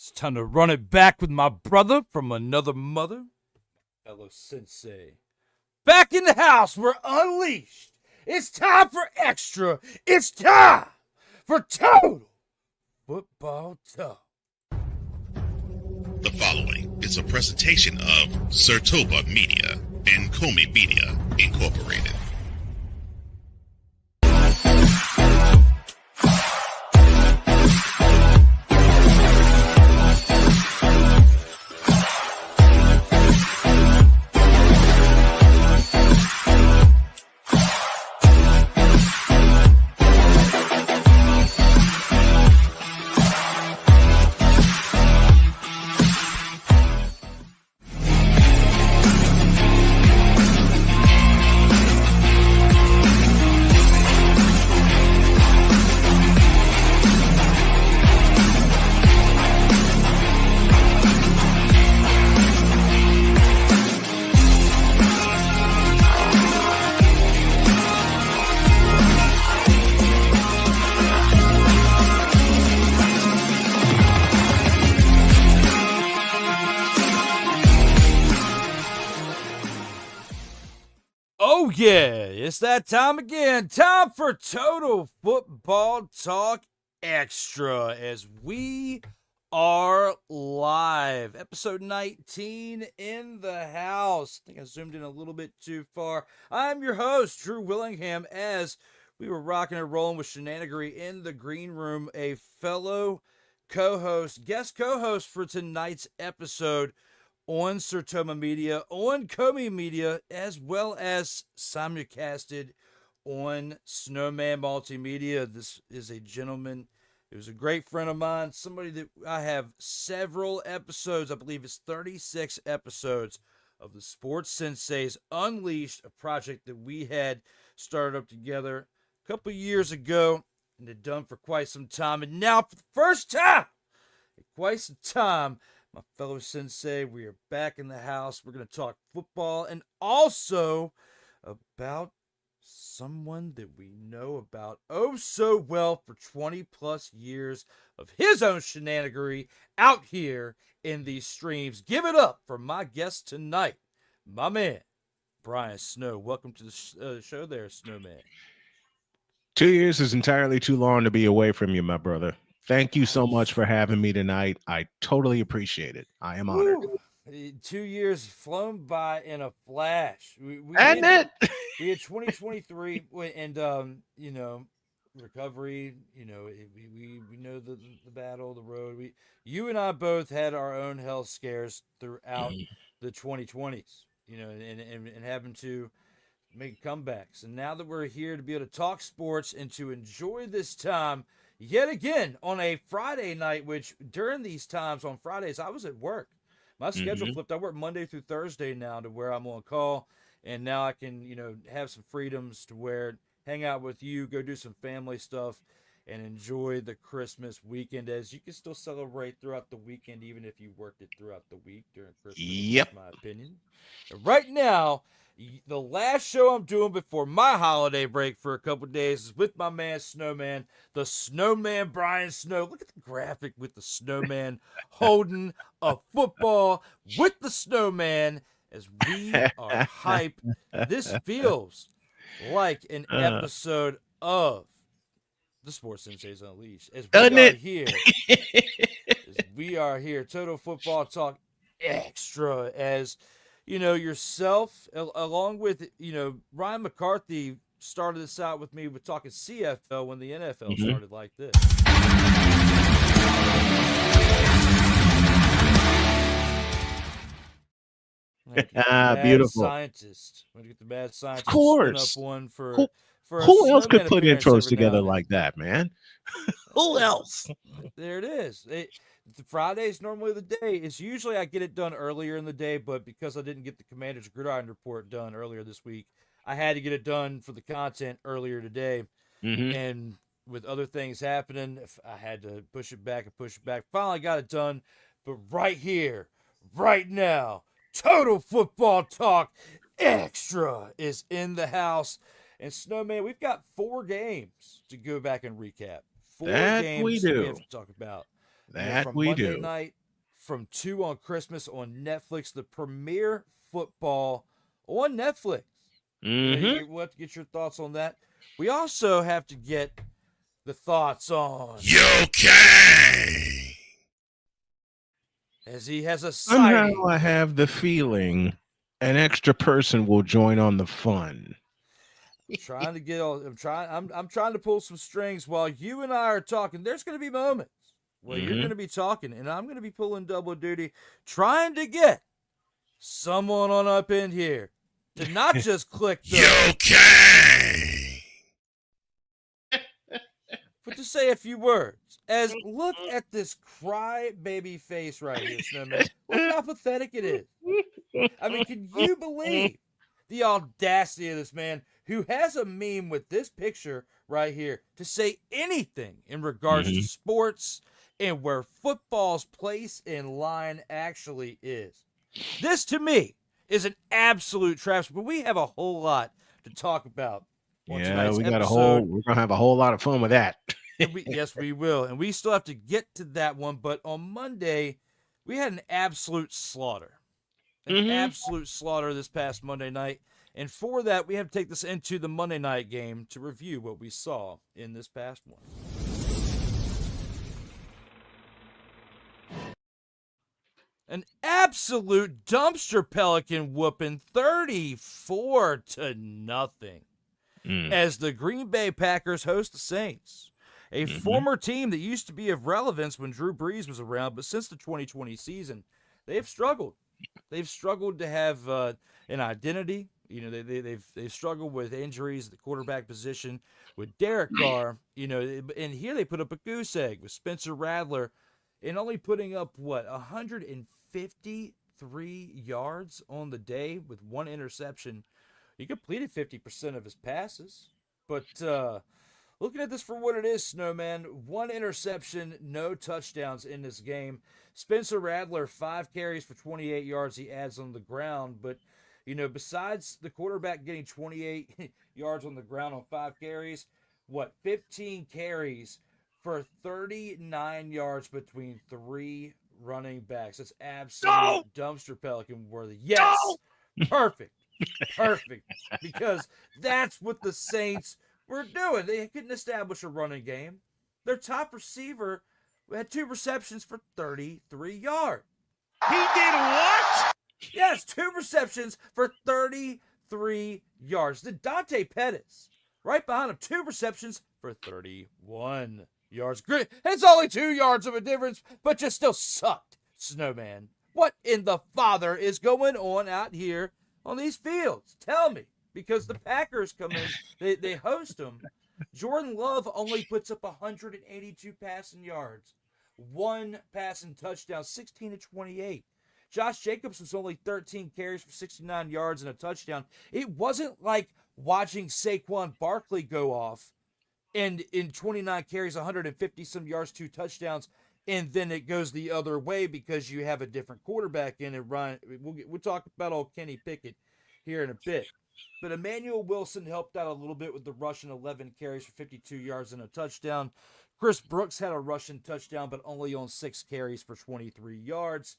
It's time to run it back with my brother from another mother, fellow sensei. Back in the house, we're unleashed. It's time for extra. It's time for Total Football Talk. The following is a presentation of Sertoba Media and Comey Media Incorporated. Oh yeah, it's that time again. Time for Total Football Talk Extra as we are live. Episode 19 in the house. I think I zoomed in a little bit too far. I'm your host, Drew Willingham, as we were rocking and rolling with Shenanigery in the green room, a fellow co-host, guest co-host for tonight's episode on Sertoba Media, on Comey Media, as well as simulcasted on Snowman Multimedia. This is a gentleman who's a great friend of mine, somebody that I have several episodes, I believe it's 36 episodes of the Sports Senseis Unleashed, a project that we had started up together a couple years ago and had done for quite some time. And now, for the first time in quite some time, my fellow sensei, we are back in the house. We're going to talk football and also about someone that we know about oh so well for 20 plus years of his own shenanigery out here in these streams. Give it up for my guest tonight, my man, Brian Snow. Welcome to the show there, Snowman. 2 years is entirely too long to be away from you, my brother. Thank you so much for having me tonight. I totally appreciate it. I am honored. 2 years flown by in a flash. We had 2023 and recovery. We know the battle, the road. You and I both had our own health scares throughout the 2020s. And having to make comebacks. And now that we're here to be able to talk sports and to enjoy this time yet again on a Friday night, which during these times on Fridays, I was at work. My schedule flipped. I work Monday through Thursday now to where I'm on call. And now I can, have some freedoms to where hang out with you, go do some family stuff, and enjoy the Christmas weekend as you can still celebrate throughout the weekend, even if you worked it throughout the week during Christmas, Yep. in my opinion. And right now, the last show I'm doing before my holiday break for a couple days is with my man Snowman, the Snowman Brian Snow. Look at the graphic with the Snowman holding a football with the Snowman as we are hype. This feels like an episode of the Sports Senseis Unleashed. As we are here, Total Football Talk Extra, as yourself, along with, Ryan McCarthy started this out with me with talking CFL when the NFL started like this. Beautiful. Scientist. I'm going to get the mad scientist. Of course. Up one for who else could put intros together like that, man? Who else? There it is. The Friday's normally the day. It's usually I get it done earlier in the day, but because I didn't get the Commander's Gridiron Report done earlier this week, I had to get it done for the content earlier today. And with other things happening, I had to push it back. Finally got it done. But right here, right now, Total Football Talk Extra is in the house. And Snowman, we've got 4 games to go back and recap. 4 games we have to talk about. That from we Monday do. night, from 2 on Christmas on Netflix, the premier football on Netflix. Mm-hmm. We'll have to get your thoughts on that. We also have to get the thoughts on Okay. as he has a Somehow sighting. I have the feeling an extra person will join on the fun. Trying to get all, I'm trying to pull some strings while you and I are talking. There's going to be moments where you're going to be talking and I'm going to be pulling double duty, trying to get someone on up in here to not just click the Okay. but to say a few words. As look at this cry baby face right here, Snowman. Look how pathetic it is. I mean, can you believe the audacity of this man who has a meme with this picture right here to say anything in regards to sports and where football's place in line actually is? This, to me, is an absolute travesty, but we have a whole lot to talk about on tonight's we got episode. we're gonna have a whole lot of fun with that. Yes, we will. And we still have to get to that one. But on Monday, we had an absolute slaughter. An absolute slaughter this past Monday night. And for that, we have to take this into the Monday night game to review what we saw in this past one. An absolute dumpster Pelican whooping 34-0 as the Green Bay Packers host the Saints. A former team that used to be of relevance when Drew Brees was around, but since the 2020 season, they've struggled. They've struggled to have an identity. You know, they've struggled with injuries at the quarterback position with Derek Carr. You know, and here they put up a goose egg with Spencer Rattler, and only putting up 153 yards on the day with 1 interception. He completed 50% of his passes, but looking at this for what it is, Snowman, 1 interception, no touchdowns in this game. Spencer Rattler, 5 carries for 28 yards he adds on the ground. But, you know, besides the quarterback getting 28 yards on the ground on 5 carries, 15 carries for 39 yards between 3 running backs. That's absolute dumpster Pelican worthy. Yes, perfect. Because that's what the Saints were doing. They couldn't establish a running game. Their top receiver had 2 receptions for 33 yards. He did what? Yes, 2 receptions for 33 yards. Then Dante Pettis, right behind him, 2 receptions for 31 yards. It's only 2 yards of a difference, but you still sucked, Snowman. What in the father is going on out here on these fields? Tell me. Because the Packers come in, they host them. Jordan Love only puts up 182 passing yards, 1 passing touchdown, 16-28. Josh Jacobs was only 13 carries for 69 yards and a touchdown. It wasn't like watching Saquon Barkley go off and in 29 carries, 150-some yards, 2 touchdowns, and then it goes the other way because you have a different quarterback in it. Ryan, we'll talk about old Kenny Pickett here in a bit. But Emmanuel Wilson helped out a little bit with the rushing, 11 carries for 52 yards and a touchdown. Chris Brooks had a rushing touchdown, but only on 6 carries for 23 yards.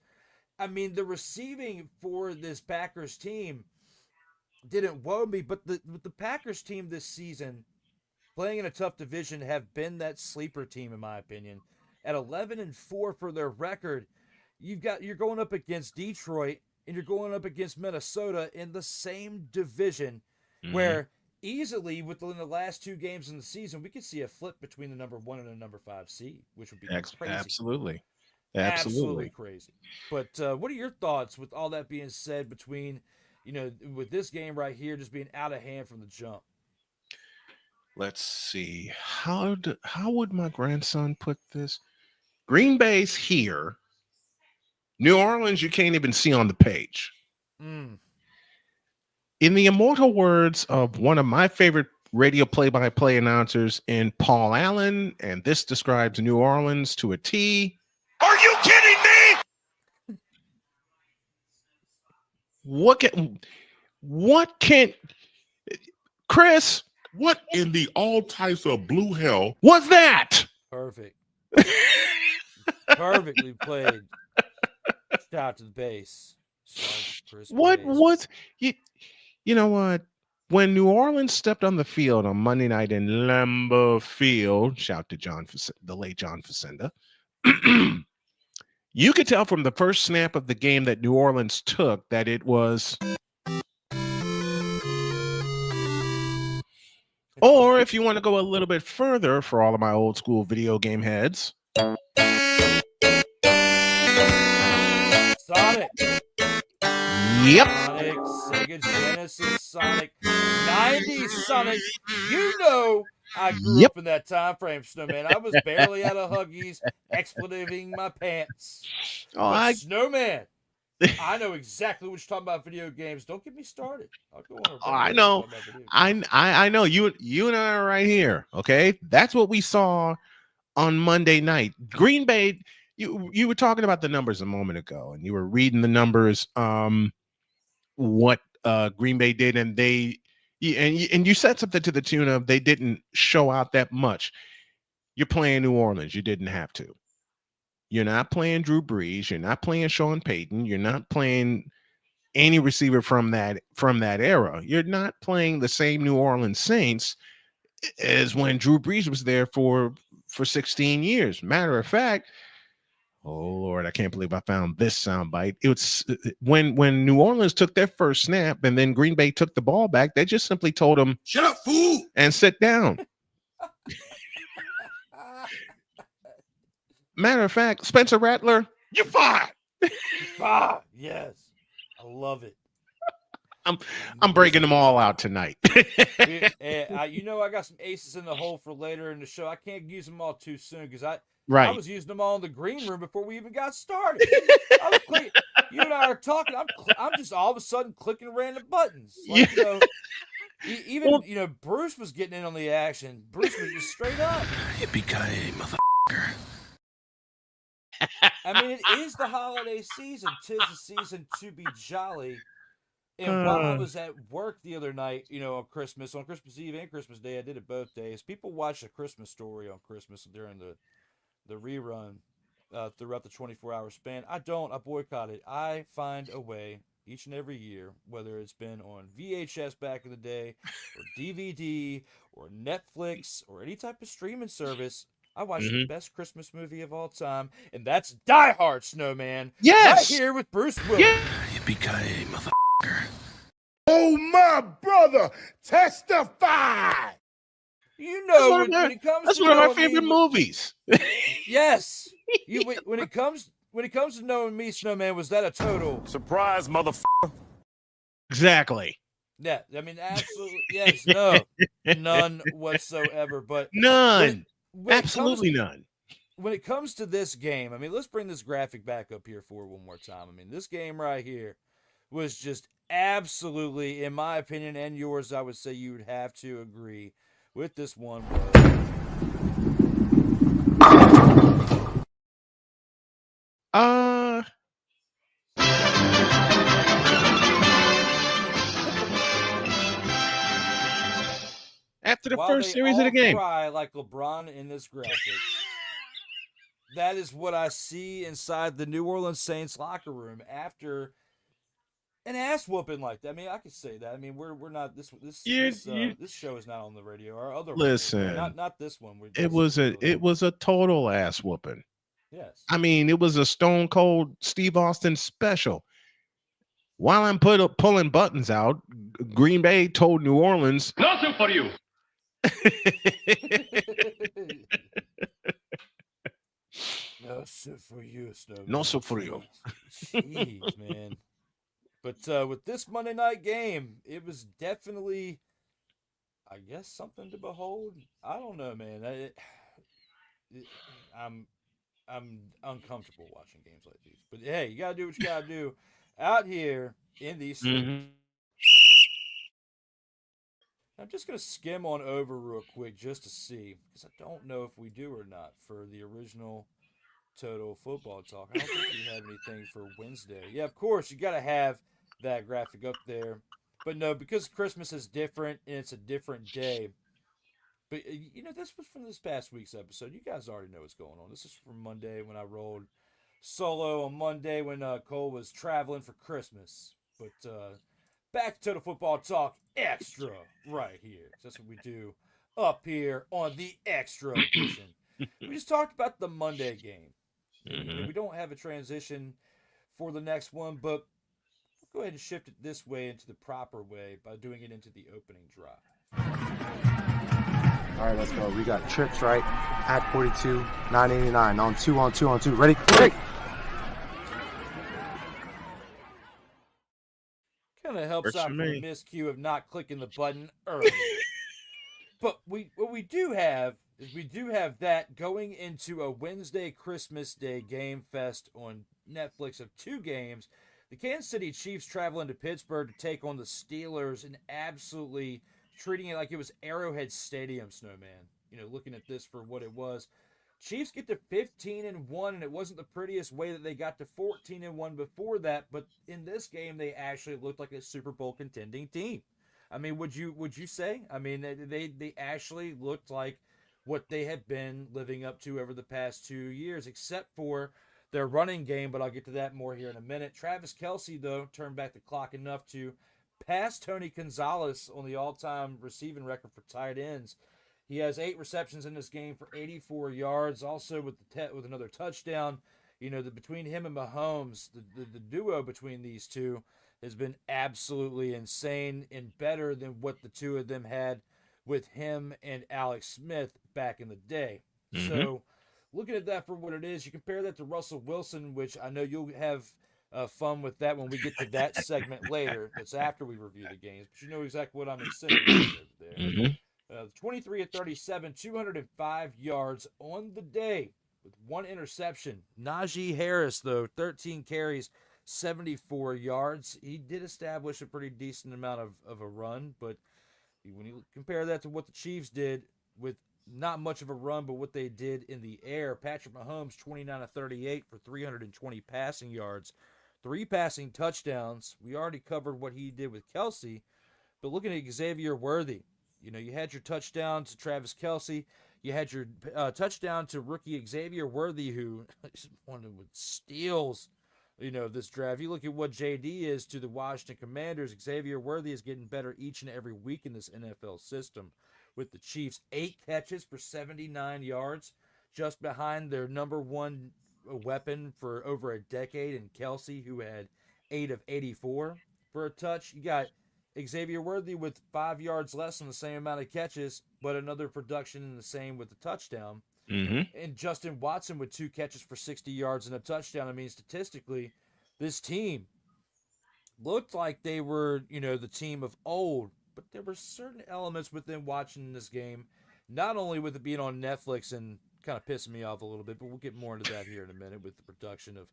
I mean, the receiving for this Packers team didn't woe me, but the Packers team this season, playing in a tough division, have been that sleeper team, in my opinion. At 11-4 for their record, you're going up against Detroit, and you're going up against Minnesota in the same division, where easily within the last 2 games in the season, we could see a flip between the number 1 and the number 5 seed, which would be crazy. Absolutely Crazy. But what are your thoughts with all that being said between, you know, with this game right here just being out of hand from the jump? Let's see. How would my grandson put this? Green Bay's here. New Orleans, you can't even see on the page. In the immortal words of one of my favorite radio play-by-play announcers in Paul Allen, and this describes New Orleans to a T. Are you kidding me? What can Chris? What in the all types of blue hell Was that? Perfect. Perfectly played. Shout out to the bass. Shout out to Chris What Bass. was you? You know what? When New Orleans stepped on the field on Monday night in Lambeau Field, shout to the late John Facenda. You could tell from the first snap of the game that New Orleans took that it was. Or if you want to go a little bit further, for all of my old school video game heads, Sonic. Yep. Sonic, Sega Genesis, Sonic, 90s Sonic. You know I grew up in that time frame, Snowman. I was barely out of Huggies, expletiving my pants. But Snowman, I know exactly what you're talking about video games. Don't get me started. I'll go on. I know. I know. You and I are right here. Okay. That's what we saw on Monday night. Green Bay, you were talking about the numbers a moment ago, and you were reading the numbers, what Green Bay did, and you said something to the tune of they didn't show out that much. You're playing New Orleans. You didn't have to. You're not playing Drew Brees. You're not playing Sean Payton. You're not playing any receiver from that era. You're not playing the same New Orleans Saints as when Drew Brees was there for 16 years. Matter of fact, oh Lord, I can't believe I found this soundbite. It was when New Orleans took their first snap and then Green Bay took the ball back. They just simply told him, "Shut up, fool," and sit down. Matter of fact, Spencer Rattler, you're fired. Yes, I love it. I'm breaking them all out tonight. You know, I got some aces in the hole for later in the show. I can't use them all too soon because I was using them all in the green room before we even got started. You and I are talking. I'm just all of a sudden clicking random buttons. Like, you know, even you know, Bruce was getting in on the action. Bruce was just straight up. Yippee-ki-yay, motherfucker. I mean, it is the holiday season. 'Tis the season to be jolly. And while I was at work the other night, you know, on Christmas Eve and Christmas Day, I did it both days. People watch A Christmas Story on Christmas during the rerun throughout the 24-hour span. I don't. I boycott it. I find a way each and every year, whether it's been on VHS back in the day, or DVD, or Netflix, or any type of streaming service, I watched the best Christmas movie of all time, and that's Die Hard, Snowman. Yes! Right here with Bruce Willis. Yeah. Yippee-ki-yay, motherfucker. Oh, my brother, testify! You know, when it comes that's to one of my favorite movies. Yes. When it comes to knowing me, Snowman, was that a total surprise, motherfucker? Exactly. Yeah, I mean, absolutely. Yes, no, none whatsoever. But none. When absolutely none. When it comes to this game, I mean, let's bring this graphic back up here for one more time. I mean, this game right here was just absolutely, in my opinion and yours, I would say you would have to agree with this one. After the first series of the game, cry like LeBron in this graphic. That is what I see inside the New Orleans Saints locker room after an ass whooping like that. I mean, I could say that. I mean, we're not this show is not on the radio. Our other listen, not this one. It was a total ass whooping. Yes. I mean, it was a Stone Cold Steve Austin special. While I'm pulling buttons out, Green Bay told New Orleans, "Nothing for you." No, so for you, Snowman. No, so for you. Jeez, man. But with this Monday night game, it was definitely, I guess, something to behold. I don't know, man. I'm uncomfortable watching games like these. But hey, you gotta do what you gotta do out here in these. I'm just going to skim on over real quick just to see, because I don't know if we do or not for the original Total Football Talk. I don't think we have anything for Wednesday. Yeah, of course, you got to have that graphic up there. But no, because Christmas is different and it's a different day, But, this was from this past week's episode. You guys already know what's going on. This is from Monday when I rolled solo on Monday when Cole was traveling for Christmas. But back to Total Football Talk Extra right here. That's what we do up here on the Extra edition. We just talked about the Monday game. We don't have a transition for the next one, but we'll go ahead and shift it this way into the proper way by doing it into the opening drive. All right, let's go. We got trips, right? At 42, 989. On two. Ready? Ready! Kind of helps Works out for for me. the miscue of not clicking the button early. But what we do have is we do have that going into a Wednesday Christmas Day game fest on Netflix of 2 games. The Kansas City Chiefs traveling to Pittsburgh to take on the Steelers and absolutely treating it like it was Arrowhead Stadium, Snowman. Looking at this for what it was. Chiefs get to 15-1, and it wasn't the prettiest way that they got to 14-1 before that, but in this game they actually looked like a Super Bowl contending team. I mean, would you say? I mean, they actually looked like what they had been living up to over the past 2 years, except for their running game, but I'll get to that more here in a minute. Travis Kelce, though, turned back the clock enough to pass Tony Gonzalez on the all-time receiving record for tight ends. He has 8 receptions in this game for 84 yards, also with another touchdown. Between him and Mahomes, the duo between these two has been absolutely insane and better than what the two of them had with him and Alex Smith back in the day. Mm-hmm. So looking at that for what it is, you compare that to Russell Wilson, which I know you'll have fun with that when we get to that segment later. That's after we review the games, but you know exactly what I'm insinuating over there. Mm-hmm. 23 of 37, 205 yards on the day with 1 interception. Najee Harris, though, 13 carries, 74 yards. He did establish a pretty decent amount of a run, but when you compare that to what the Chiefs did with not much of a run, but what they did in the air, Patrick Mahomes, 29 of 38 for 320 passing yards, 3 passing touchdowns. We already covered what he did with Kelce, but looking at Xavier Worthy, you had your touchdown to Travis Kelce. You had your touchdown to rookie Xavier Worthy, who is one of the steals, this draft. You look at what JD is to the Washington Commanders. Xavier Worthy is getting better each and every week in this NFL system with the Chiefs. 8 catches for 79 yards, just behind their number one weapon for over a decade in Kelce, who had 8 of 84 for a touch. You got Xavier Worthy with 5 yards less on the same amount of catches, but another production in the same with the touchdown. Mm-hmm. And Justin Watson with 2 catches for 60 yards and a touchdown. I mean, statistically, this team looked like they were, the team of old, but there were certain elements within watching this game, not only with it being on Netflix and kind of pissing me off a little bit, but we'll get more into that here in a minute with the production of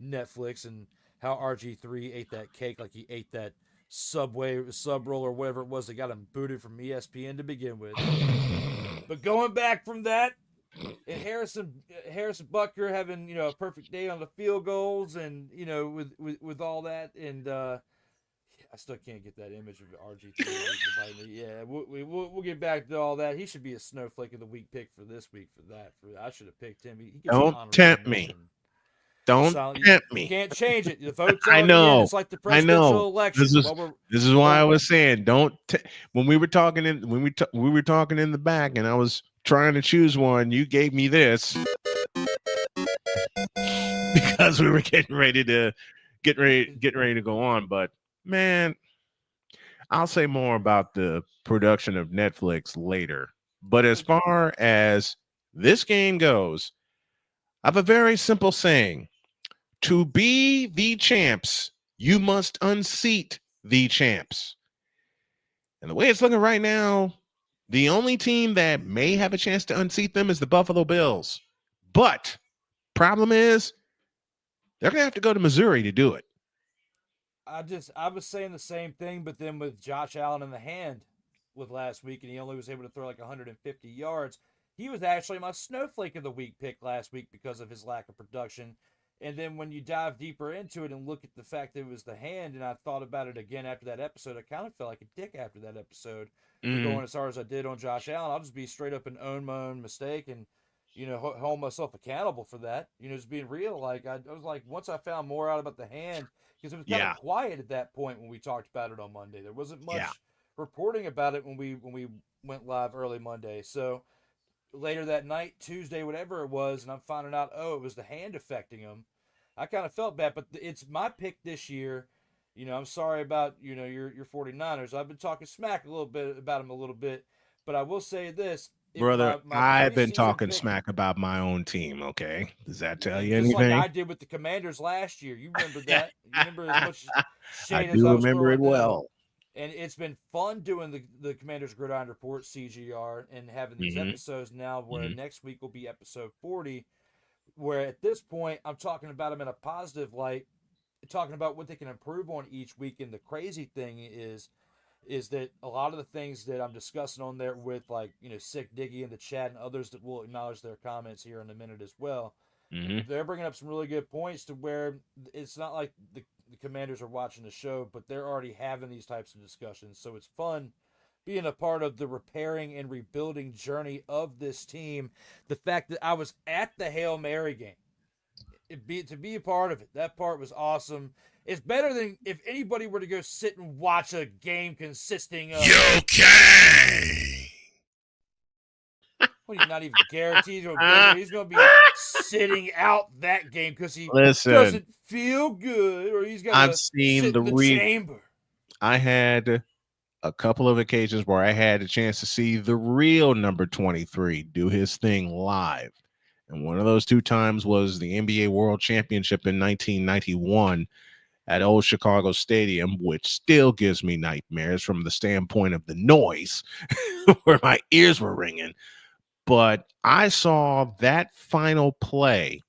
Netflix and how RG3 ate that cake like he ate that Subway sub roll or whatever it was that got him booted from ESPN to begin with. But going back from that, and Harrison Butker having a perfect day on the field goals, and with all that, and I still can't get that image of RG3. Yeah, we'll get back to all that. He should be a snowflake of the week pick for this week for that. I should have picked him. He gets an Don't honorable tempt me. mention. Don't tempt You me. can't change it. The vote's I already know. in. It's like the presidential election. This is why I was saying when we were talking we were talking in the back, and I was trying to choose one. You gave me this because we were getting ready to go on. But man, I'll say more about the production of Netflix later. But as far as this game goes, I have a very simple saying. To be the champs, you must unseat the champs. And the way it's looking right now, the only team that may have a chance to unseat them is the Buffalo Bills. But problem is, they're going to have to go to Missouri to do it. I was saying the same thing, but then with Josh Allen in the hand with last week, and he only was able to throw like 150 yards. He was actually my snowflake of the week pick last week because of his lack of production. And then when you dive deeper into it and look at the fact that it was the hand, and I thought about it again after that episode, I kind of felt like a dick after that episode for going as hard as I did on Josh Allen. I'll just be straight up and own my own mistake and, hold myself accountable for that. Just being real. Like I was like, once I found more out about the hand, because it was kind of quiet at that point when we talked about it on Monday. There wasn't much reporting about it when we went live early Monday. So later that night, Tuesday, whatever it was, and I'm finding out, it was the hand affecting him. I kind of felt bad, but it's my pick this year. I'm sorry about, your 49ers. I've been talking smack a little bit about them a little bit, but I will say this. Brother, I've been talking smack about my own team, okay? Does that tell you anything? Just like I did with the Commanders last year. You remember that? You remember as much shade I as do I was remember it throwing well. down. And it's been fun doing the Commanders Gridiron Report, CGR, and having these episodes now where next week will be episode 40, where at this point I'm talking about them in a positive light, talking about what they can improve on each week. And the crazy thing is that a lot of the things that I'm discussing on there with, like, Sick Diggy in the chat and others that will acknowledge their comments here in a minute as well, they're bringing up some really good points to where it's not like the Commanders are watching the show, but they're already having these types of discussions. So it's fun being a part of the repairing and rebuilding journey of this team. The fact that I was at the Hail Mary game, to be a part of it, that part was awesome. It's better than if anybody were to go sit and watch a game consisting of... Okay. Well, he's not even guaranteed to go. He's going to be sitting out that game because he doesn't feel good, or he's got to sit in the chamber. I had a couple of occasions where I had a chance to see the real number 23 do his thing live. And one of those two times was the NBA World Championship in 1991 at Old Chicago Stadium, which still gives me nightmares from the standpoint of the noise where my ears were ringing. But I saw that final play.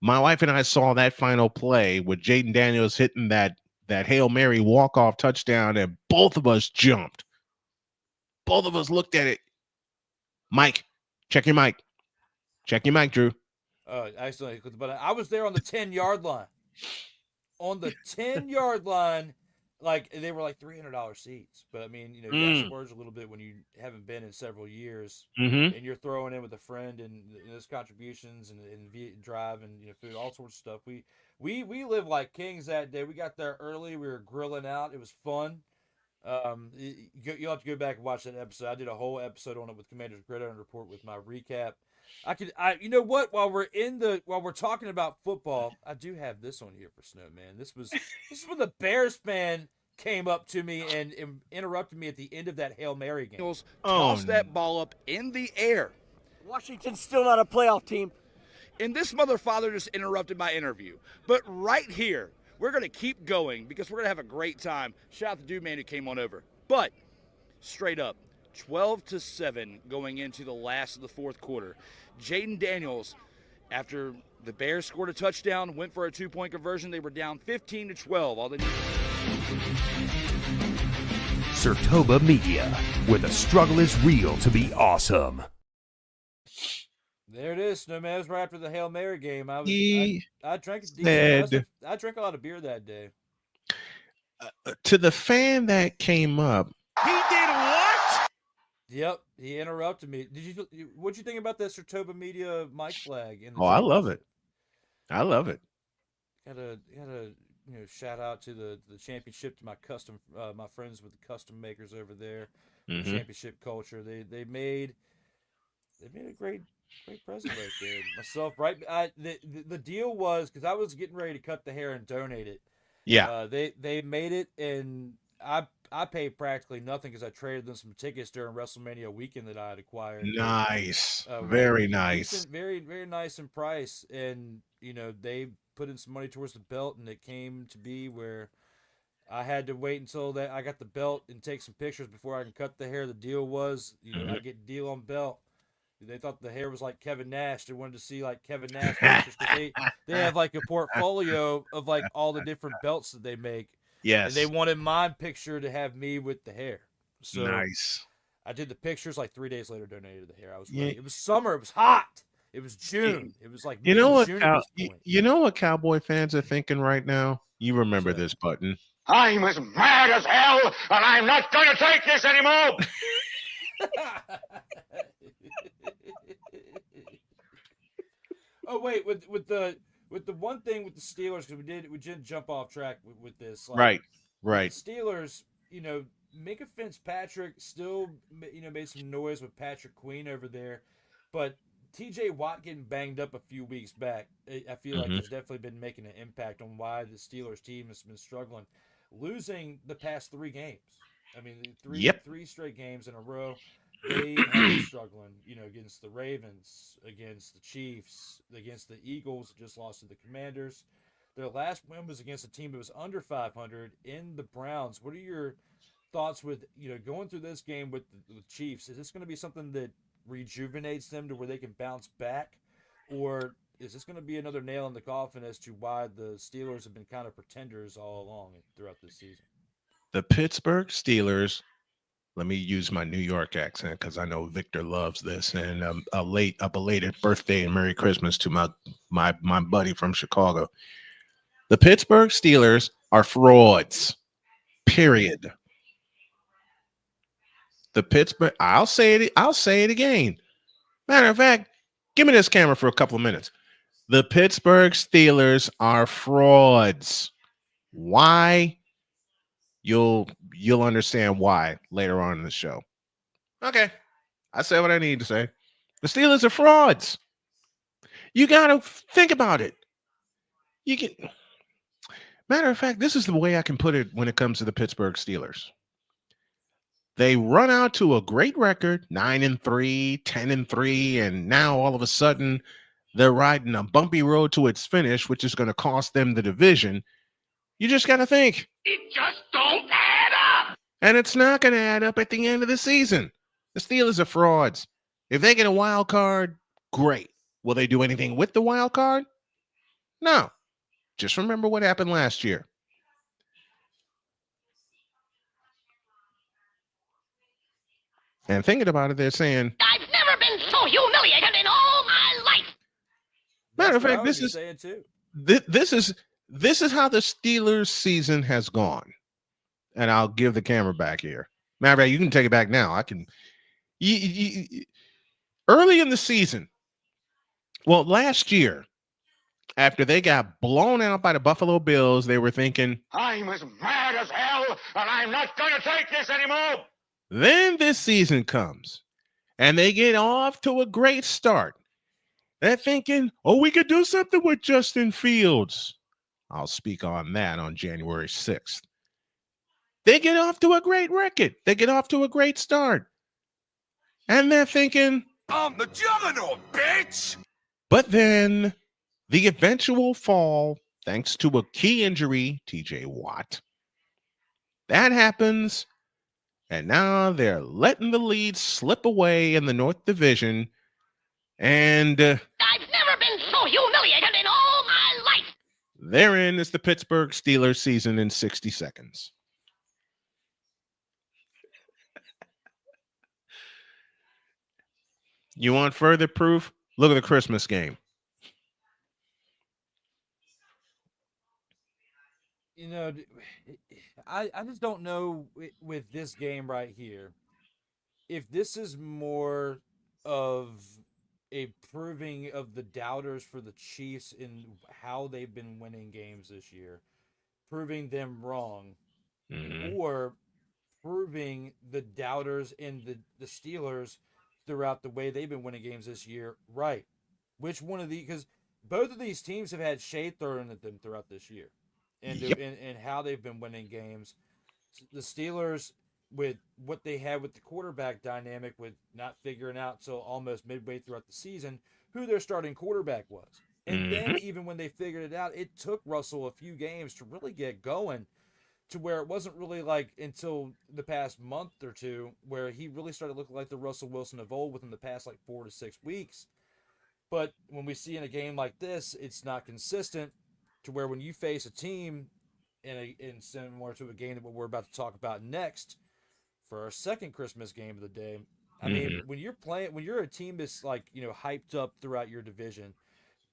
My wife and I saw that final play with Jaden Daniels hitting that Hail Mary walk-off touchdown, and both of us jumped. Both of us looked at it. Mike, check your mic. Check your mic, Drew. Excellent. But I was there on the 10-yard line. On the 10-yard line, like, they were like $300 seats. But I mean, you got splurge a little bit when you haven't been in several years, and you're throwing in with a friend, and those contributions and drive and food, all sorts of stuff. We lived like kings that day. We got there early. We were grilling out. It was fun. You'll have to go back and watch that episode. I did a whole episode on it with Commander's Gridiron Report with my recap. You know what? While we're talking about football, I do have this on here for Snowman. This is when the Bears fan came up to me and interrupted me at the end of that Hail Mary game. Tossed that ball up in the air. Washington's still not a playoff team. And this motherfather just interrupted my interview. But right here, we're going to keep going because we're going to have a great time. Shout out to Dude Man who came on over. But straight up, 12-7 going into the last of the fourth quarter. Jaden Daniels, after the Bears scored a touchdown, went for a 2-point conversion. They were down 15-12. All they needed. Sertoba Media, where the struggle is real to be awesome. There it is, Snowman. It was right after the Hail Mary game. I drank I drank a lot of beer that day. To the fan that came up, He did what? Yep, he interrupted me. What'd you think about the Sertoba Media mic flag? I love it. I love it. Gotta shout out to the championship, to my friends with the custom makers over there. Championship culture. They made a great present right there. Myself, right? The deal was, because I was getting ready to cut the hair and donate it. Yeah. They made it, and I paid practically nothing because I traded them some tickets during WrestleMania weekend that I had acquired. Nice. Very nice. Very, very nice in price. And, they put in some money towards the belt, and it came to be where I had to wait until that I got the belt and take some pictures before I can cut the hair. The deal was, I get deal on belt. They thought the hair was like Kevin Nash. They wanted to see like Kevin Nash pictures, 'cause they have like a portfolio of like all the different belts that they make. Yes. And they wanted my picture to have me with the hair. So nice. I did the pictures. Like 3 days later, donated the hair. I was ready. It was summer. It was hot. It was June. It was like You know what? mid-June at this point. You know what Cowboy fans are thinking right now? You remember this button? I'm as mad as hell, and I'm not going to take this anymore. Oh wait, with the one thing with the Steelers, because we did jump off track with this. Right. The Steelers, Minka Fitzpatrick still, made some noise with Patrick Queen over there, but T.J. Watt getting banged up a few weeks back, I feel like has definitely been making an impact on why the Steelers team has been struggling, losing the past 3 games. I mean, three straight games in a row. They have been struggling, against the Ravens, against the Chiefs, against the Eagles, just lost to the Commanders. Their last win was against a team that was under 500 in the Browns. What are your thoughts with, going through this game with the Chiefs? Is this going to be something that rejuvenates them to where they can bounce back? Or is this going to be another nail in the coffin as to why the Steelers have been kind of pretenders all along throughout this season? The Pittsburgh Steelers, let me use my New York accent because I know Victor loves this, and a belated birthday and Merry Christmas to my buddy from Chicago. The Pittsburgh Steelers are frauds, period. I'll say it again. Matter of fact, give me this camera for a couple of minutes. The Pittsburgh Steelers are frauds. Why? You'll understand why later on in the show. Okay. I said what I need to say. The Steelers are frauds. You got to think about it. Matter of fact, this is the way I can put it when it comes to the Pittsburgh Steelers. They run out to a great record, 9-3, 10-3, and now all of a sudden they're riding a bumpy road to its finish, which is going to cost them the division. You just got to think. It just don't add up. And it's not going to add up at the end of the season. The Steelers are frauds. If they get a wild card, great. Will they do anything with the wild card? No. Just remember what happened last year. And thinking about it, they're saying, I've never been so humiliated in all my life. Matter of fact, this is how the Steelers season has gone. And I'll give the camera back here. Matter of fact, you can take it back now. I can. Early in the season, well, last year, after they got blown out by the Buffalo Bills, they were thinking, I'm as mad as hell, and I'm not going to take this anymore. Then this season comes, and they get off to a great start. They're thinking, we could do something with Justin Fields. I'll speak on that on January 6th. They get off to a great record. They get off to a great start. And they're thinking, I'm the juggernaut, bitch. But then the eventual fall, thanks to a key injury, TJ Watt. That happens. And now they're letting the lead slip away in the North Division. And I've never been so humiliated in all my life. Therein is the Pittsburgh Steelers season in 60 seconds. You want further proof? Look at the Christmas game. I just don't know with this game right here if this is more of a proving of the doubters for the Chiefs in how they've been winning games this year, proving them wrong, or proving the doubters in the Steelers throughout the way they've been winning games this year right. Which one of these? Because both of these teams have had shade thrown at them throughout this year. And how they've been winning games. The Steelers, with what they had with the quarterback dynamic, with not figuring out till almost midway throughout the season who their starting quarterback was. And then even when they figured it out, it took Russell a few games to really get going, to where it wasn't really like until the past month or two where he really started looking like the Russell Wilson of old within the past 4 to 6 weeks. But when we see in a game like this, it's not consistent, to where when you face a team in similar to a game that we're about to talk about next for our second Christmas game of the day, I mean, when you're a team that's like, hyped up throughout your division,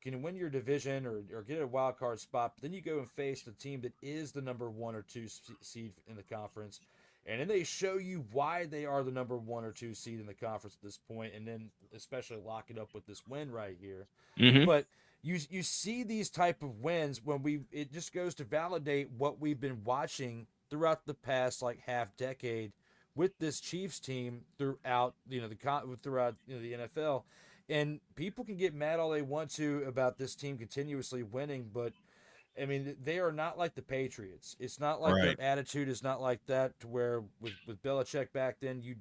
can win your division or get a wild card spot, but then you go and face the team that is the number 1 or 2 seed in the conference, and then they show you why they are the number 1 or 2 seed in the conference at this point, and then especially lock it up with this win right here. But you see these type of wins when it just goes to validate what we've been watching throughout the past like half decade with this Chiefs team throughout the NFL. And people can get mad all they want to about this team continuously winning, but I mean, they are not like the Patriots. It's not like their attitude is not like that, to where with Belichick back then, you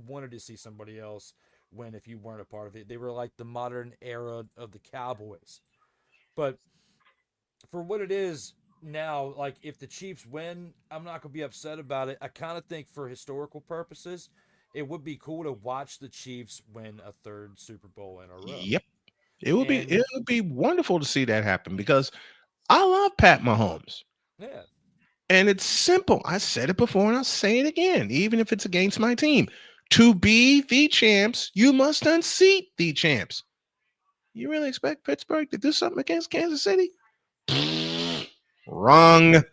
wanted to see somebody else win if you weren't a part of it. They were like the modern era of the Cowboys. But for what it is now, like if the Chiefs win, I'm not going to be upset about it. I kind of think for historical purposes, it would be cool to watch the Chiefs win a 3rd Super Bowl in a row. Yep. It would be wonderful to see that happen because I love Pat Mahomes. Yeah. And it's simple. I said it before and I'll say it again, even if it's against my team. To be the champs, you must unseat the champs. You really expect Pittsburgh to do something against Kansas City? Wrong.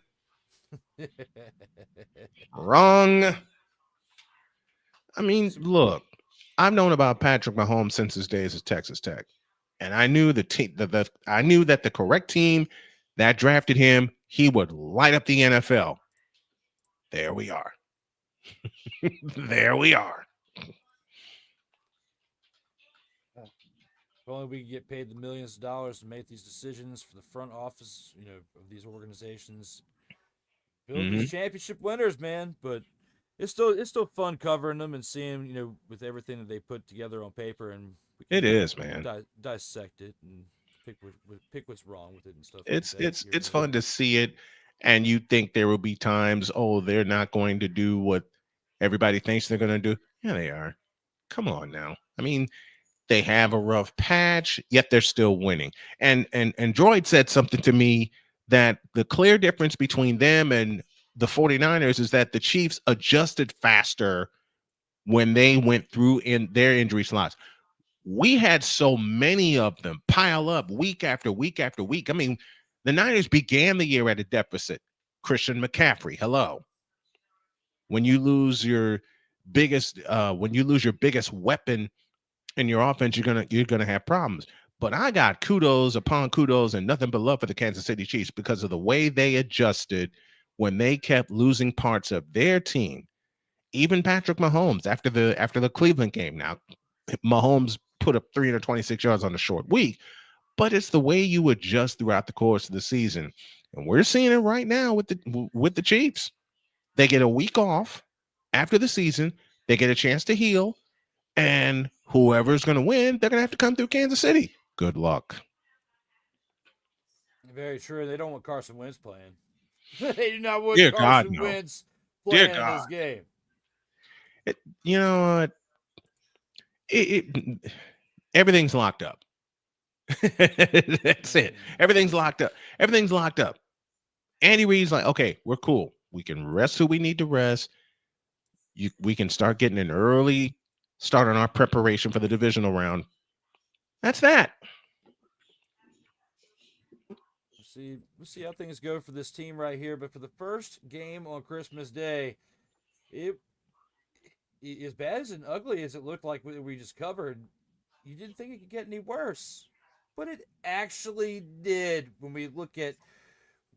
Wrong. I mean, look, I've known about Patrick Mahomes since his days at Texas Tech, and I knew I knew that the correct team that drafted him, he would light up the NFL. There we are. There we are. If only we could get paid the millions of dollars to make these decisions for the front office, of these organizations. Build these championship winners, man. But it's still fun covering them and seeing, with everything that they put together on paper, and it is, man. Dissect it and pick what's wrong with it and stuff. It's fun to see it, and you think there will be times, they're not going to do what everybody thinks they're going to do. Yeah, they are. Come on now. I mean, they have a rough patch, yet they're still winning. And Droid said something to me that the clear difference between them and the 49ers is that the Chiefs adjusted faster when they went through in their injury slots. We had so many of them pile up week after week after week. I mean, the Niners began the year at a deficit. Christian McCaffrey, hello. When you lose your biggest weapon in your offense, you're gonna have problems. But I got kudos upon kudos and nothing but love for the Kansas City Chiefs because of the way they adjusted when they kept losing parts of their team. Even Patrick Mahomes after the Cleveland game. Now, Mahomes put up 326 yards on a short week, but it's the way you adjust throughout the course of the season, and we're seeing it right now with the Chiefs. They get a week off after the season. They get a chance to heal. And whoever's going to win, they're going to have to come through Kansas City. Good luck. Very true. They don't want Carson Wentz playing. They do not want Dear Carson God, no. Wentz playing Dear in this God. game. You know what? Everything's locked up. That's it. Everything's locked up. Everything's locked up. Andy Reid's like, okay, we're cool. We can rest who we need to rest. We can start getting an early start on our preparation for the divisional round. That's that. We'll see how things go for this team right here. But for the first game on Christmas Day, it as bad as and ugly as it looked like we just covered, you didn't think it could get any worse. But it actually did when we look at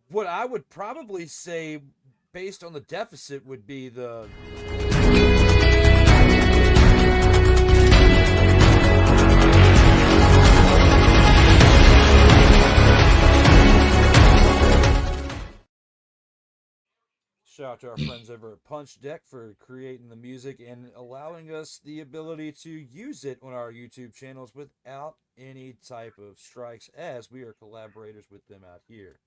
what I would probably say, based on the deficit, would be the... Shout out to our friends over at Punch Deck for creating the music and allowing us the ability to use it on our YouTube channels without any type of strikes, as we are collaborators with them out here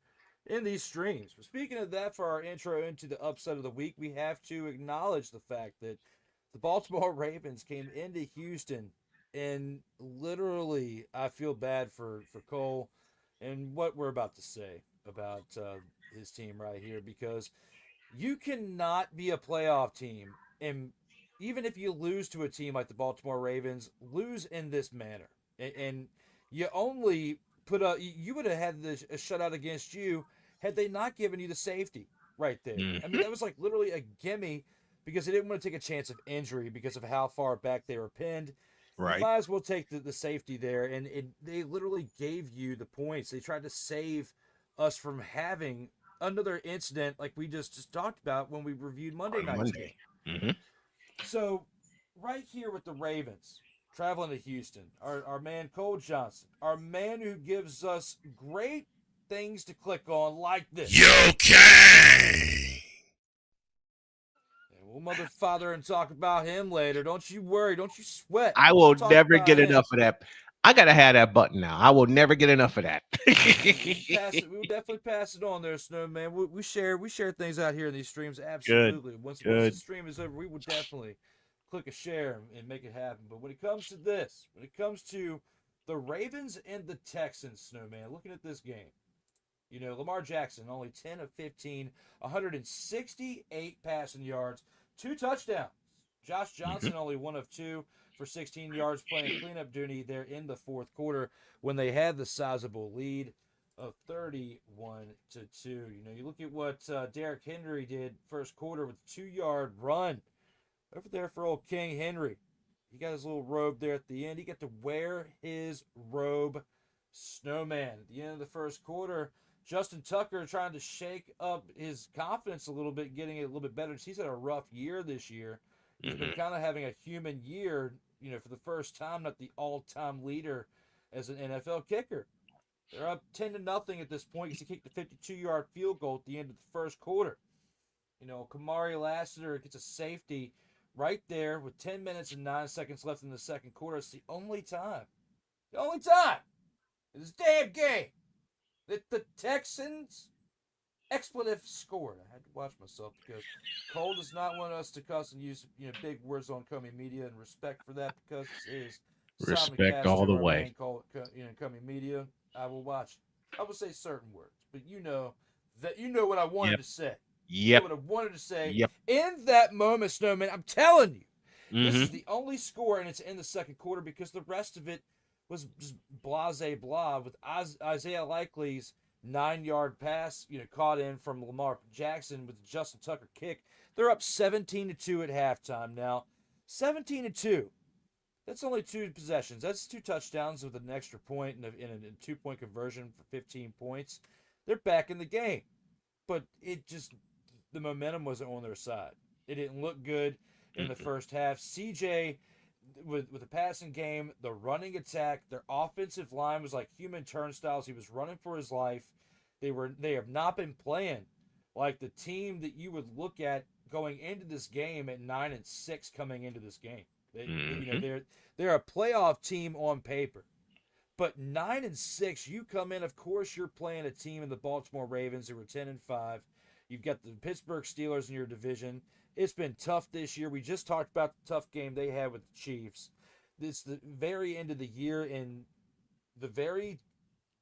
in these streams. But speaking of that, for our intro into the upset of the week, we have to acknowledge the fact that the Baltimore Ravens came into Houston, and literally I feel bad for Cole and what we're about to say about his team right here, because you cannot be a playoff team and even if you lose to a team like the Baltimore Ravens, lose in this manner, and you only put up, you would have had a shutout against you had they not given you the safety right there. I mean, that was like literally a gimme because they didn't want to take a chance of injury because of how far back they were pinned. Right. You might as well take the safety there, and they literally gave you the points. They tried to save us from having another incident like we just talked about when we reviewed Monday night's game. Mm-hmm. So, right here with the Ravens, traveling to Houston, our man Cole Johnson, our man who gives us great things to click on like this. Okay. And we'll mother father and talk about him later. Don't you worry. Don't you sweat. I will We'll talk never about get him. enough of that. I gotta have that button now. I will never get enough of that. We'll definitely pass it on there, Snowman. We share things out here in these streams. Absolutely. Once the stream is over, we will definitely click a share and make it happen. But when it comes to this, when it comes to the Ravens and the Texans, Snowman, looking at this game, you know, Lamar Jackson only 10 of 15, 168 passing yards, 2 touchdowns. Josh Johnson only 1 of 2 for 16 yards, playing cleanup duty there in the fourth quarter when they had the sizable lead of 31-2. You know, you look at what Derrick Henry did first quarter with a 2-yard run over there for old King Henry. He got his little robe there at the end. He got to wear his robe, Snowman. At the end of the first quarter, Justin Tucker trying to shake up his confidence a little bit, getting it a little bit better. He's had a rough year this year. He's been kind of having a human year, you know, for the first time, not the all-time leader as an NFL kicker. They're up 10-0 at this point because he kicked a 52-yard field goal at the end of the first quarter. You know, Kamari Lassiter gets a safety right there with 10 minutes and 9 seconds left in the second quarter. It's the only time in this damn game that the Texans expletive scored. I had to watch myself because Cole does not want us to cuss and use, you know, big words on Comey Media, and respect for that because it is Respect all the way. Comey Media. I will watch. I will say certain words, but you know what I wanted to say. You know what I wanted to say. In that moment, Snowman, I'm telling you, this is the only score, and it's in the second quarter because the rest of it was just blase blah with Isaiah Likely's 9-yard pass, you know, caught in from Lamar Jackson with the Justin Tucker kick. They're up 17-2 at halftime now. 17-2. That's only 2 possessions. That's 2 touchdowns with an extra point and a 2-point conversion for 15 points. They're back in the game. But the momentum wasn't on their side. It didn't look good in the first half. CJ, with the passing game, the running attack, their offensive line was like human turnstiles. He was running for his life. They have not been playing like the team that you would look at going into this game at 9-6 coming into this game. You know, they're a playoff team on paper. But 9-6, you come in, of course you're playing a team in the Baltimore Ravens who are 10-5. You've got the Pittsburgh Steelers in your division. It's been tough this year. We just talked about the tough game they had with the Chiefs. It's the very end of the year, and the very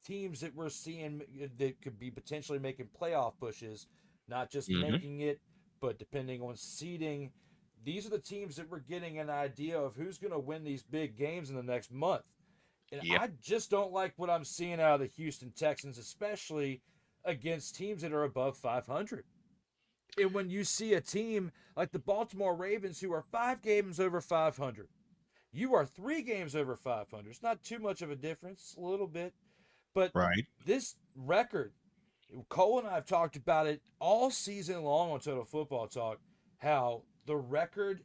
teams that we're seeing that could be potentially making playoff pushes, not just making it, but depending on seeding. These are the teams that we're getting an idea of who's going to win these big games in the next month. And I just don't like what I'm seeing out of the Houston Texans, especially against teams that are above 500. And when you see a team like the Baltimore Ravens who are 5 games over 500, you are 3 games over 500. It's not too much of a difference, a little bit. But this record, Cole and I have talked about it all season long on Total Football Talk, how the record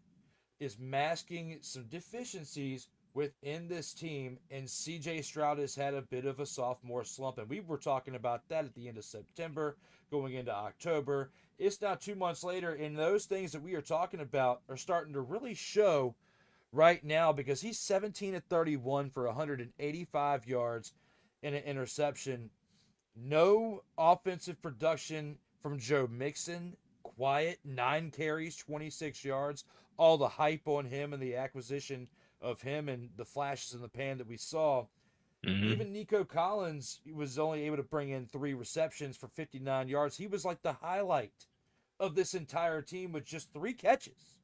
is masking some deficiencies within this team, and CJ Stroud has had a bit of a sophomore slump, and we were talking about that at the end of September, going into October. It's now 2 months later, and those things that we are talking about are starting to really show right now because he's 17-31 for 185 yards and an interception. No offensive production from Joe Mixon. Quiet, 9 carries, 26 yards. All the hype on him and the acquisition of him and the flashes in the pan that we saw. Even Nico Collins was only able to bring in 3 receptions for 59 yards. He was like the highlight of this entire team with just 3 catches.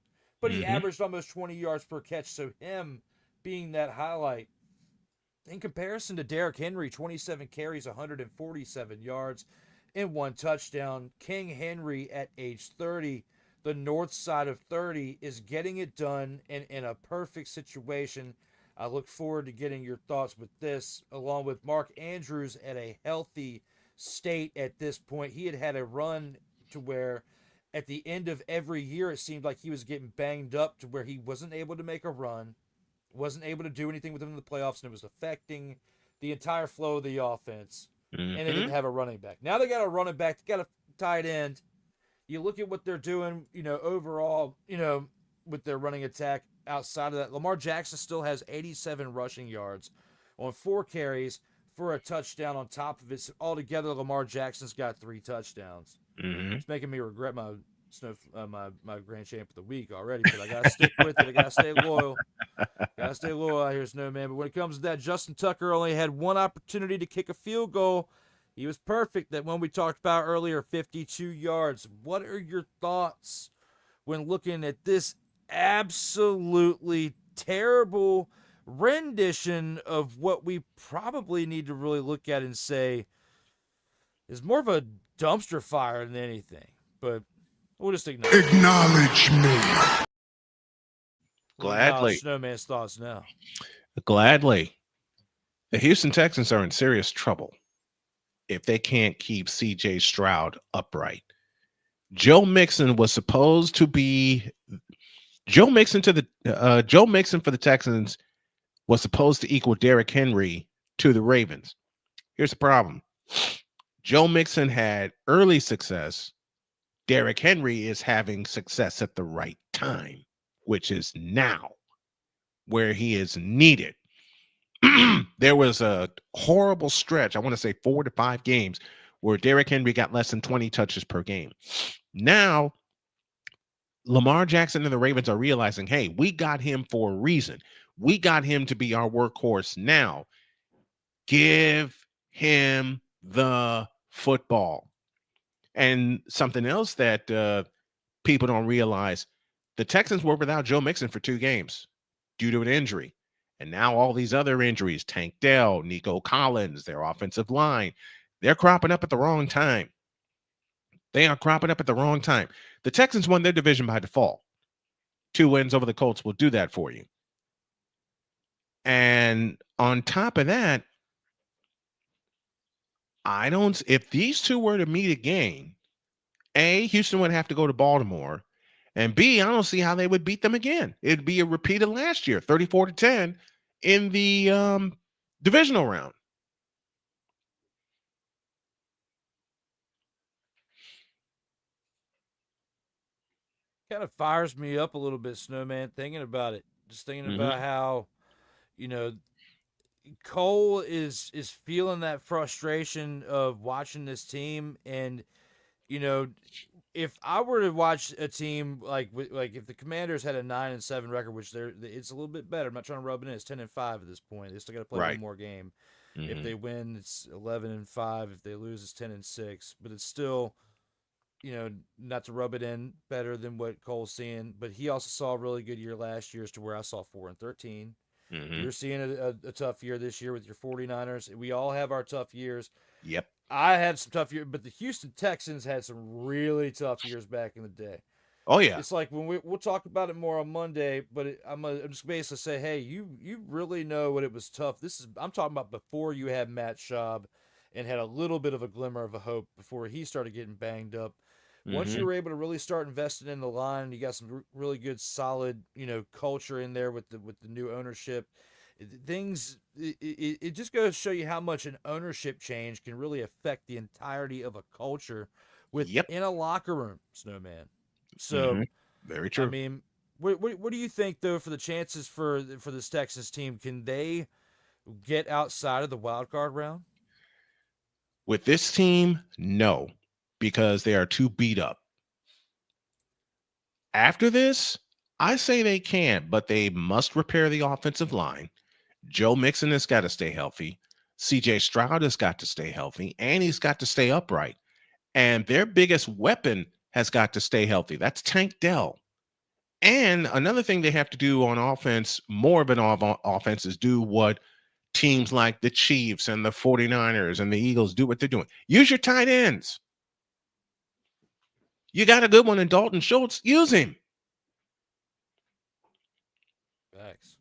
but he averaged almost 20 yards per catch. So him being that highlight in comparison to Derrick Henry, 27 carries, 147 yards, and 1 touchdown. King Henry at age 30, the north side of 30, is getting it done and in a perfect situation. I look forward to getting your thoughts with this, along with Mark Andrews at a healthy state at this point. He had a run to where at the end of every year it seemed like he was getting banged up to where he wasn't able to make a run, wasn't able to do anything with them in the playoffs, and it was affecting the entire flow of the offense. And they didn't have a running back. Now they got a running back, they got a tight end. You look at what they're doing, overall, with their running attack outside of that. Lamar Jackson still has 87 rushing yards on 4 carries for a touchdown on top of it. So altogether, Lamar Jackson's got 3 touchdowns. It's making me regret my my grand champ of the week already, but I got to stick with it. I got to stay loyal. Got to stay loyal out here, Snowman. But when it comes to that, Justin Tucker only had 1 opportunity to kick a field goal. He was perfect. That one we talked about earlier, 52 yards. What are your thoughts when looking at this absolutely terrible rendition of what we probably need to really look at and say is more of a dumpster fire than anything? But we'll just acknowledge me. Gladly. Snowman's thoughts now. Gladly. The Houston Texans are in serious trouble if they can't keep C.J. Stroud upright. Joe Mixon for the Texans was supposed to equal Derrick Henry to the Ravens. Here's the problem. Joe Mixon had early success. Derrick Henry is having success at the right time, which is now, where he is needed. There was a horrible stretch, I want to say 4 to 5 games, where Derrick Henry got less than 20 touches per game. Now, Lamar Jackson and the Ravens are realizing, hey, we got him for a reason. We got him to be our workhorse now. Give him the football. And something else that people don't realize, the Texans were without Joe Mixon for 2 games due to an injury. And now all these other injuries, Tank Dell, Nico Collins, their offensive line, they're cropping up at the wrong time. They are cropping up at the wrong time. The Texans won their division by default. 2 wins over the Colts will do that for you. And on top of that, if these 2 were to meet again, A, Houston would have to go to Baltimore, and B, I don't see how they would beat them again. It'd be a repeat of last year, 34-10 in the divisional round. Kind of fires me up a little bit, Snowman, thinking about it. Just thinking about how, Cole is feeling that frustration of watching this team. And, if I were to watch a team like if the Commanders had a 9-7 record, which it's a little bit better. I'm not trying to rub it in. It's 10-5 at this point. They still got to play one more game. If they win, it's 11-5. If they lose, it's 10-6. But it's still, not to rub it in, better than what Cole's seeing. But he also saw a really good year last year, as to where I saw 4-13. You're seeing a tough year this year with your 49ers. We all have our tough years. Yep. I had some tough years, but the Houston Texans had some really tough years back in the day. Oh, yeah. It's like when we'll talk about it more on Monday, but I'm just basically say, hey, you really know what it was tough. I'm talking about before you had Matt Schaub and had a little bit of a glimmer of a hope before he started getting banged up. Once you were able to really start investing in the line, you got some really good, solid, culture in there with the new ownership. It just goes to show you how much an ownership change can really affect the entirety of a culture within a locker room, Snowman. So, very true. I mean, what do you think, though, for the chances for this Texas team? Can they get outside of the wild card round? With this team, no, because they are too beat up. After this, I say they can, but they must repair the offensive line. Joe Mixon has got to stay healthy. C.J. Stroud has got to stay healthy, and he's got to stay upright. And their biggest weapon has got to stay healthy. That's Tank Dell. And another thing they have to do on offense, more of an offense, is do what teams like the Chiefs and the 49ers and the Eagles do what they're doing. Use your tight ends. You got a good one in Dalton Schultz. Use him. Facts.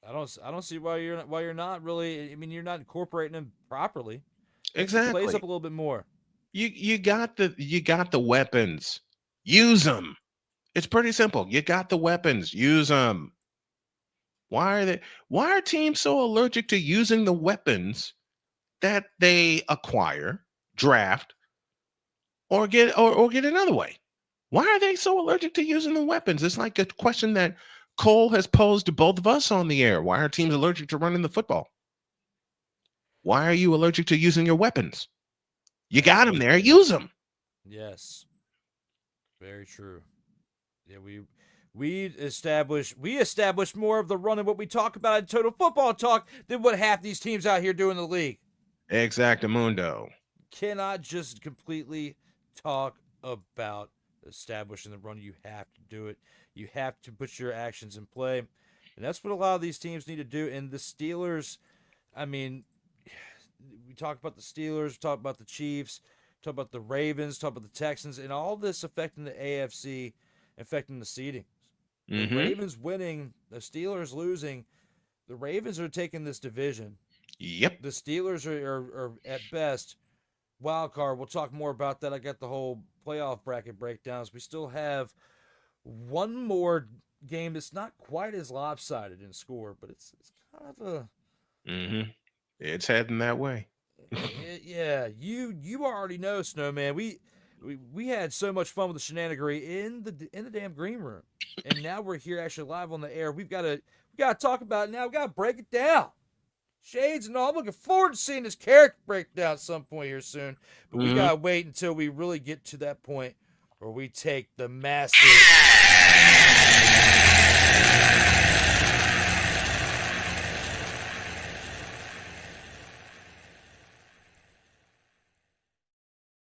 I don't see why you're not really. I mean, you're not incorporating him properly. Exactly. Plays up a little bit more. You got the weapons. Use them. It's pretty simple. You got the weapons. Use them. Why are teams so allergic to using the weapons that they acquire, draft, or get another way? Why are they so allergic to using the weapons? It's like a question that Cole has posed to both of us on the air. Why are teams allergic to running the football? Why are you allergic to using your weapons? You got them there. Use them. Yes. Very true. Yeah, we established more of the run and what we talk about in Total Football Talk than what half these teams out here do in the league. Exactamundo. Cannot just completely talk about establishing the run. You have to do it. You have to put your actions in play. And that's what a lot of these teams need to do. And the Steelers, I mean, we talk about the Steelers, we talk about the Chiefs, talk about the Ravens, talk about the Texans, and all this affecting the AFC, affecting the seedings. The Ravens winning, the Steelers losing. The Ravens are taking this division. Yep. The Steelers are at best wild card. We'll talk more about that. I got the whole playoff bracket breakdowns. We still have one more game that's not quite as lopsided in score, but it's kind of a It's heading that way. yeah. You already know, Snowman. We had so much fun with the shenanigery in the damn green room, and now we're here actually live on the air. We got to talk about it now. We got to break it down. Shades and all. I'm looking forward to seeing this character breakdown at some point here soon. But we got to wait until we really get to that point where we take the massive.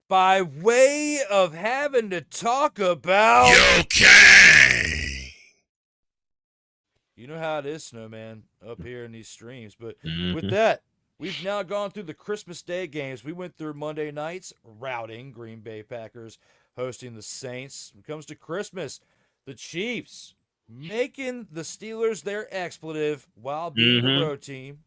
By way of having to talk about. Okay. You know how it is, Snowman, up here in these streams. But with that, we've now gone through the Christmas Day games. We went through Monday nights, routing Green Bay Packers, hosting the Saints. When it comes to Christmas, the Chiefs making the Steelers their expletive while being the road team.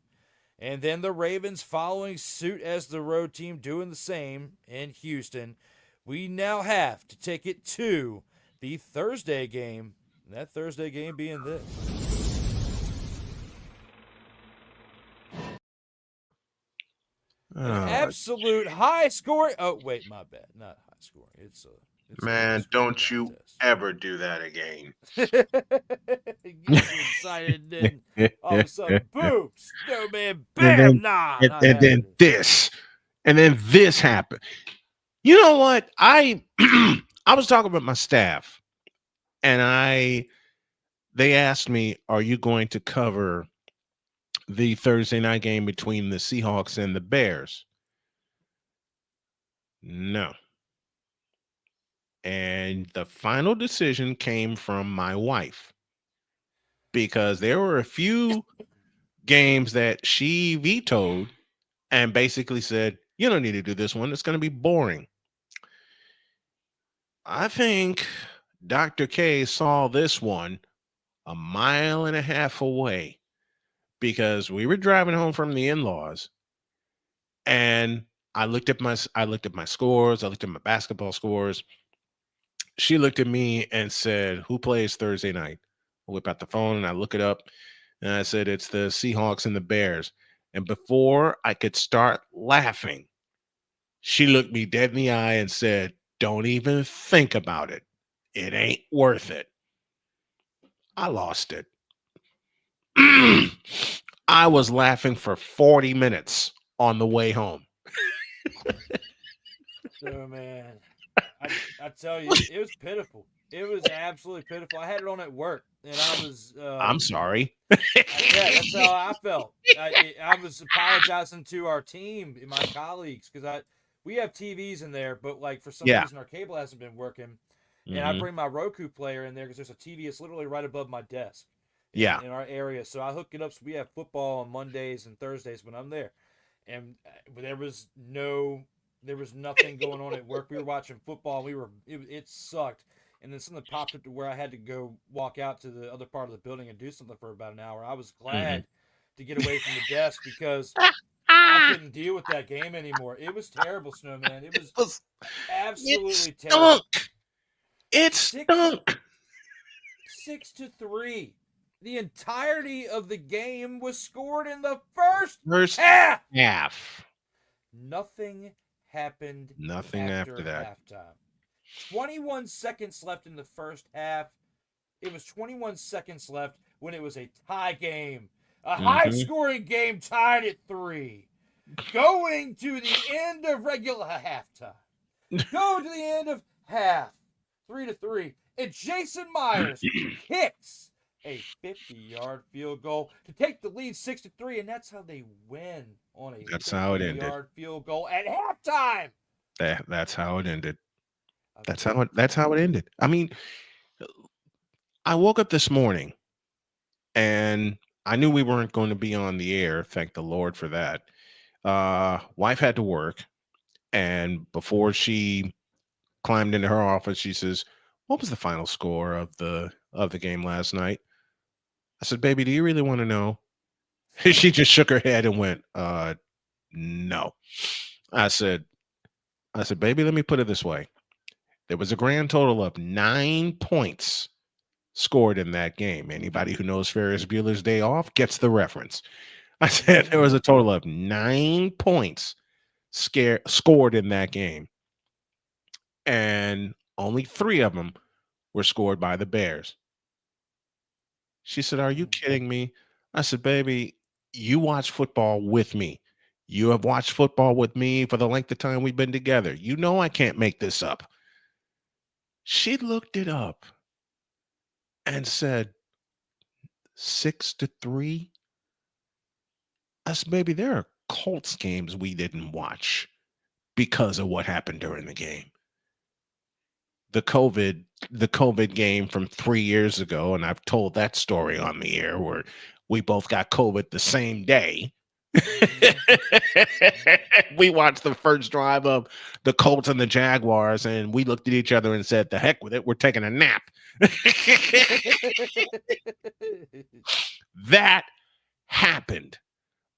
And then the Ravens following suit as the road team, doing the same in Houston. We now have to take it to the Thursday game. And that Thursday game being this. Absolute high scoring. Oh, wait, my bad. Not high scoring. It's Man, don't you ever do that again. Get excited, and then all of a sudden, boom, Snowman, bam, and then this happened. You know what? I was talking with my staff, and they asked me, "Are you going to cover the Thursday night game between the Seahawks and the Bears?" No. And the final decision came from my wife, because there were a few games that she vetoed and basically said, "You don't need to do this one. It's going to be boring." I think Dr. K saw this one a mile and a half away, because we were driving home from the in-laws, and I looked at my scores. I looked at my basketball scores. She looked at me and said, "Who plays Thursday night?" I whip out the phone and I look it up, and I said, "It's the Seahawks and the Bears." And before I could start laughing, she looked me dead in the eye and said, "Don't even think about it. It ain't worth it." I lost it. I was laughing for 40 minutes on the way home. So, man, I tell you, it was pitiful. It was absolutely pitiful. I had it on at work, and I was. I'm sorry. Yeah, that's how I felt. I was apologizing to our team and my colleagues, because we have TVs in there, but like for some reason our cable hasn't been working, and I bring my Roku player in there because there's a TV. It's literally right above my desk. Yeah. In our area, so I hook it up. So we have football on Mondays and Thursdays when I'm there, and there was nothing going on at work. We were watching football. It sucked, and then something popped up to where I had to go walk out to the other part of the building and do something for about an hour. I was glad to get away from the desk because I couldn't deal with that game anymore. It was terrible, Snowman. It was absolutely terrible. It stunk. 6-3. The entirety of the game was scored in the first half. Nothing happened. Nothing after that. Halftime. 21 seconds left in the first half. It was 21 seconds left when it was a tie game. A high-scoring game tied at 3. Going to the end of regular halftime. Go to the end of half. 3-3. And Jason Myers kicks a 50-yard field goal to take the lead 6-3, and that's how they win on a 50-yard field goal at halftime. That's how it ended. That's how it ended. I mean, I woke up this morning and I knew we weren't going to be on the air. Thank the Lord for that. Wife had to work, and before she climbed into her office, she says, "What was the final score of the game last night?" I said, "Baby, do you really want to know?" She just shook her head and went, "No." I said, "Baby, let me put it this way. There was a grand total of 9 points scored in that game. Anybody who knows Ferris Bueller's Day Off gets the reference." I said there was a total of 9 points scored in that game, and only 3 of them were scored by the Bears. She said, "Are you kidding me?" I said, "Baby, you watch football with me. You have watched football with me for the length of time we've been together. You know I can't make this up." She looked it up and said, 6-3. I said, "Baby, there are Colts games we didn't watch because of what happened during the game. The COVID game from 3 years ago, and I've told that story on the air where we both got COVID the same day." We watched the first drive of the Colts and the Jaguars, and we looked at each other and said, "The heck with it, we're taking a nap." That happened.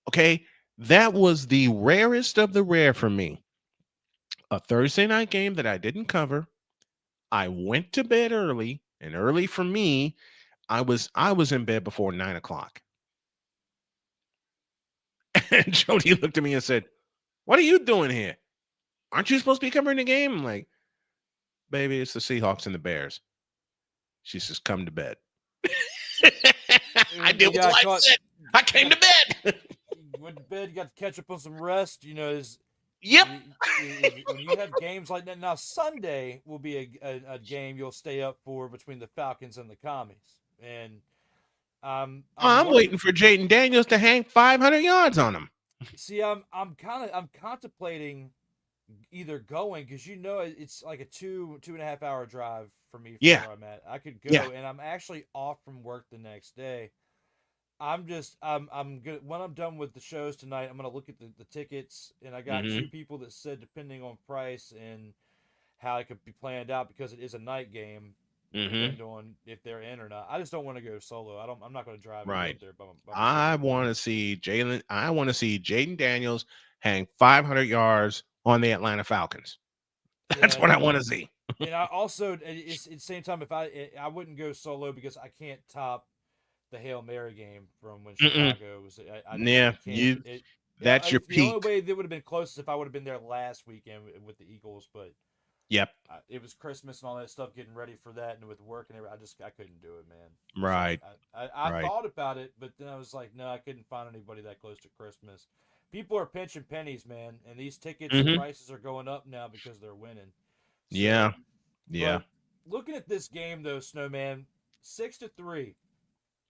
Okay, that was the rarest of the rare for me. A Thursday night game that I didn't cover. I went to bed early, and early for me, I was in bed before 9 o'clock. And Jody looked at me and said, "What are you doing here? Aren't you supposed to be covering the game?" I'm like, "Baby, it's the Seahawks and the Bears." She says, "Come to bed." I did what I said. I came to bed. You went to bed, you got to catch up on some rest. Yep. When you have games like that. Now, Sunday will be a game you'll stay up for between the Falcons and the Commies. And I'm waiting for Jaden Daniels to hang 500 yards on him. See, I'm contemplating either going because it's like a 2.5 hour drive for me from where I'm at. I could go, and I'm actually off from work the next day. I'm good. When I'm done with the shows tonight, I'm gonna look at the tickets, and I got 2 people that said depending on price and how it could be planned out because it is a night game. Depending on if they're in or not. I just don't want to go solo. I'm not going to drive up there. I want to see Jaden Daniels hang 500 yards on the Atlanta Falcons. That's what I want to see. And I also, at the same time, if I wouldn't go solo because I can't top the Hail Mary game from when Chicago was. That's your peak. The only way that would have been closest if I would have been there last weekend with the Eagles, but. Yep. It was Christmas and all that stuff, getting ready for that, and with work and everything, I couldn't do it, man. Right. So I thought about it, but then I was like, no, I couldn't find anybody that close to Christmas. People are pinching pennies, man, and these tickets prices are going up now because they're winning. So, yeah. Looking at this game, though, Snowman, 6-3.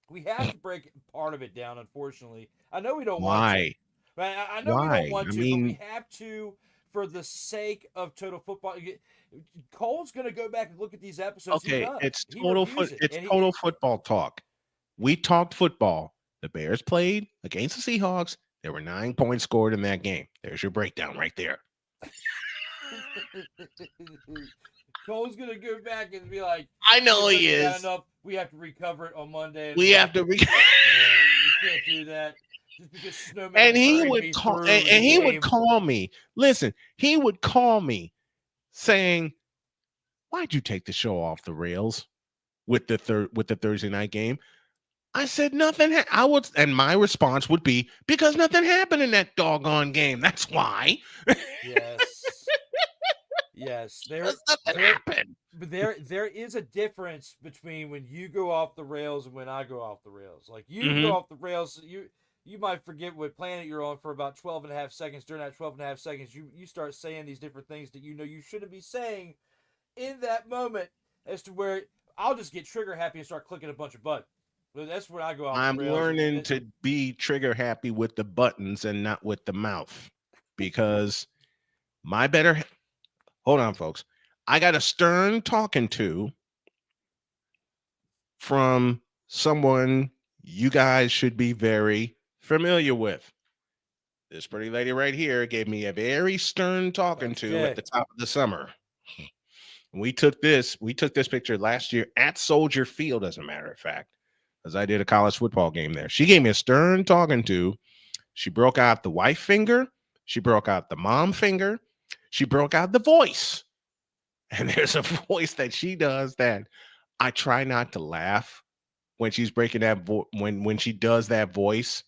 We have to break part of it down, unfortunately. I know we don't want to. Right? I know we don't want to, but we have to. for the sake of Total Football. Cole's going to go back and look at these episodes. Okay, He it's Total Football Talk. We talked football. The Bears played against the Seahawks. There were 9 points scored in that game. There's your breakdown right there. Cole's going to go back and be like, I know he is. Enough. We have to recover it on Monday. We have to we can't do that. Just because Snowman and he would call and he would call me. Listen, he would call me saying, "Why'd you take the show off the rails with the Thursday night game?" I said nothing. And my response would be, because nothing happened in that doggone game. That's why. Yes. Nothing happened. But there is a difference between when you go off the rails and when I go off the rails. Like you go off the rails, you might forget what planet you're on for about 12 and a half seconds. During that 12 and a half seconds, you start saying these different things that you shouldn't be saying in that moment, as to where I'll just get trigger happy and start clicking a bunch of buttons. But that's where I go off I'm the rails. learning to be trigger happy with the buttons and not with the mouth, because hold on, folks. I got a stern talking to from someone you guys should be very familiar with. This pretty lady right here gave me a very stern talking to at the top of the summer. We took this picture last year at Soldier Field, as a matter of fact, because I did a college football game there. She gave me a stern talking to. She broke out the wife finger. She broke out the mom finger. She broke out the voice. And there's a voice that she does that I try not to laugh when she's breaking that when she does that voice.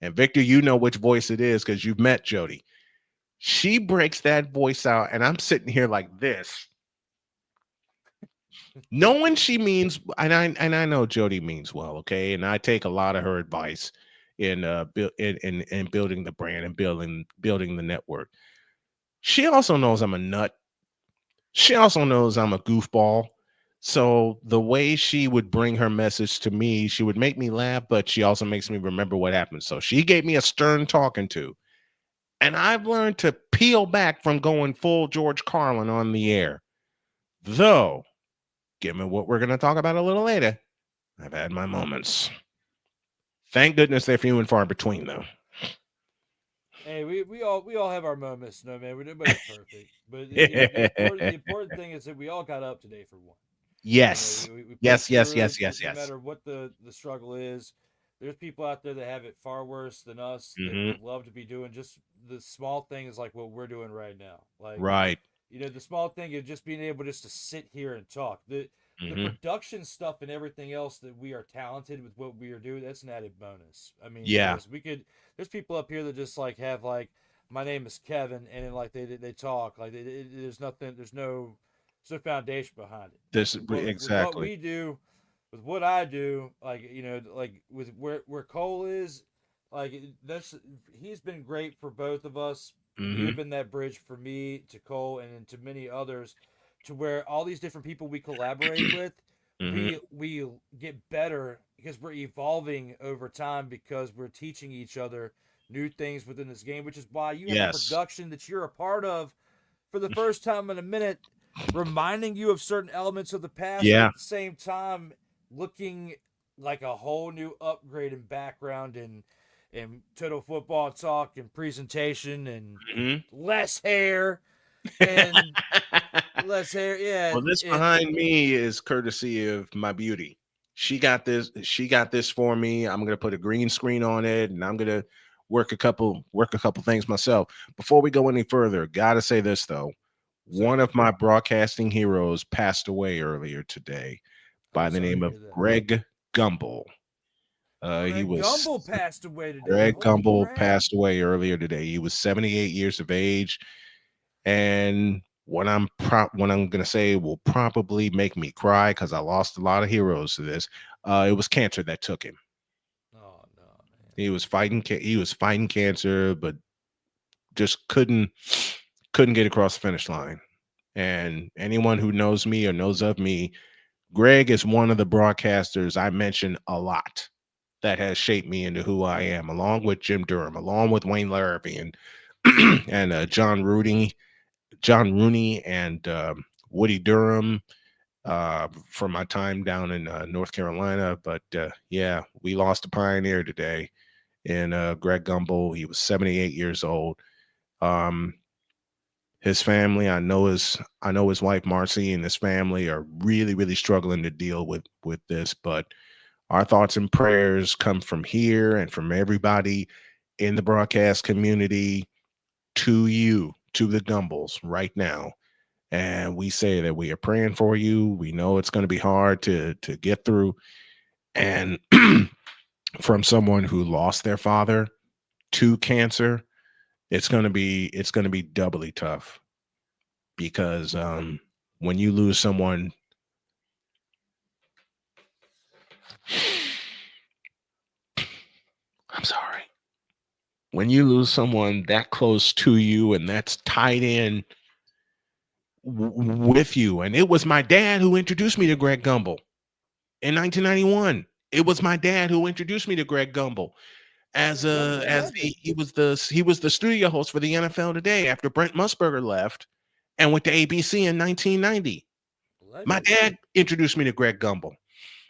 And Victor, you know which voice it is because you've met Jody. She breaks that voice out, and I'm sitting here like this, knowing she means, and I know Jody means well, okay, and I take a lot of her advice in building the brand and building the network. She also knows I'm a nut. She also knows I'm a goofball. So the way she would bring her message to me, she would make me laugh, but she also makes me remember what happened. So she gave me a stern talking to. And I've learned to peel back from going full George Carlin on the air. Though, given what we're going to talk about a little later, I've had my moments. Thank goodness they're few and far between, though. Hey, we all have our moments, no man. Nobody's perfect, but the important thing is that we all got up today for one. Yes, yes. No matter what the struggle is, there's people out there that have it far worse than us. That would love to be doing just the small things like what we're doing right now. Like, right. The small thing of just being able just to sit here and talk. The production stuff and everything else that we are talented with what we are doing, that's an added bonus. I mean, yeah, there's people up here that just like have like, my name is Kevin, and then like they talk like there's no foundation behind it. Exactly. With what we do, with what I do, like like with where Cole is, like he's been great for both of us. He's been that bridge for me to Cole and to many others, to where all these different people we collaborate with, we get better because we're evolving over time, because we're teaching each other new things within this game, which is why you have a production that you're a part of for the first time in a minute, reminding you of certain elements of the past, at the same time looking like a whole new upgrade in background and Total Football Talk and presentation and less hair and less hair. Yeah. Well, this behind me is courtesy of my beauty. She got this for me. I'm gonna put a green screen on it, and I'm gonna work a couple things myself. Before we go any further, gotta say this though. One of my broadcasting heroes passed away earlier today by the name of Greg Gumbel. Gumbel passed away today. Greg Gumbel passed away earlier today. He was 78 years of age, and what I'm gonna say will probably make me cry because I lost a lot of heroes to this. It was cancer that took him. Oh no, man. He was fighting cancer, but just couldn't get across the finish line. And anyone who knows me or knows of me, Greg is one of the broadcasters I mention a lot that has shaped me into who I am, along with Jim Durham, along with Wayne Larrabee, and and John Rooney, and Woody Durham from my time down in North Carolina. But yeah, we lost a pioneer today in Greg Gumbel. He was 78 years old. His family, I know his wife Marcy and his family are really, really struggling to deal with this. But our thoughts and prayers come from here and from everybody in the broadcast community to you, to the Gumbels right now. And we say that we are praying for you. We know it's going to be hard to get through. And from someone who lost their father to cancer, it's going to be doubly tough, because when you lose someone, I'm sorry, when you lose someone that close to you and that's tied in with you. And it was my dad who introduced me to Greg Gumbel in 1991. It was my dad who introduced me to Greg Gumbel he was the studio host for the NFL Today after Brent Musburger left and went to ABC in 1990. My dad introduced me to Greg Gumbel.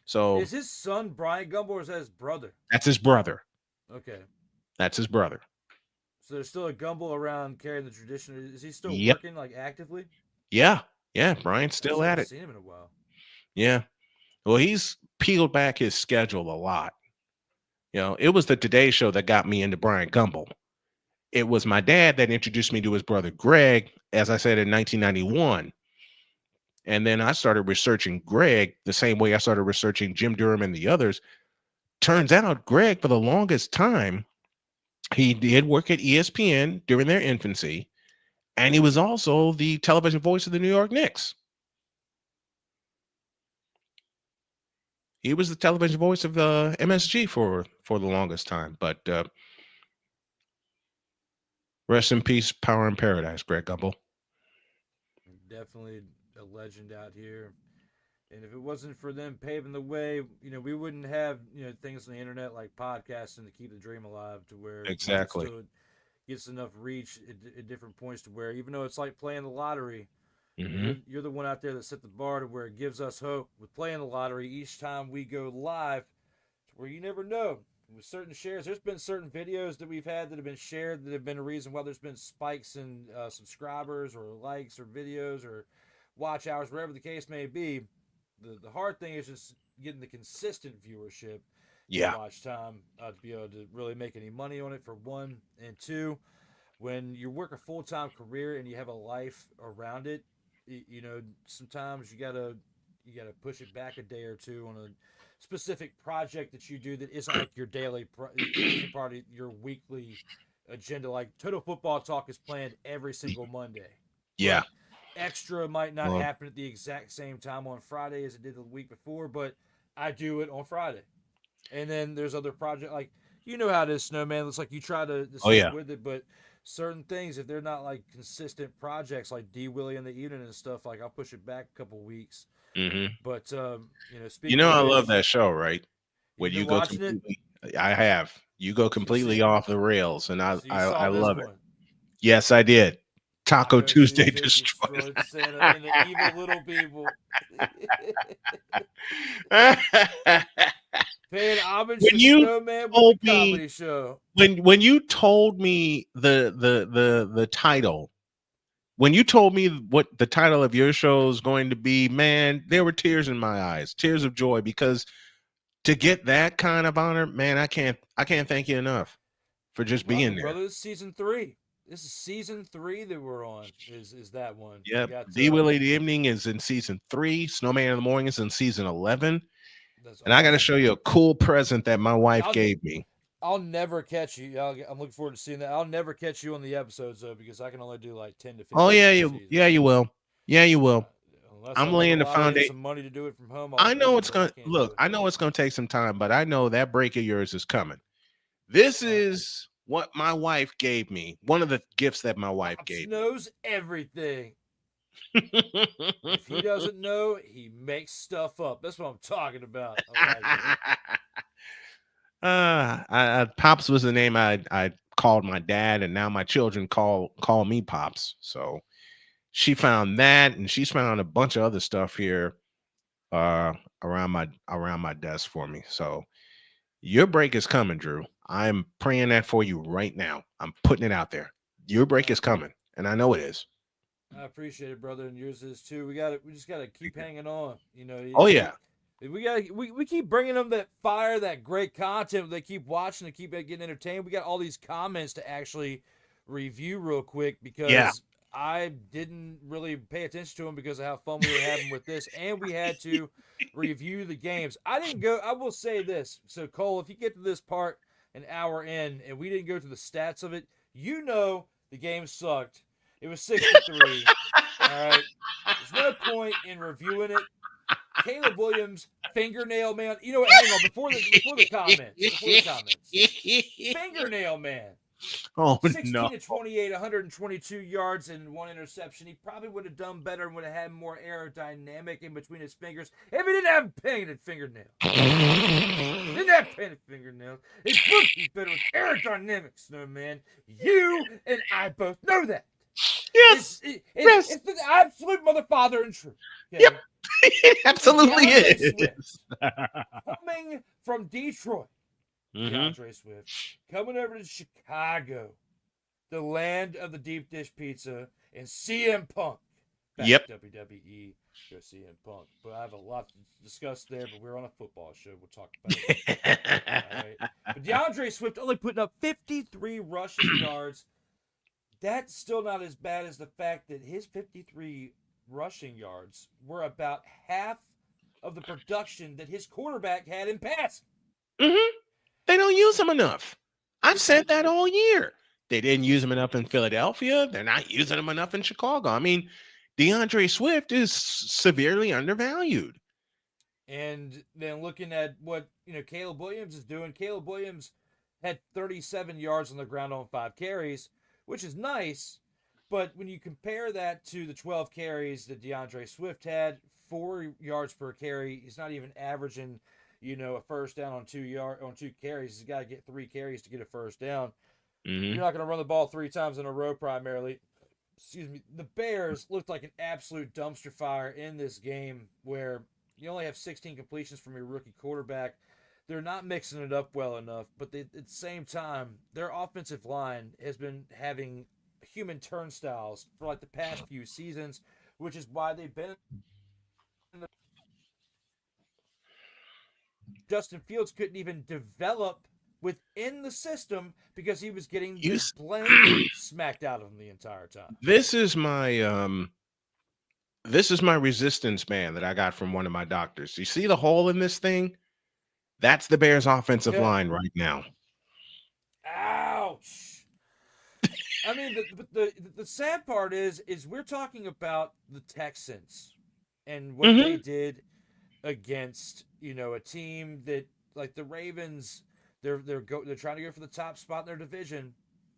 So is his son Brian Gumbel, or is that his brother? That's his brother. Okay. That's his brother. So there's still a Gumbel around carrying the tradition. Is he still working like actively? Yeah. Brian's still at it. I haven't seen him in a while. Yeah. Well, he's peeled back his schedule a lot. You know, it was the Today Show that got me into Brian Gumbel. It was my dad that introduced me to his brother Greg, as I said, in 1991. And then I started researching Greg the same way I started researching Jim Durham and the others. Turns out Greg, for the longest time, he did work at ESPN during their infancy, and he was also the television voice of the New York Knicks. He was the television voice of the MSG for the longest time. But rest in peace, power in paradise, Greg Gumbel. Definitely a legend out here. And if it wasn't for them paving the way, we wouldn't have, things on the internet like podcasting to keep the dream alive, to where exactly it still gets enough reach at different points to where, even though it's like playing the lottery, you're the one out there that set the bar to where it gives us hope with playing the lottery each time we go live, to where you never know. With certain shares, there's been certain videos that we've had that have been shared that have been a reason why there's been spikes in subscribers or likes or videos or watch hours, wherever the case may be. The hard thing is just getting the consistent viewership, watch time, to be able to really make any money on it, for one. And two, when you work a full-time career and you have a life around it, sometimes you gotta push it back a day or two on a specific project that you do that isn't like your daily part of your weekly agenda. Like Total Football Talk is planned every single Monday. Yeah. Extra might not happen at the exact same time on Friday as it did the week before, but I do it on Friday. And then there's other projects, like, how it is, Snowman. It's like you try to stick with it, but certain things, if they're not like consistent projects, like D Willy in the evening and stuff, like I'll push it back a couple weeks. But speaking I love that show, right? When you go completely, I have. You go completely off the rails, and I love it. Yes, I did. Taco Tuesday destroyed Santa and the evil little people. Paying homage to Snowman with the comedy show. When you told me the title, when you told me what the title of your show is going to be, man, there were tears in my eyes, tears of joy, because to get that kind of honor, man, I can't thank you enough for just being there. Brother, season 3. This is season 3 that we're on. Is that one? Yeah. D Willy the Evening is in season 3. Snowman in the Morning is in season 11. And I got to show you a cool present that my wife gave me. I'll never catch you. I'm looking forward to seeing that. I'll never catch you on the episodes, though, because I can only do like 10 to 15. Oh yeah, you will. Yeah, you will. I'm laying the foundation. Some money to do it from home. I know it's gonna look. I know it's gonna take some time, but I know that break of yours is coming. This is what my wife gave me. One of the gifts that my wife gave me. Knows everything. If he doesn't know, he makes stuff up. That's what I'm talking about. Pops was the name I called my dad, and now my children call me Pops. So she found that, and she's found a bunch of other stuff here around my desk for me. So your break is coming, Drew. I'm praying that for you right now. I'm putting it out there. Your break is coming, and I know it is. I appreciate it, brother, and yours is too. We just gotta keep hanging on. You know. Oh yeah. We keep bringing them that fire, that great content. They keep watching, they keep getting entertained. We got all these comments to actually review real quick because I didn't really pay attention to them because of how fun we were having with this, and we had to review the games. I will say this. So Cole, if you get to this part an hour in and we didn't go to the stats of it, you know the game sucked. It was 63. All right. There's no point in reviewing it. Caleb Williams, fingernail man. You know what? Hang on. Before the comments. Fingernail man. Oh, 16 no. to 28, 122 yards and 1 interception. He probably would have done better and would have had more aerodynamic in between his fingers if he didn't have painted fingernails. Didn't have painted fingernails. His would be better with aerodynamics, no man. You and I both know that. Yes. It's the absolute mother, father, and truth. Okay? Yep. It absolutely is. Coming from Detroit. DeAndre Swift coming over to Chicago, the land of the deep dish pizza, and CM Punk. Back to WWE, go CM Punk. But I have a lot to discuss there, but we're on a football show. We'll talk about it. All right. But DeAndre Swift only putting up 53 rushing yards. That's still not as bad as the fact that his 53 rushing yards were about half of the production that his quarterback had in passing. They don't use him enough. I've said that all year. They didn't use him enough in Philadelphia. They're not using him enough in Chicago. I mean, DeAndre Swift is severely undervalued. And then looking at what Caleb Williams is doing, Caleb Williams had 37 yards on the ground on 5 carries, which is nice. But when you compare that to the 12 carries that DeAndre Swift had, 4 yards per carry, he's not even averaging a first down on 2 carries. He's got to get 3 carries to get a first down. You're not going to run the ball 3 times in a row primarily. Excuse me. The Bears looked like an absolute dumpster fire in this game where you only have 16 completions from your rookie quarterback. They're not mixing it up well enough, but at the same time, their offensive line has been having human turnstiles for like the past few seasons, which is why they've been Justin Fields couldn't even develop within the system because he was getting blame smacked out of him the entire time. This is my resistance band that I got from one of my doctors. You see the hole in this thing? That's the Bears offensive line right now. Ouch. I mean, the sad part is we're talking about the Texans and what they did against a team that like the Ravens. They're trying to go for the top spot in their division.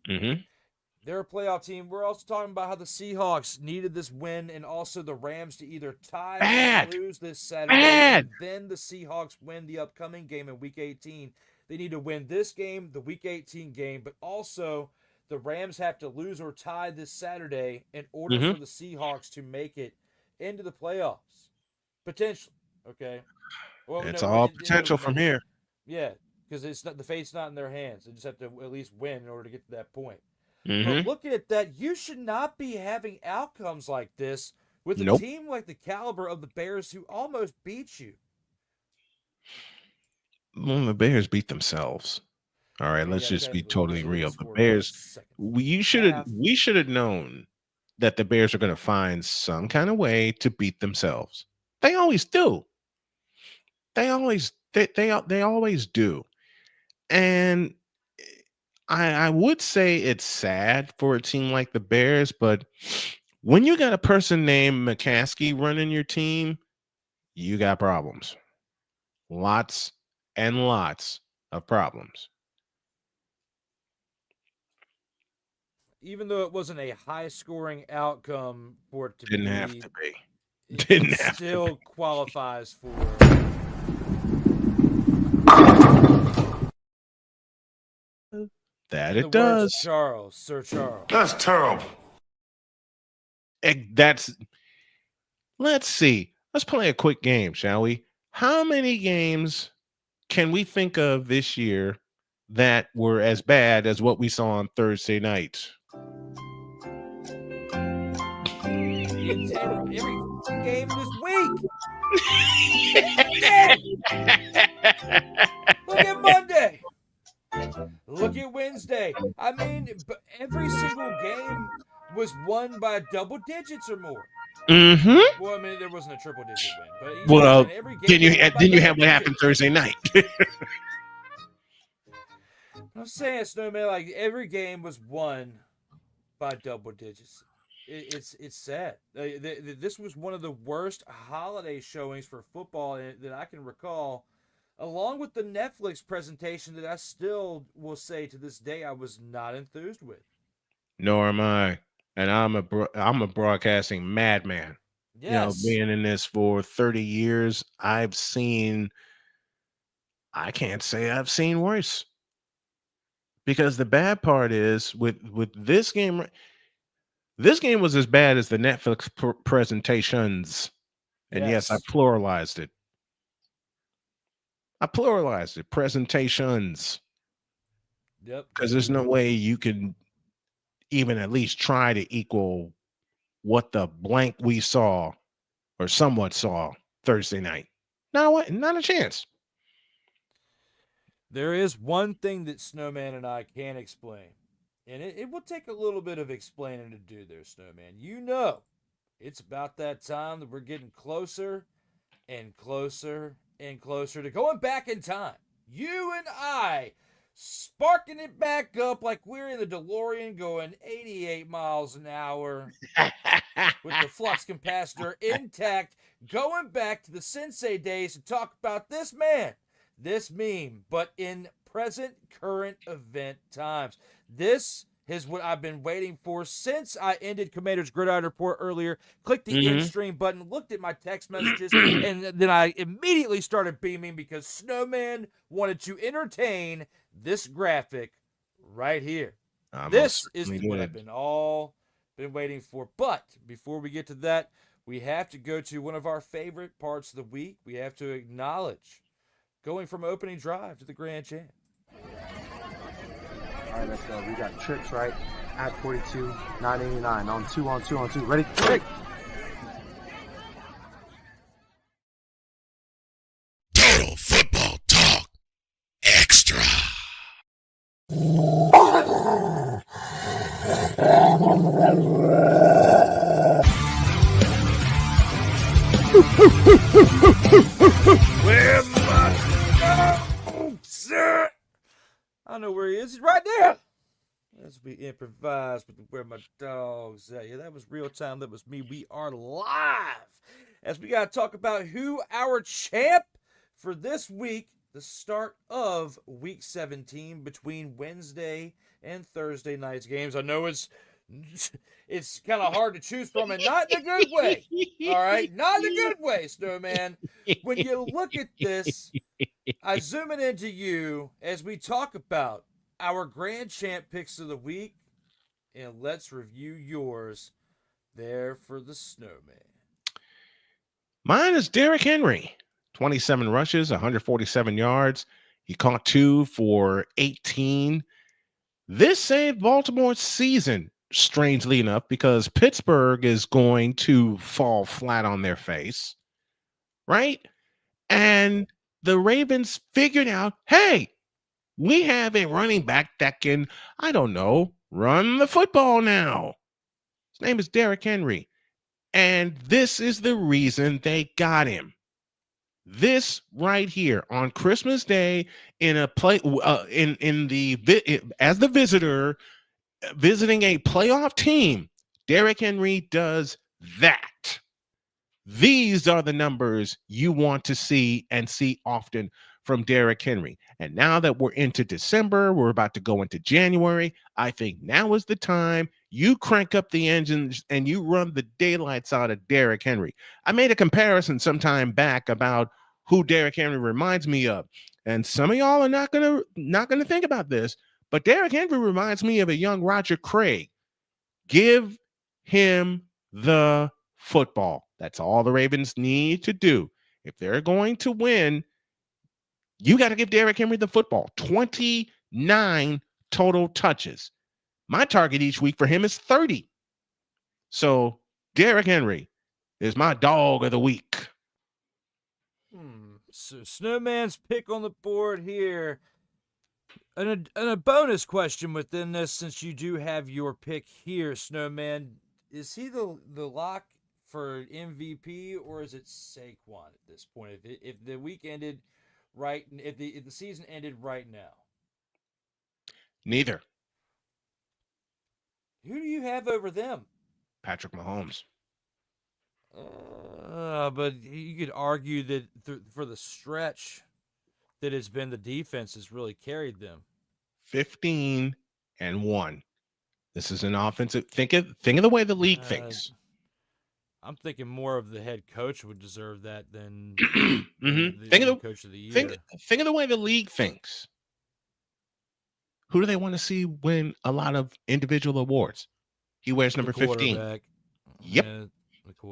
They're a playoff team. We're also talking about how the Seahawks needed this win, and also the Rams to either tie or lose this Saturday, and then the Seahawks win the upcoming game in Week 18. They need to win this game, the Week 18 game, but also the Rams have to lose or tie this Saturday in order for the Seahawks to make it into the playoffs. Potentially, okay? Well, it's all potential from here. Yeah, because the fate's not in their hands. They just have to at least win in order to get to that point. But looking at that, you should not be having outcomes like this with a team like the caliber of the Bears who almost beat you. Well, the Bears beat themselves. All right, let's just be totally real. The Bears, we should have known that the Bears are going to find some kind of way to beat themselves. They always do. They always do. And I would say it's sad for a team like the Bears, but when you got a person named McCaskey running your team, you got problems. Lots and lots of problems. Even though it wasn't a high-scoring outcome for it to Didn't have to be. It still qualifies for... That In it the words of does. Charles, Sir Charles. That's terrible. Let's see. Let's play a quick game, shall we? How many games can we think of this year that were as bad as what we saw on Thursday night? Every game this week. Look at Monday. Look at Wednesday. I mean, every single game was won by double digits or more. Mm-hmm. Well, I mean, there wasn't a triple digit win, but Well, every game then you have what happened Thursday night. I'm saying, Snowman, like every game was won by double digits. It's sad. This was one of the worst holiday showings for football that I can recall, along with the Netflix presentation that I still will say to this day I was not enthused with. Nor am I. And I'm a broadcasting madman. Yes. Being in this for 30 years, I can't say I've seen worse. Because the bad part is with this game was as bad as the Netflix presentations. And yes, I pluralized it. Presentations. Yep. Because there's no way you can even at least try to equal what the blank we saw or somewhat saw Thursday night. Not a chance. There is one thing that Snowman and I can't explain, and it will take a little bit of explaining to do there, Snowman. It's about that time that we're getting closer and closer and closer to going back in time. You and I sparking it back up like we're in the DeLorean going 88 miles an hour with the flux capacitor intact, going back to the Sensei days to talk about this man, this meme, but in present current event times. This is what I've been waiting for since I ended Commander's Gridiron Report earlier. Clicked the end stream button, looked at my text messages, and then I immediately started beaming because Snowman wanted to entertain this graphic right here. This is what I've been waiting for. But before we get to that, we have to go to one of our favorite parts of the week. We have to acknowledge going from opening drive to the grand champ. All right, let's go. We got trips, right? At 42, 989. On two. Ready? Total Football Talk Extra. Where my dogs at? I know where he is. He's right there. As we improvise with where my dogs at. Yeah, that was real time. That was me. We are live. As we got to talk about who our champ for this week, the start of week 17 between Wednesday and Thursday night's games. I know it's kind of hard to choose from, and not in a good way. All right, not in a good way, Snowman. When you look at this, I zoom it into you as we talk about our grand champ picks of the week, and let's review yours there for the Snowman. Mine is Derrick Henry. 27 rushes, 147 yards. He caught 2 for 18. This saved Baltimore's season, strangely enough, because Pittsburgh is going to fall flat on their face, right? And the Ravens figured out, hey, we have a running back that can, I don't know, run the football now. His name is Derrick Henry. And this is the reason they got him. This right here on Christmas Day in a play as the visitor visiting a playoff team, Derrick Henry does that. These are the numbers you want to see and see often from Derrick Henry. And now that we're into December, we're about to go into January. I think now is the time you crank up the engines and you run the daylights out of Derrick Henry. I made a comparison some time back about who Derrick Henry reminds me of. And some of y'all are not gonna think about this, But Derrick Henry reminds me of a young Roger Craig. Give him the football. That's all the Ravens need to do. If they're going to win, you got to give Derrick Henry the football. 29 total touches. My target each week for him is 30. So Derrick Henry is my dog of the week. So Snowman's pick on the board here. And a bonus question within this, since you do have your pick here, Snowman, is he the lock for MVP, or is it Saquon at this point? If the week ended right, if the season ended right now, Neither. who do you have over them? Patrick Mahomes. But you could argue that for the stretch that it's been, the defense has really carried them. 15-1. This is an offensive. Think of the way the league thinks. I'm thinking more of the head coach would deserve that than Mm-hmm. the coach of the year. Think of the way the league thinks. Who do they want to see win a lot of individual awards? He wears number 15. Yep. Yeah,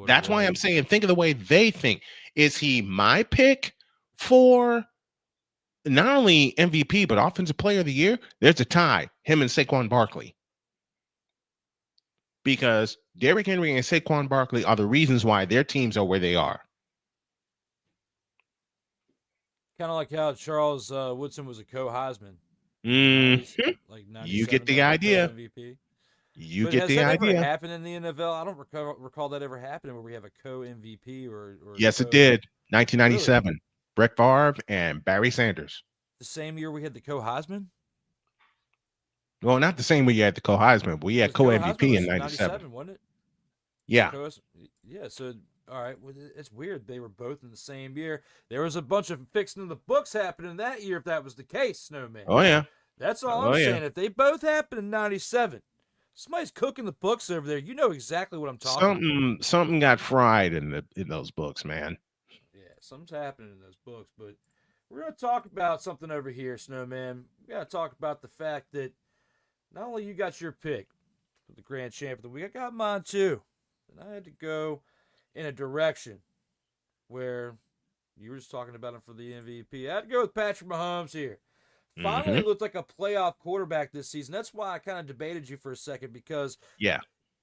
That's why I'm saying think of the way they think. Is he my pick for not only MVP, but Offensive Player of the Year? There's a tie, him and Saquon Barkley. Because Derrick Henry and Saquon Barkley are the reasons why their teams are where they are. Kind of like how Charles Woodson was a co-Heisman. Mm-hmm. Like you get the idea. MVP. You But get has the that idea. ever happened in the NFL? I don't recall that ever happening where we have a co-MVP or Yes, it did. 1997. Really? Brett Favre and Barry Sanders. The same year we had the co-Heisman? Well, not the same way you had the co-Heisman, but we had co-MVP in 97, wasn't it? Yeah. Yeah, so, all right. Well, it's weird. They were both in the same year. There was a bunch of fixing the books happening that year if that was the case, Snowman. Oh, yeah. That's all I'm saying. If they both happened in 97, somebody's cooking the books over there. You know exactly what I'm talking about. Something got fried in those books, man. Yeah, something's happening in those books. But we're going to talk about something over here, Snowman. We got to talk about the fact that not only you got your pick for the grand champ of the week, I got mine too. And I had to go in a direction where you were just talking about him for the MVP. I had to go with Patrick Mahomes here. Finally looked like a playoff quarterback this season. That's why I kind of debated you for a second, because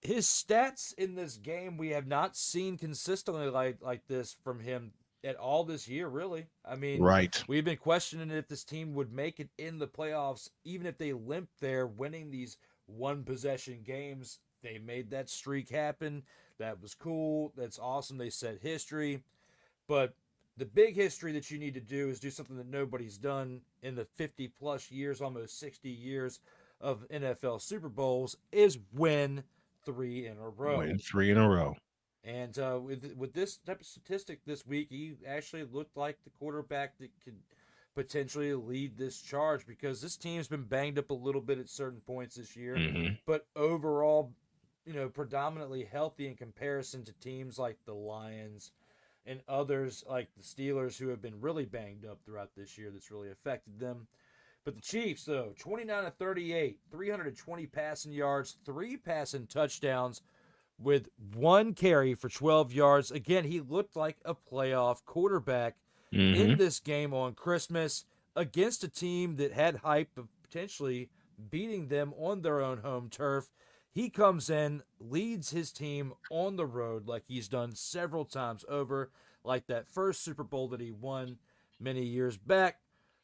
his stats in this game we have not seen consistently like this from him at all this year, really. I mean, we've been questioning if this team would make it in the playoffs, even if they limped there, winning these one-possession games. They made that streak happen. That was cool. That's awesome. They set history. But the big history that you need to do is do something that nobody's done in the 50-plus years, almost 60 years of NFL Super Bowls, is win 3 in a row. Win 3 in a row. And with this type of statistic this week, he actually looked like the quarterback that could potentially lead this charge, because this team's been banged up a little bit at certain points this year, but overall, predominantly healthy in comparison to teams like the Lions and others like the Steelers, who have been really banged up throughout this year. That's really affected them. But the Chiefs, though, 29-38, 320 passing yards, 3 passing touchdowns with 1 carry for 12 yards. Again, he looked like a playoff quarterback in this game on Christmas against a team that had hype of potentially beating them on their own home turf. He comes in, leads his team on the road like he's done several times over, like that first Super Bowl that he won many years back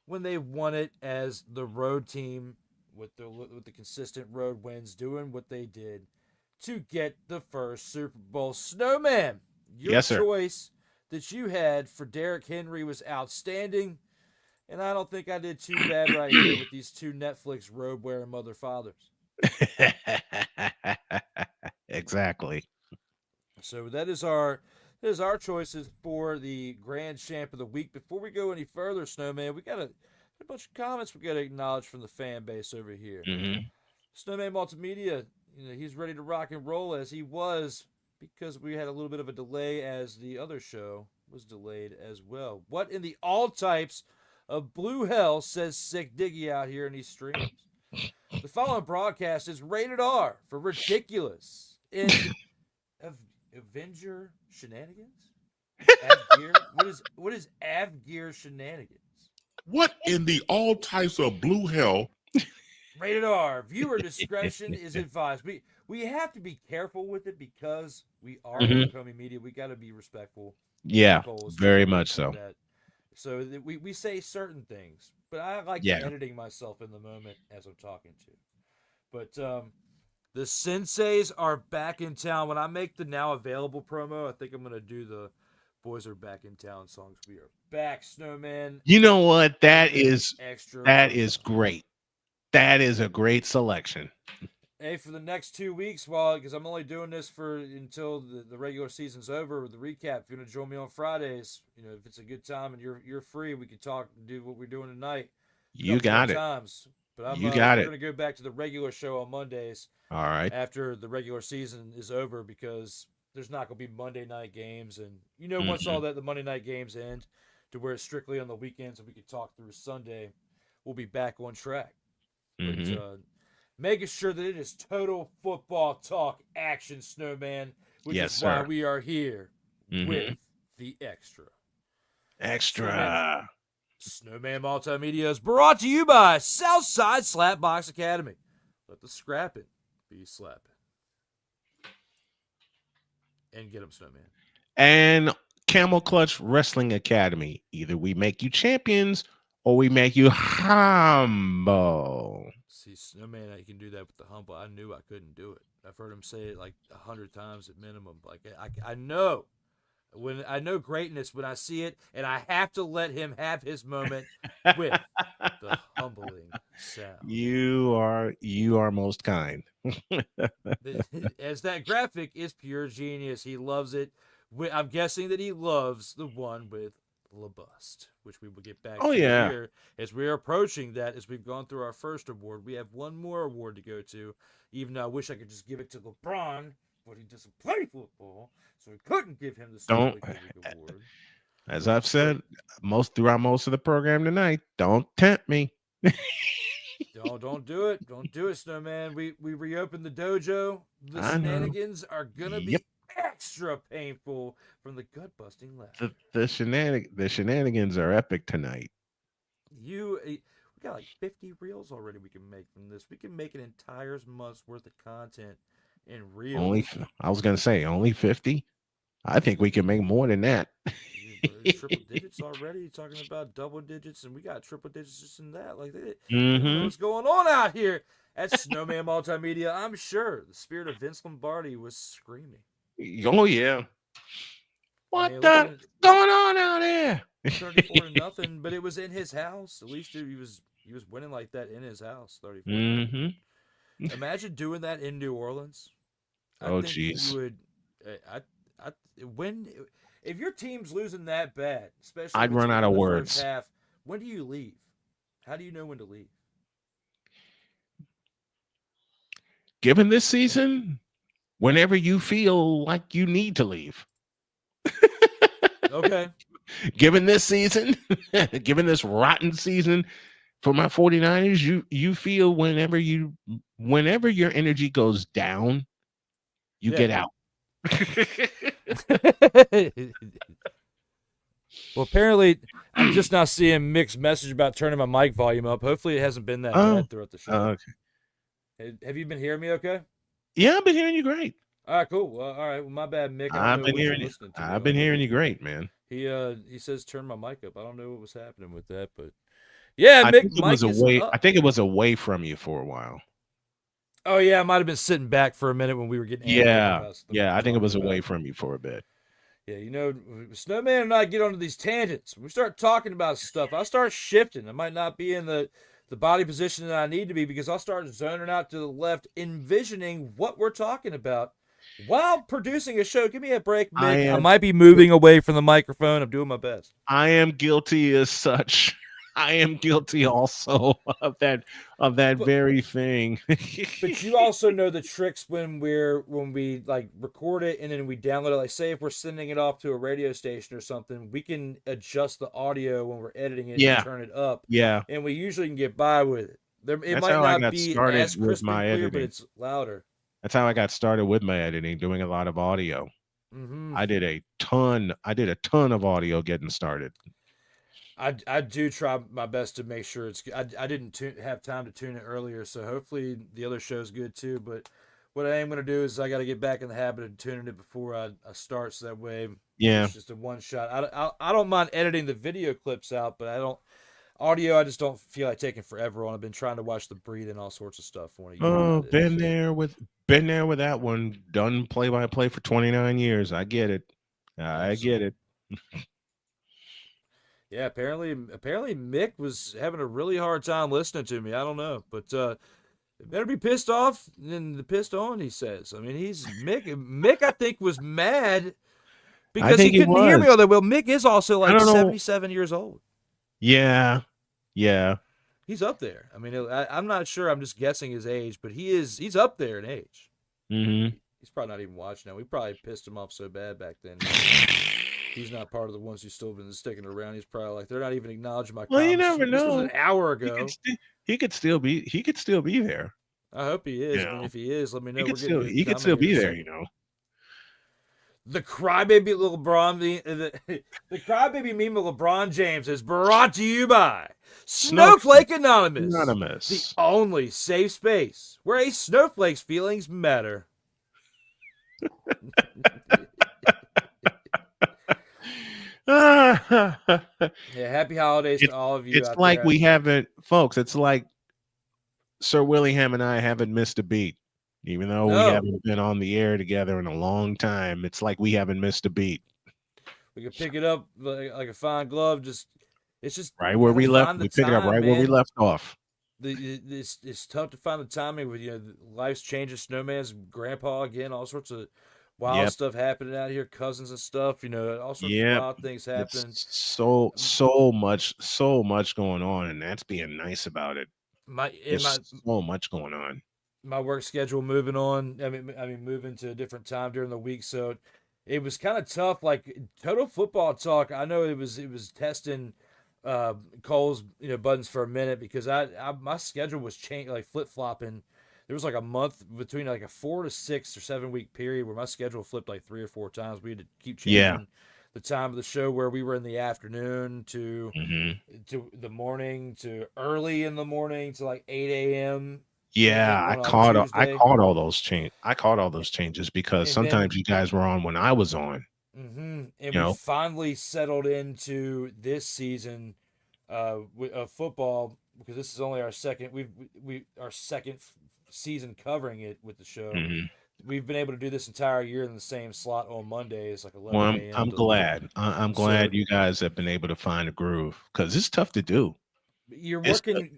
when they won it as the road team with the consistent road wins, doing what they did to get the first Super Bowl. Snowman, your choice that you had for Derrick Henry was outstanding, and I don't think I did too bad right here with these 2 Netflix robe-wearing mother fathers. Exactly. So that is our choices for the grand champ of the week. Before we go any further, Snowman, we got a bunch of comments we got to acknowledge from the fan base over here. Snowman Multimedia, he's ready to rock and roll, as he was, because we had a little bit of a delay as the other show was delayed as well. What in the all types of blue hell, says Sick Diggy out here in these streams? The following broadcast is rated R for ridiculous and Avenger shenanigans. Avgear? What is Avgear shenanigans? What in the all types of blue hell? Rated R. Viewer discretion is advised. We have to be careful with it because we are Comey Media. We got to be respectful. Yeah, very much so. So we say certain things, but I like editing myself in the moment as I'm talking to. But the Senseis are back in town. When I make the now available promo, I think I'm gonna do the "Boys Are Back in Town" songs. We are back, Snowman. You know what? That is extra. That is great. That is a great selection. Hey, for the next 2 weeks, because I'm only doing this until the regular season's over with the recap. If you're gonna join me on Fridays, if it's a good time and you're free, we can talk and do what we're doing tonight. You got it. But You got it. We're gonna go back to the regular show on Mondays. All right. After the regular season is over, because there's not gonna be Monday night games, and once all the Monday night games end, to where it's strictly on the weekends and we can talk through Sunday, we'll be back on track. But making sure that it is Total Football Talk action, Snowman, which is why we are here with the Extra. Snowman Multimedia is brought to you by Southside Slapbox Academy. Let the scrapping be slapping. And get them, Snowman. And Camel Clutch Wrestling Academy. Either we make you champions or we make you humble. See, Snowman, I can do that with the humble. I knew I couldn't do it. I've heard him say it like 100 times at minimum. Like I know when I know greatness when I see it, and I have to let him have his moment with the humbling sound. You are most kind. As that graphic is pure genius. He loves it. I'm guessing that he loves the one with LeBust, which we will get back to here as we're approaching that. As we've gone through our first award, we have one more award to go to, even though I wish I could just give it to LeBron, but he doesn't play football, so we couldn't give him the award. As I've said throughout most of the program tonight, don't tempt me. Don't do it. Don't do it, Snowman. We reopened the dojo. The shenanigans are gonna be extra painful from the gut-busting left. The shenanigans are epic tonight. We got like 50 reels already we can make from this. We can make an entire month's worth of content in reels. I was gonna say only 50. I think we can make more than that. Triple digits already. You're talking about double digits, and we got triple digits just in that. Like, what's going on out here at Snowman Multimedia? I'm sure the spirit of Vince Lombardi was screaming. Oh yeah. What's going on out there? 34-0, but it was in his house. At least he was winning like that in his house. 34. Imagine doing that in New Orleans. Oh jeez. If your team's losing that bad, especially I'd run out of words. First half, when do you leave? How do you know when to leave? Given this season, whenever you feel like you need to leave. Okay. Given this season, given this rotten season for my 49ers, you feel whenever your energy goes down, you get out. Well, apparently, I'm just now seeing mixed message about turning my mic volume up. Hopefully, it hasn't been that bad throughout the show. Okay. Have you been hearing me okay? Yeah, I've been hearing you great. All right, cool. Well, all right. Well, my bad, Mick. I've been hearing you great, man. He says turn my mic up. I don't know what was happening with that, but yeah, I Mick. think it was away from you for a while. Oh yeah, I might have been sitting back for a minute when we were getting. Yeah. I think it was away from you for a bit. Yeah, Snowman and I get onto these tangents. When we start talking about stuff, I start shifting. I might not be in the body position that I need to be because I'll start zoning out to the left, envisioning what we're talking about while producing a show. Give me a break, Mick. I might be moving away from the microphone. I'm doing my best. I am guilty as such. I am guilty also of that very thing. But you also know the tricks when we like record it and then we download it. Like say if we're sending it off to a radio station or something, we can adjust the audio when we're editing it and turn it up. Yeah. And we usually can get by with it. It That's might how I not got be started as with crisp my and clear, but editing. it's louder. That's how I got started with my editing, doing a lot of audio. Mm-hmm. I did a ton of audio getting started. I do try my best to make sure it's good. I didn't have time to tune it earlier, so hopefully the other show's good too. But what I am going to do is I got to get back in the habit of tuning it before I start, so that way Yeah. it's just a one shot. I don't mind editing the video clips out, but I don't audio. I just don't feel like taking forever on. I've been trying to watch the breathe and all sorts of stuff. Oh, been there with that one. Done play by play for 29 years. I get it. I get it. Yeah, apparently Mick was having a really hard time listening to me. I don't know, but better be pissed off than the pissed on. He says. I mean, he's Mick. Mick, I think, was mad because he couldn't hear me all that well. Mick is also like 77 years old. Yeah, yeah. He's up there. I mean, I'm not sure. I'm just guessing his age, but he's up there in age. Mm-hmm. He's probably not even watching now. We probably pissed him off so bad back then. He's not part of the ones who's still been sticking around. He's probably like, they're not even acknowledging my comments. Well, you never know. This was an hour ago. He could still be there. I hope he is. I mean, if he is, let me know. He could still be there, you know. The crybaby LeBron, the crybaby meme of LeBron James is brought to you by Snowflake Anonymous. The only safe space where a snowflake's feelings matter. Yeah, happy holidays to all of you. It's like we haven't, folks. It's like Sir Willingham and I haven't missed a beat, even though we haven't been on the air together in a long time. It's like we haven't missed a beat. We can pick it up like a fine glove. It's just right where we left. We pick it up right where we left off. It's tough to find the timing with life's changing. Snowman's grandpa again. All sorts of wild stuff happening out here, cousins and stuff, all sorts of wild things happening. So much going on, and that's being nice about it. So much going on. My work schedule moving on. I mean, moving to a different time during the week, so it was kind of tough. Like Total Football Talk, I know it was testing Cole's buttons for a minute because my schedule was changing, like flip flopping. There was like a month between like a 4 to 6 or 7 week period where my schedule flipped like 3 or 4 times. We had to keep changing the time of the show, where we were in the afternoon to the morning to early in the morning to like 8 a.m. Yeah, I caught all those changes because sometimes you guys were on when I was on. Mm-hmm. And we finally settled into this season of football, because this is only our second season covering it with the show. We've been able to do this entire year in the same slot on Mondays, like 11 a.m. I'm glad. I'm glad you guys have been able to find a groove, because it's tough to do. You're working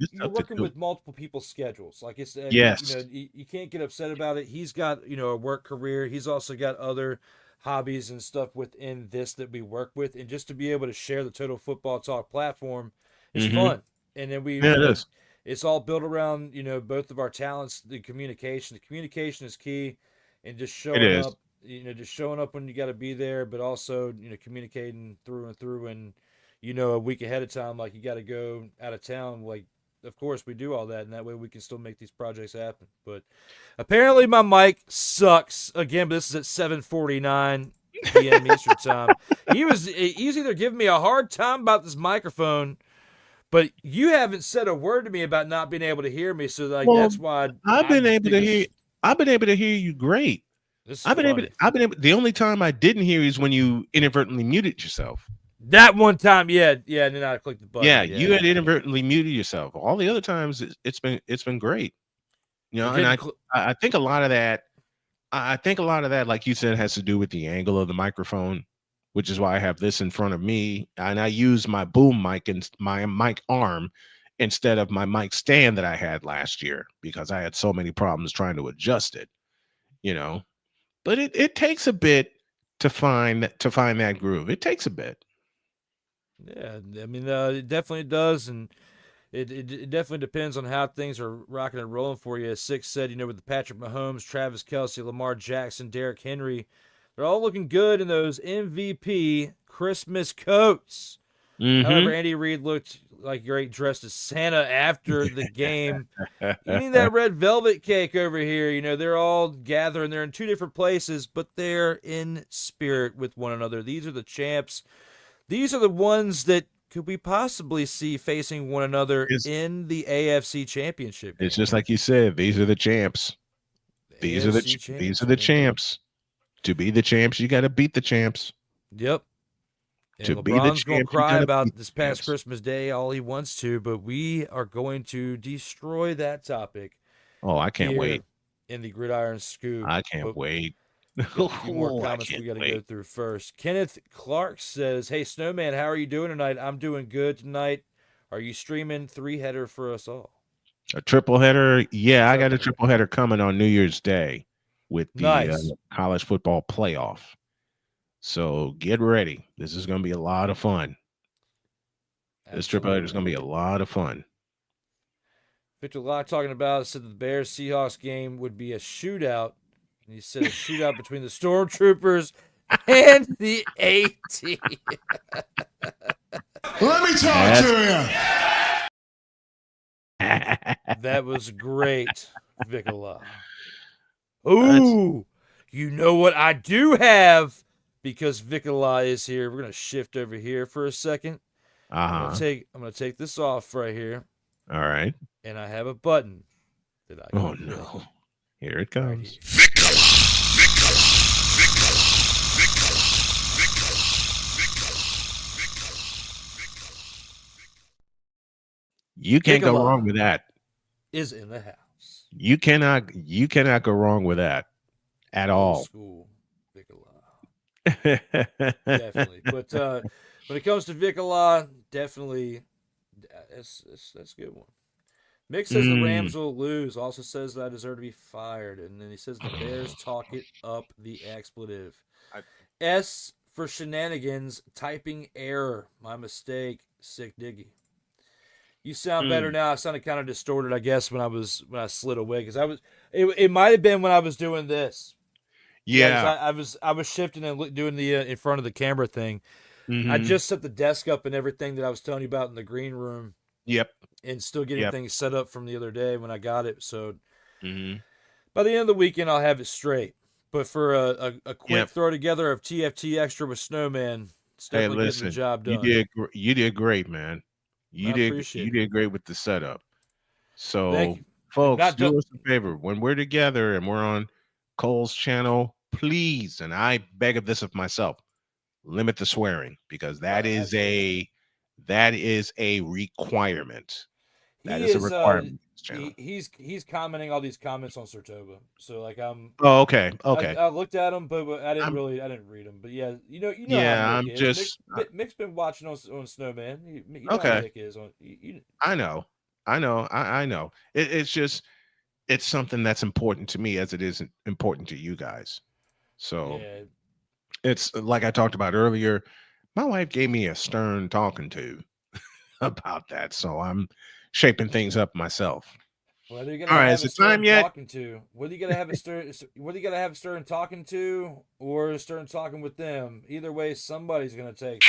with multiple people's schedules. Like it's you can't get upset about it. He's got a work career. He's also got other hobbies and stuff within this that we work with, and just to be able to share the Total Football Talk platform is fun. And then it is. It's all built around both of our talents. The communication is key, and just showing up. Just showing up when you got to be there, but also communicating through and through, and a week ahead of time, like you got to go out of town. Like, of course we do all that, and that way we can still make these projects happen. But apparently my mic sucks again. But this is at 7:49 p.m. Eastern time. He was either giving me a hard time about this microphone, but you haven't said a word to me about not being able to hear me. So that's why I've been able to hear you great. I've been able. The only time I didn't hear you is when you inadvertently muted yourself. That one time, yeah, and then I clicked the button. Yeah, you had inadvertently muted yourself. All the other times, it's been great. And I think a lot of that, like you said, has to do with the angle of the microphone, which is why I have this in front of me, and I use my boom mic and my mic arm instead of my mic stand that I had last year, because I had so many problems trying to adjust it. But it takes a bit to find that groove. It takes a bit. Yeah, I mean, it definitely does, and it definitely depends on how things are rocking and rolling for you. As Six said, with the Patrick Mahomes, Travis Kelce, Lamar Jackson, Derrick Henry, they're all looking good in those MVP Christmas coats. However, Andy Reid looked like great dressed as Santa after the game, eating that red velvet cake over here. You know, they're all gathering. They're in two different places, but they're in spirit with one another. These are the champs. These are the ones that could we possibly see facing one another in the AFC Championship game. It's just like you said. These are the champs. These are the champs. To be the champs, you got to beat the champs. Yep. And to LeBron's be the champ, going to cry about this past champs. Christmas Day all he wants to, but we are going to destroy that topic. Oh, I can't wait. In the Gridiron Scoop. I can't wait. A few more comments we got to go through first. Kenneth Clark says, "Hey, Snowman, how are you doing tonight? I'm doing good tonight. Are you streaming 3-header for us all?" A triple header? Yeah, I got a triple header coming on New Year's Day with the college football playoff. So get ready. This is going to be a lot of fun. This triple header is going to be a lot of fun. Victor Locke talking about said the Bears-Seahawks game would be a shootout. And he said a shootout between the Stormtroopers and the A-Team. Let me talk to you. That was great, Victor. Ooh, you know what I do have because Victor is here. We're gonna shift over here for a second. I'm gonna take this off right here. All right. And I have a button that I can Oh no. Here it comes. You can't go wrong with that. Is in the house. You cannot go wrong with that at all. School definitely. But when it comes to Vicola, definitely that's a good one. Mick says the Rams will lose. Also says that I deserve to be fired. And then he says the Bears talk it up the expletive. S for shenanigans, typing error. My mistake. Sick diggy. You sound better now. I sounded kind of distorted, I guess, when I slid away because it might have been when I was doing this. Yeah, I was shifting and doing the in front of the camera thing. I just set the desk up and everything that I was telling you about in the green room. Yep. And still getting things set up from the other day when I got it. So by the end of the weekend, I'll have it straight. But for a quick throw together of TFT XTRA with Snowman, it's definitely getting the job done. You did great, man. You did great with the setup. So, folks, do us a favor. When we're together and we're on Cole's channel, please, and I beg of this of myself, limit the swearing because that is a requirement. That is a requirement. He's commenting all these comments on Sartoba. So like I'm. Oh, okay. I looked at them, but I didn't read them. But yeah, you know. Yeah, I'm just. Mick's been watching on Snowman. You know how Mick is on. I know. It's just it's something that's important to me as it is important to you guys. So it's like I talked about earlier. My wife gave me a stern talking to about that, so I'm shaping things up myself. Whether you're gonna have a stern talking to, whether you gotta have a stern talking to, or a stern talking with them, either way, somebody's gonna take.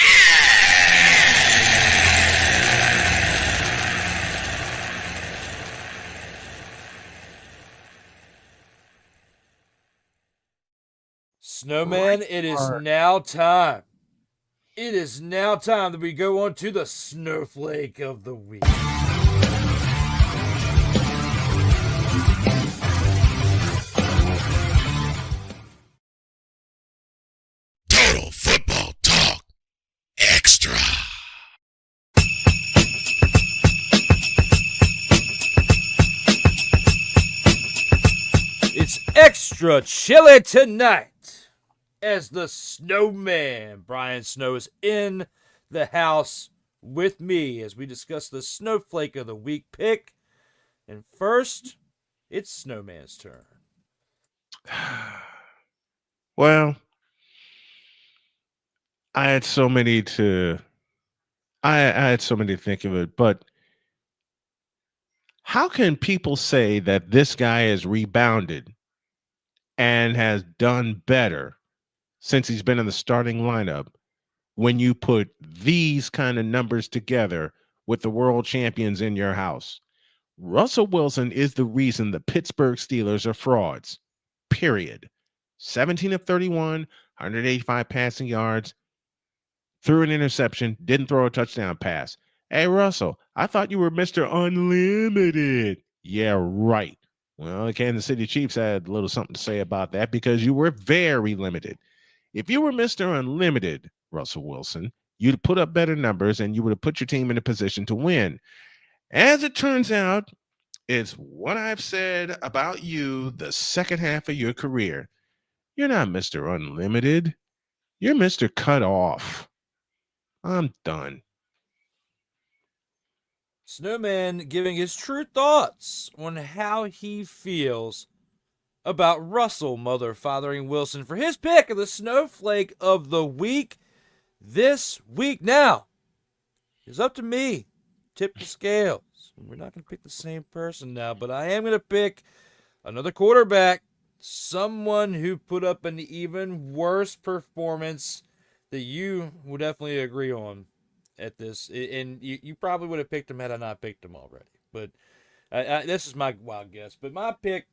Snowman, it is now time. It is now time that we go on to the Snowflake of the Week. Total Football Talk Extra. It's extra chilly tonight as the Snowman, Brian Snow, is in the house with me as we discuss the Snowflake of the Week pick. And first, it's Snowman's turn. Well, I had so many to think of it, but how can people say that this guy has rebounded and has done better since he's been in the starting lineup when you put these kind of numbers together with the world champions in your house. Russell Wilson is the reason the Pittsburgh Steelers are frauds, period. 17 of 31, 185 passing yards, threw an interception, didn't throw a touchdown pass. Hey, Russell, I thought you were Mr. Unlimited. Yeah, right. Well, the Kansas City Chiefs had a little something to say about that because you were very limited. If you were Mr. Unlimited, Russell Wilson, you'd put up better numbers and you would have put your team in a position to win. As it turns out, it's what I've said about you the second half of your career. You're not Mr. Unlimited. You're Mr. Cut Off. I'm done. Snowman giving his true thoughts on how he feels about Russell mother-fathering Wilson for his pick of the Snowflake of the week this week. Now, it's up to me. Tip the scales. We're not going to pick the same person now, but I am going to pick another quarterback, someone who put up an even worse performance that you would definitely agree on at this. And you probably would have picked him had I not picked him already. But this is my wild guess. But my pick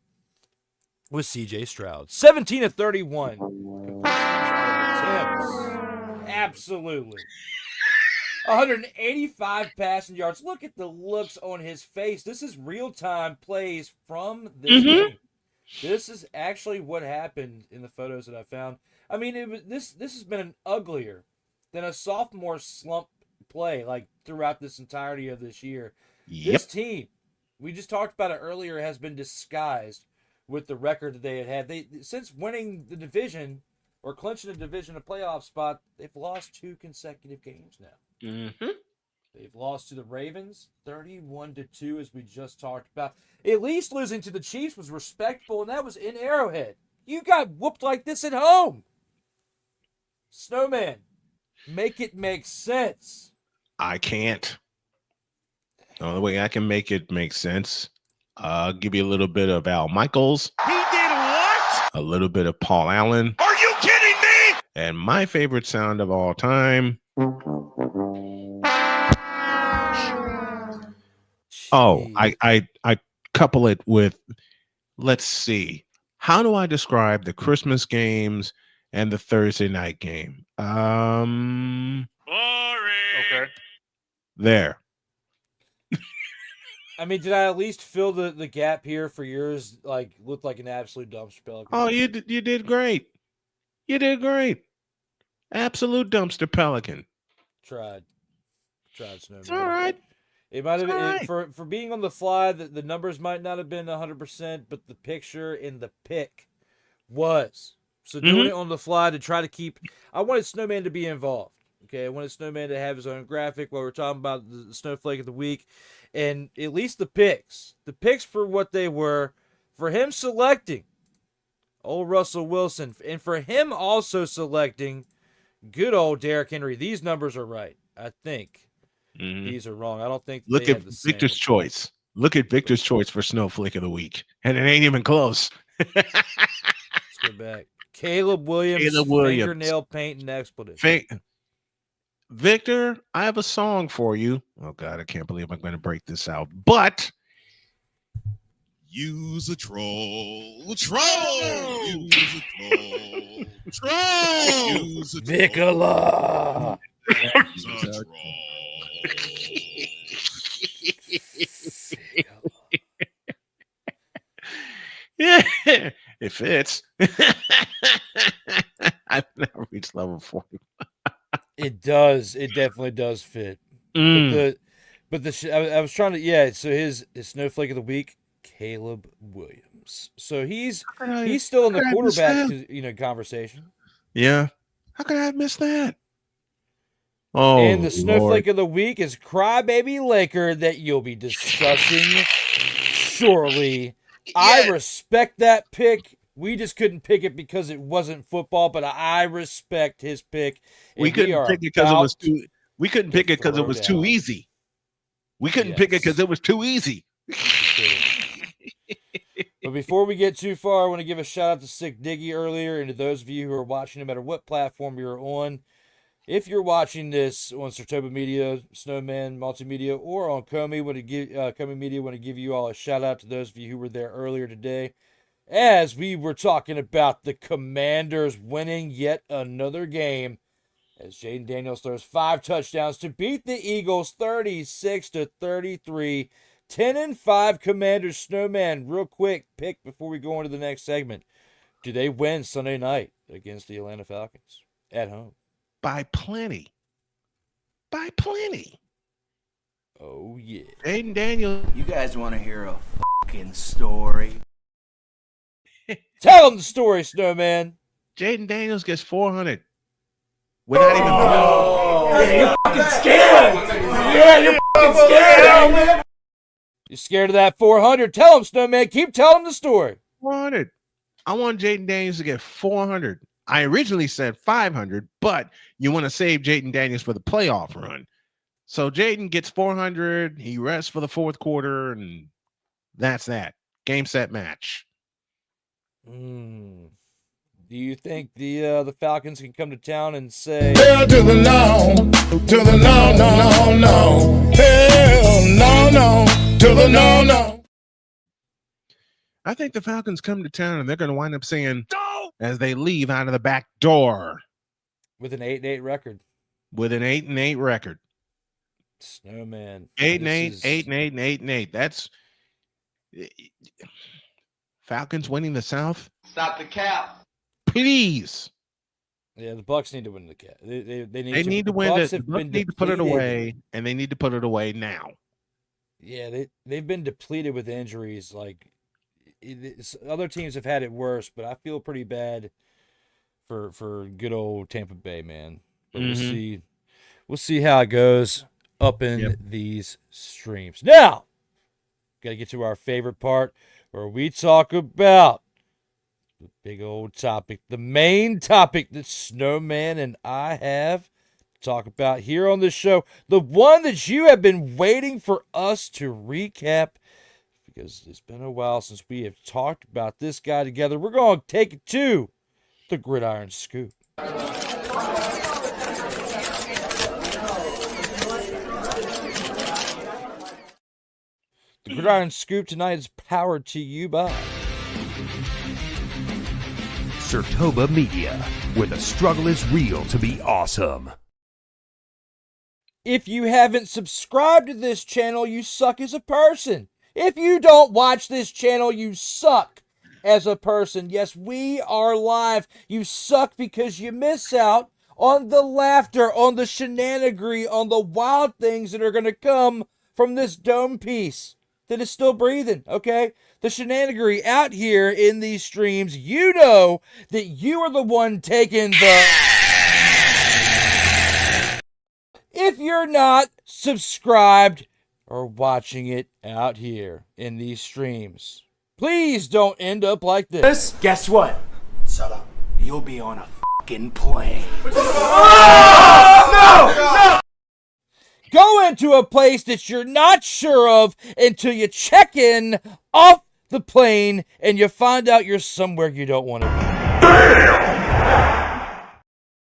was C.J. Stroud. 17 of 31. Absolutely. 185 passing yards. Look at the looks on his face. This is real-time plays from this game. This is actually what happened in the photos that I found. I mean, this has been an uglier than a sophomore slump play like throughout this entirety of this year. Yep. This team, we just talked about it earlier, has been disguised with the record that they had. They since winning the division or clinching the division a playoff spot, they've lost 2 consecutive games now. Mm-hmm. They've lost to the Ravens 31-2, as we just talked about. At least losing to the Chiefs was respectable, and that was in Arrowhead. You got whooped like this at home. Snowman, make it make sense. I can't. The only way I can make it make sense, I'll give you a little bit of Al Michaels. He did what? A little bit of Paul Allen. Are you kidding me? And my favorite sound of all time. Oh, I couple it with, let's see. How do I describe the Christmas games and the Thursday night game? Boring. Okay. There. I mean, did I at least fill the gap here for yours? Like, looked like an absolute dumpster pelican. Oh, you did great. You did great. Absolute dumpster pelican. Tried, Snowman. It's all right. It might have been right. for being on the fly. The numbers might not have been 100%, but the picture in the pick was. So doing it on the fly to try to keep. I wanted Snowman to be involved. Okay, I wanted Snowman to have his own graphic while we're talking about the Snowflake of the week, and at least the picks for what they were, for him selecting old Russell Wilson, and for him also selecting good old Derrick Henry. These numbers are right. I think these are wrong. I don't think. Look at Victor's choice. Look at Victor's choice for Snowflake of the week, and it ain't even close. Let's go back. Caleb Williams. Fingernail paint and expletive. Victor, I have a song for you. Oh God, I can't believe I'm going to break this out. But use a troll. Troll. Use a troll. Troll. Use a Nicola. Use a troll. Yeah, it fits. I've now reached level 40. It does. It definitely does fit. But I was trying to. Yeah. So his Snowflake of the week, Caleb Williams. So he's still in the quarterback conversation. Yeah. How could I have missed that? Oh, and the Snowflake of the week is Crybaby Laker that you'll be discussing shortly. Yeah. I respect that pick. We just couldn't pick it because it wasn't football, but I respect his pick. We couldn't pick it because it was too. We couldn't pick it because it was too easy. We couldn't pick it because it was too easy. But before we get too far, I want to give a shout out to Sick Diggy earlier, and to those of you who are watching, no matter what platform you're on. If you're watching this on Sartoba Media, Snowman Multimedia, or on Comey, Comey Media, want to give you all a shout out to those of you who were there earlier today, as we were talking about the Commanders winning yet another game, as Jaden Daniels throws 5 touchdowns to beat the Eagles 36-33. 10-5 Commanders. Snowman, real quick pick before we go into the next segment. Do they win Sunday night against the Atlanta Falcons at home? By plenty. By plenty. Oh, yeah. Jaden Daniels. You guys want to hear a fucking story? Tell them the story, Snowman. Jaden Daniels gets 400. Without even. You're fucking scared. Yeah, you're fucking scared, man. You're scared of that 400. Tell them, Snowman. Keep telling the story. 400. I want Jaden Daniels to get 400. I originally said 500, but you want to save Jaden Daniels for the playoff run. So Jaden gets 400. He rests for the fourth quarter, and that's that. Game, set, match. Do you think the Falcons can come to town and say, Hell to the no, to the no, no, no, no. Hell no, no, to the no, no. I think the Falcons come to town, and they're going to wind up saying, no, as they leave out of the back door. with an 8-8 record? With an 8-8 record. Snowman. 8-8, 8-8, 8-8. That's Falcons winning the South. Stop the cap. Please. Yeah, the Bucks need to win the cat. They need to win it. The Bucks need to put it away, and they need to put it away now. Yeah, they've been depleted with injuries. Like other teams have had it worse, but I feel pretty bad for good old Tampa Bay, man. But we'll see how it goes up in these streams. Now, got to get to our favorite part where we talk about the big old topic, the main topic that Snowman and I have to talk about here on the show, the one that you have been waiting for us to recap, because it's been a while since we have talked about this guy together. We're going to take it to the Gridiron Scoop. The Gridiron Scoop tonight is powered to you by Sartoba Media, where the struggle is real to be awesome. If you haven't subscribed to this channel, you suck as a person. If you don't watch this channel, you suck as a person. Yes, we are live. You suck because you miss out on the laughter, on the shenanigans, on the wild things that are going to come from this dome piece that is still breathing, okay? The shenanigans out here in these streams, you know that you are the one taking the... If you're not subscribed or watching it out here in these streams, please don't end up like this. Guess what? Shut up. You'll be on a fucking plane. No! Go into a place that you're not sure of until you check in off the plane and you find out you're somewhere you don't want to be.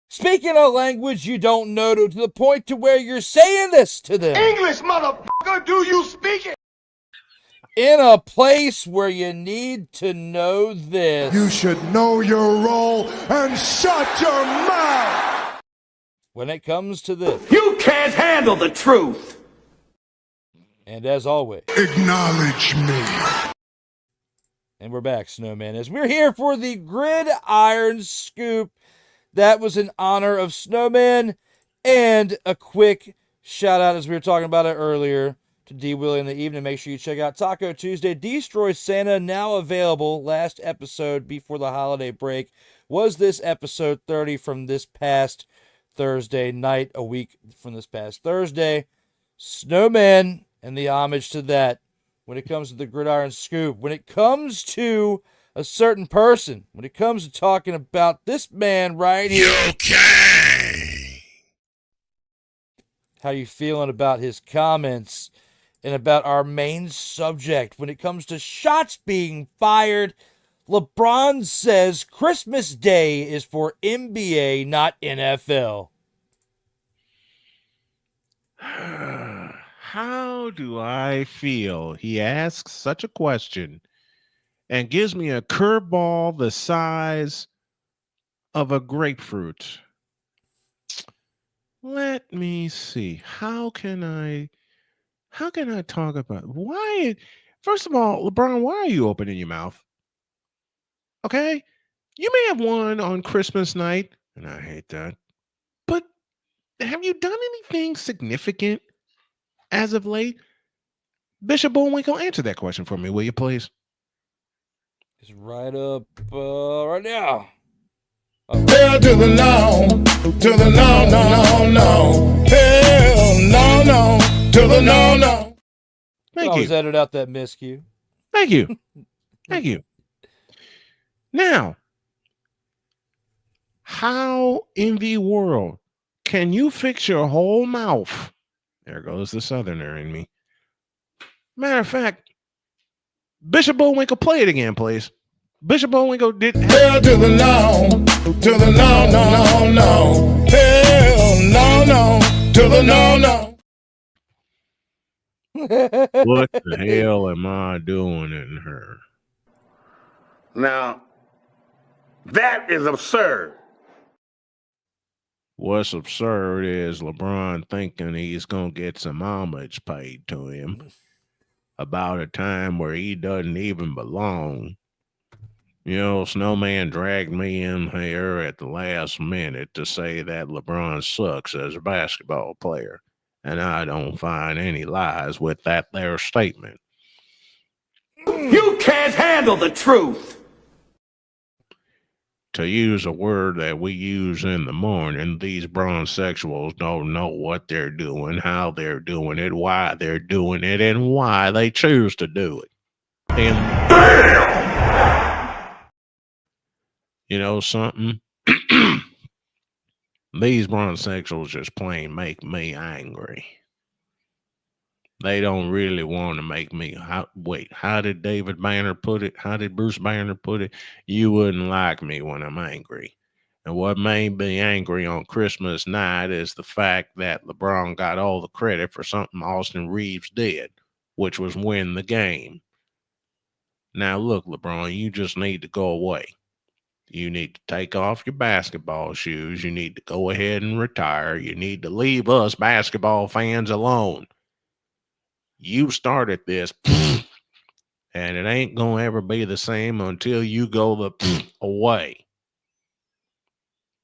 Speaking a language you don't know to the point to where you're saying this to them. English, motherfucker, do you speak it? In a place where you need to know this. You should know your role and shut your mouth. When it comes to this. You can't handle the truth. And as always, Acknowledge me. and we're back, Snowman, as we're here for the Gridiron Scoop. That was in honor of Snowman. And a quick shout out, as we were talking about it earlier, to D Willy in the evening. Make sure you check out Taco Tuesday. Destroy Santa, now available. Last episode before the holiday break was this episode 30 from this past Thursday night, a week from this past Thursday. Snowman and the homage to that when it comes to the Gridiron Scoop, when it comes to a certain person, when it comes to talking about this man right here. Okay. How you feeling about his comments and about our main subject when it comes to shots being fired? LeBron says Christmas Day is for NBA, not NFL. How do I feel? He asks such a question and gives me a curveball the size of a grapefruit. Let me see. How can I talk about why? First of all, LeBron, why are you opening your mouth? Okay? You may have won on Christmas night, and I hate that. But have you done anything significant as of late? Bishop Bullwinkle, answer that question for me, will you please? It's right up right now. Hell to the no, to the no, no, no, no. Hell no, no, to the no, no. Thank Always you. edit out that miscue. Thank you. Thank you. Now, how in the world can you fix your whole mouth? There goes the Southerner in me. Matter of fact, Bishop Bullwinkle, play it again, please. Bishop Bullwinkle did. Hell to the no, to the no, no, no, no. Hell no, no, to the no, no. What the hell am I doing in her? Now, that is absurd. What's absurd is LeBron thinking he's going to get some homage paid to him about a time where he doesn't even belong. You know, Snowman dragged me in here at the last minute to say that LeBron sucks as a basketball player, and I don't find any lies with that there statement. You can't handle the truth. To use a word that we use in the morning, these bronzesexuals don't know what they're doing, how they're doing it, why they're doing it, and why they choose to do it. And you know something? These bronzesexuals just plain make me angry. They don't really want to make me. How did David Banner put it? How did Bruce Banner put it? You wouldn't like me when I'm angry. And what made me angry on Christmas night is the fact that LeBron got all the credit for something Austin Reeves did, which was win the game. Now, look, LeBron, you just need to go away. You need to take off your basketball shoes. You need to go ahead and retire. You need to leave us basketball fans alone. You started this, and it ain't going to ever be the same until you go away.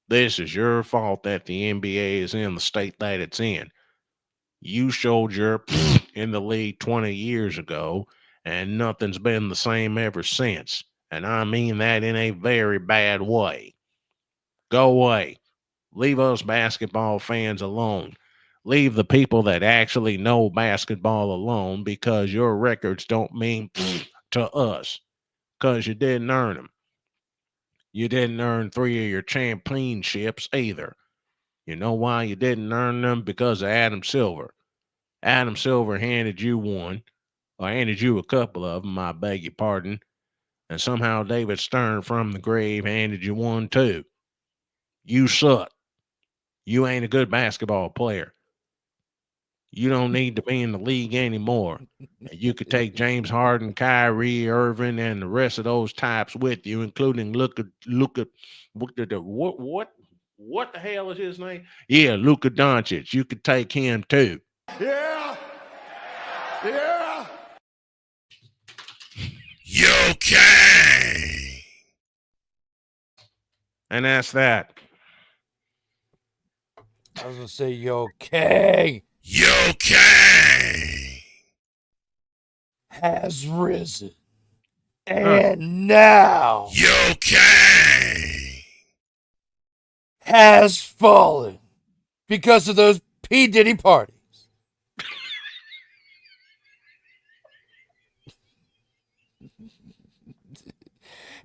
This is your fault that the NBA is in the state that it's in. You showed your in the league 20 years ago, and nothing's been the same ever since. And I mean that in a very bad way. Go away. Leave us basketball fans alone. Leave the people that actually know basketball alone, because your records don't mean to us, because you didn't earn them. You didn't earn 3 of your championships either. You know why you didn't earn them? Because of Adam Silver. Adam Silver handed you one, or handed you a couple of them, I beg your pardon. And somehow David Stern from the grave handed you one too. You suck. You ain't a good basketball player. You don't need to be in the league anymore. You could take James Harden, Kyrie Irving, and the rest of those types with you, including Luka. What the hell is his name? Yeah, Luka Doncic. You could take him too. Yeah. Yeah. Okay. And that's that. I was going to say, okay. Okay. Has risen. And now. Okay. Has fallen. Because of those P. Diddy parties.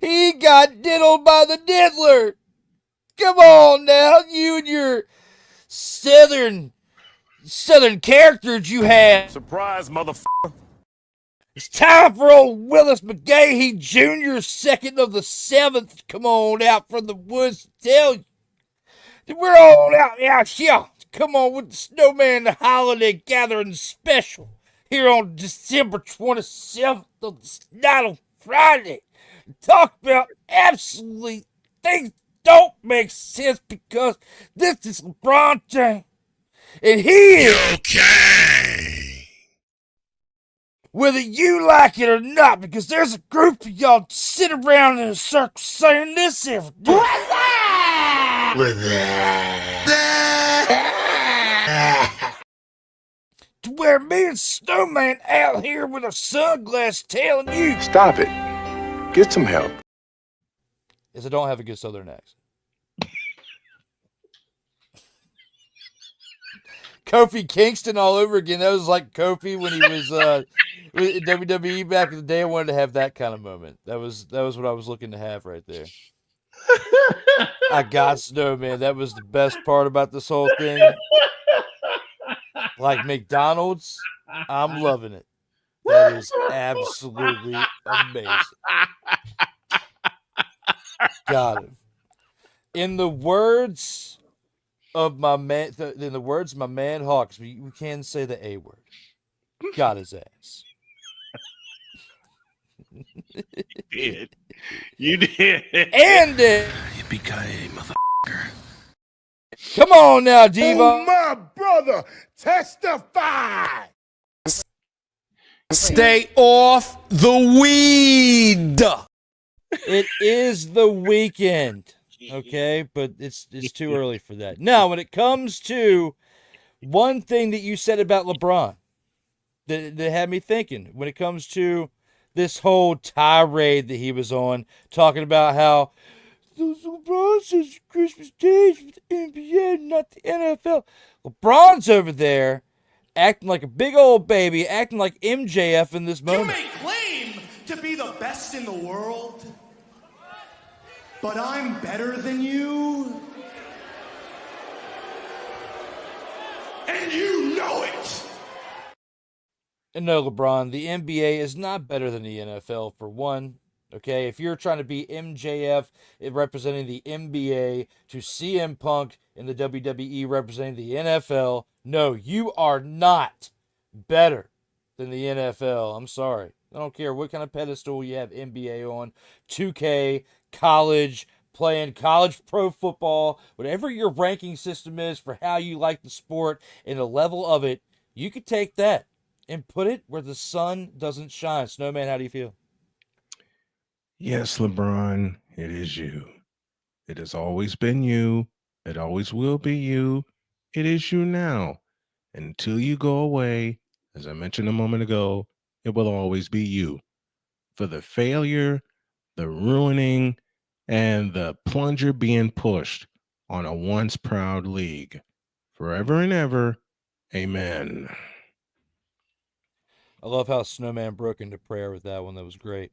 He got diddled by the diddler. Come on now, you and your southern characters you have. Surprise, motherfucker. It's time for old Willis McGahee Jr., 2nd of the 7th, come on out from the woods to tell you that we're all out here come on with the Snowman Holiday Gathering Special here on December 27th on this night on Friday. Talk about absolutely things don't make sense because this is LeBron James. And he is Okay. whether you like it or not, because there's a group of y'all sit around in a circle saying this every day. To where me and Snowman out here with our sunglasses telling you. Stop it. Get some help. Is I don't have a good southern accent. Kofi Kingston all over again. That was like Kofi when he was in WWE back in the day. I wanted to have that kind of moment. That was what I was looking to have right there. I got Snowman. That was the best part about this whole thing. Like McDonald's, I'm loving it. That is absolutely amazing. Got him. In the words of my man, Hawks, we can say the A word. Got his ass. You did. And Yippee-ki-yay, motherfucker. Come on now, Diva. Oh, my brother, testify. Stay off the weed. It is the weekend, okay? But it's too early for that. Now, when it comes to one thing that you said about LeBron that had me thinking, when it comes to this whole tirade that he was on, talking about how LeBron says Christmas Day is for the NBA, not the NFL. LeBron's over there acting like a big old baby, acting like MJF in this moment. You may claim to be the best in the world, but I'm better than you. And you know it. And no, LeBron, the NBA is not better than the NFL for one. Okay, if you're trying to be MJF representing the NBA to CM Punk in the WWE representing the NFL, no, you are not better than the NFL. I'm sorry. I don't care what kind of pedestal you have NBA on, 2K, college, playing college pro football, whatever your ranking system is for how you like the sport and the level of it, you could take that and put it where the sun doesn't shine. Snowman, how do you feel? Yes, LeBron, it is you. It has always been you. It always will be you. It is you now. Until you go away, as I mentioned a moment ago, it will always be you. For the failure, the ruining, and the plunger being pushed on a once proud league. Forever and ever, amen. I love how Snowman broke into prayer with that one. That was great.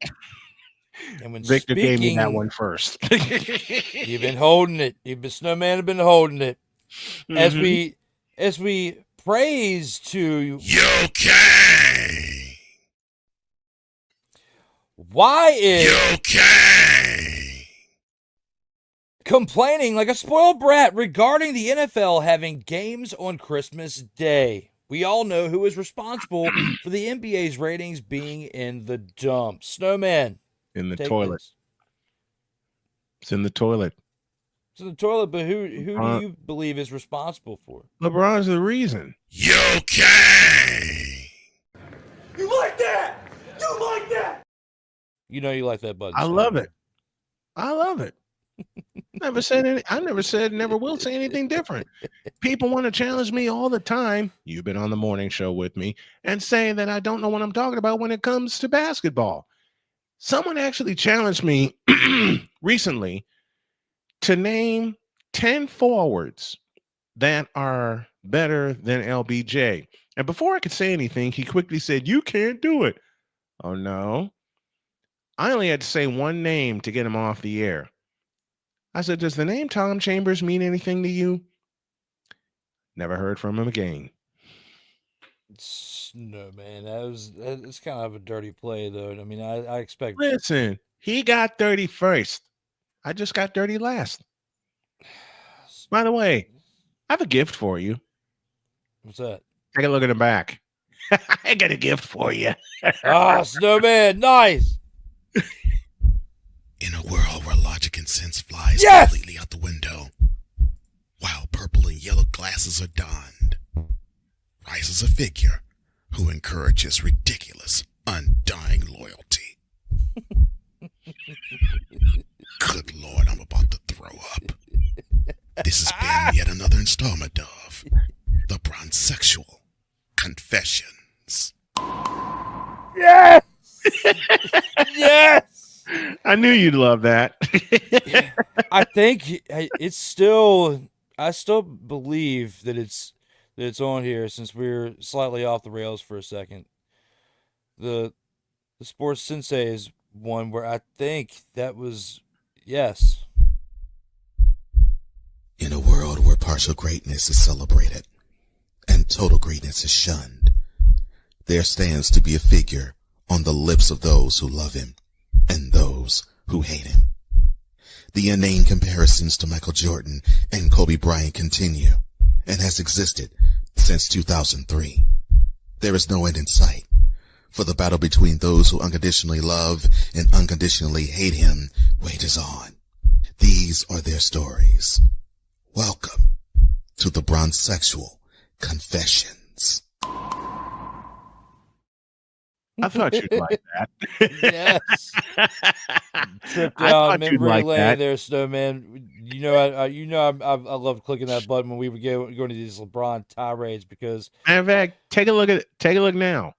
And when Victor gave me that speaking, one first. you've been holding it. Snowman have been holding it. As we praise to Okay. why is Okay. complaining like a spoiled brat regarding the NFL having games on Christmas Day? We all know who is responsible for the NBA's ratings being in the dumps. Snowman. In the toilet. This. It's in the toilet. It's in the toilet, but who do you believe is responsible for it? LeBron's the reason. Okay. You like that? You like that? You know you like that button. I love it. I love it. Never said, never will say anything different. People want to challenge me all the time. You've been on the morning show with me and say that I don't know what I'm talking about when it comes to basketball. Someone actually challenged me recently to name 10 forwards that are better than LBJ. And before I could say anything, he quickly said, "You can't do it." Oh, no. I only had to say one name to get him off the air. I said, "Does the name Tom Chambers mean anything to you?" Never heard from him again. No, man, that's kind of a dirty play, though. I mean, I expect. Listen, he got 31st. I just got 30 last. By the way, I have a gift for you. What's that? Take a look at the back. I got a gift for you. Snowman, nice. In a world where logic and sense flies Yes! completely out the window, while purple and yellow glasses are donned, rises a figure who encourages ridiculous, undying loyalty. Good Lord, I'm about to throw up. This has been yet another installment of the Bronzexual Confessions. Yes! Yes! I knew you'd love that. I think it's still. I still believe that it's on here since we're slightly off the rails for a second. The Sports Sensei is one where I think that was yes. In a world where partial greatness is celebrated and total greatness is shunned, there stands to be a figure on the lips of those who love him and those who hate him. The inane comparisons to Michael Jordan and Kobe Bryant continue and has existed since 2003. There is no end in sight, for the battle between those who unconditionally love and unconditionally hate him wages on. These are their stories. Welcome to the Bronzexual Confessions. I thought you'd like that. Yes. Trip down memory lane there, Snowman. I love clicking that button when we would go to these LeBron tirades because. Matter of fact, take a look now.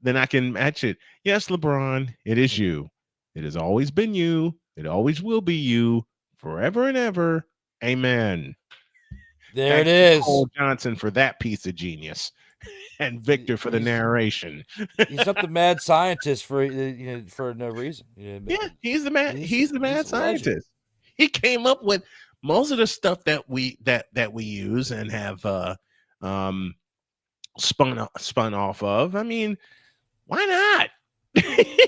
Then I can match it. Yes, LeBron, it is you. It has always been you. It always will be you forever and ever. Amen. There it is. Cole Johnson for that piece of genius. And Victor for the narration. He's not the mad scientist for no reason. Yeah, he's the mad scientist. He came up with most of the stuff that we use and have spun off of. I mean, why not?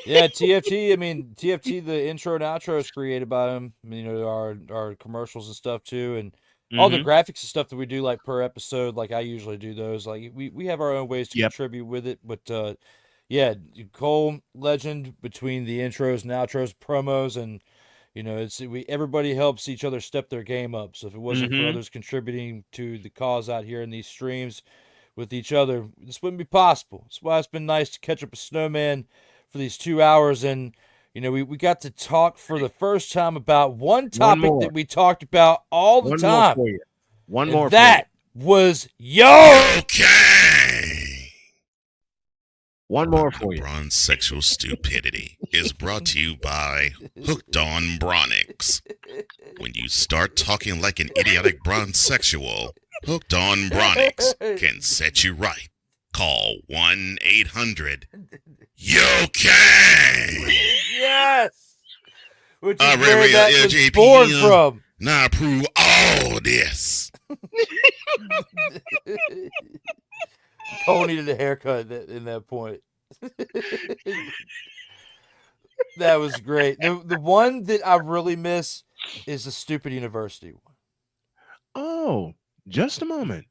Yeah, TFT. I mean, TFT. The intro and outro is created by him. Our commercials and stuff too, and all the graphics and stuff that we do, like per episode. Like I usually do those. Like we have our own ways to contribute with it, but yeah, Cole legend between the intros and outros, promos, and everybody helps each other step their game up. So if it wasn't for others contributing to the cause out here in these streams with each other, this wouldn't be possible. That's why it's been nice to catch up with Snowman for these 2 hours, and we got to talk for the first time about one topic that we talked about all the time. One more. That was Okay. One more for you. Bronzexual stupidity is brought to you by Hooked on Bronix. When you start talking like an idiotic bronzexual, Hooked on Bronix can set you right. Call 1-800-YOKAY. Yes. Which is where that was born from. Now approve all this. Cole needed a haircut in that point. That was great. The one that I really miss is the stupid university one. Oh, just a moment.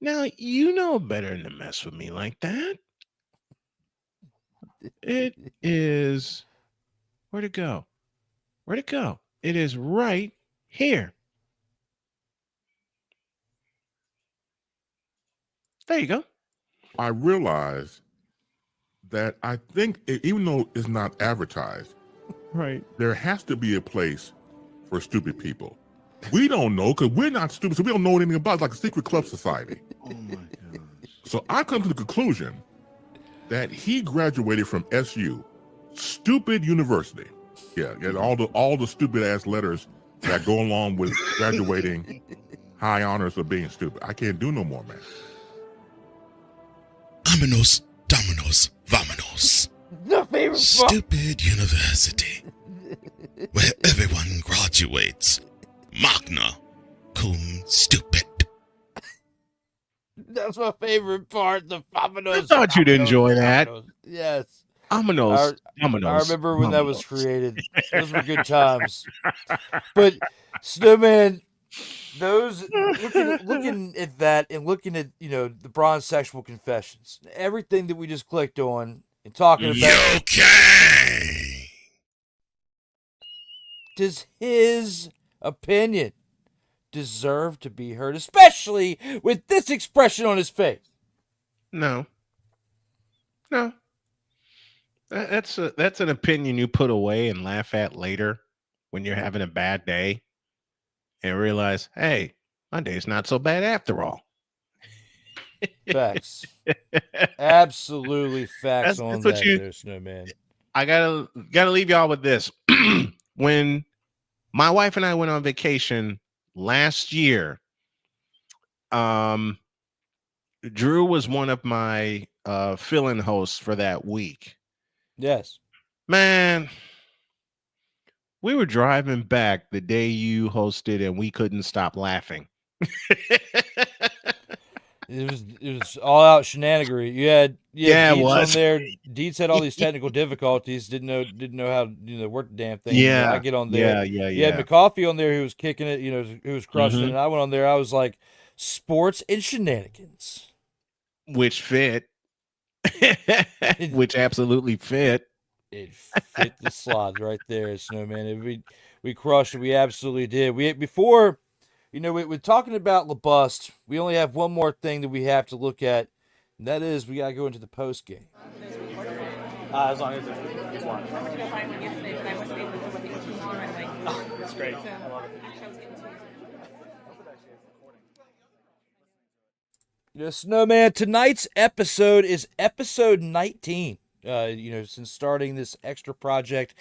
Now, you know better than to mess with me like that. It is... Where'd it go? Where'd it go? It is right here. There you go. I realize that I think, even though it's not advertised, right, there has to be a place for stupid people. We don't know because we're not stupid, so we don't know anything about it, like a secret club society. Oh my gosh. So I come to the conclusion that he graduated from SU, stupid university. Yeah, and all the stupid ass letters that go along with graduating high honors of being stupid. I can't do no more, man. Aminos, dominos, vamonos. The favorite Stupid university, where everyone graduates. Magna cum stupid. That's my favorite part. The Faminos. I thought you'd enjoy that. Yes. Aminos. I remember when that was created. Those were good times. But Snowman, Those looking at that and looking at the bronze sexual confessions, everything that we just clicked on and talking about. Okay. Does his opinion deserve to be heard, especially with this expression on his face? No. That's an opinion you put away and laugh at later when you're having a bad day and realize, hey, my day's not so bad after all. Facts. Absolutely facts That's on what that, there, Snowman. I gotta leave y'all with this. When my wife and I went on vacation last year, Drew was one of my fill-in hosts for that week. Yes. Man, we were driving back the day you hosted and we couldn't stop laughing. It was all out shenanigery. You had Yeah, it Deeds was. on there. Deeds had all these technical difficulties. Didn't know how to work the damn thing. Yeah. I get on there. Yeah. You had McCoffey on there who was kicking it. Who was crushing it. And I went on there. I was like, sports and shenanigans, which fit, which absolutely fit. It fit the slot right there, Snowman. We crushed it. We absolutely did. Before. We're talking about LeBust. We only have one more thing that we have to look at, and that is we got to go into the post game. As long as it's one. That's great. I love it. Snowman, tonight's episode is episode 19. Since starting this extra project,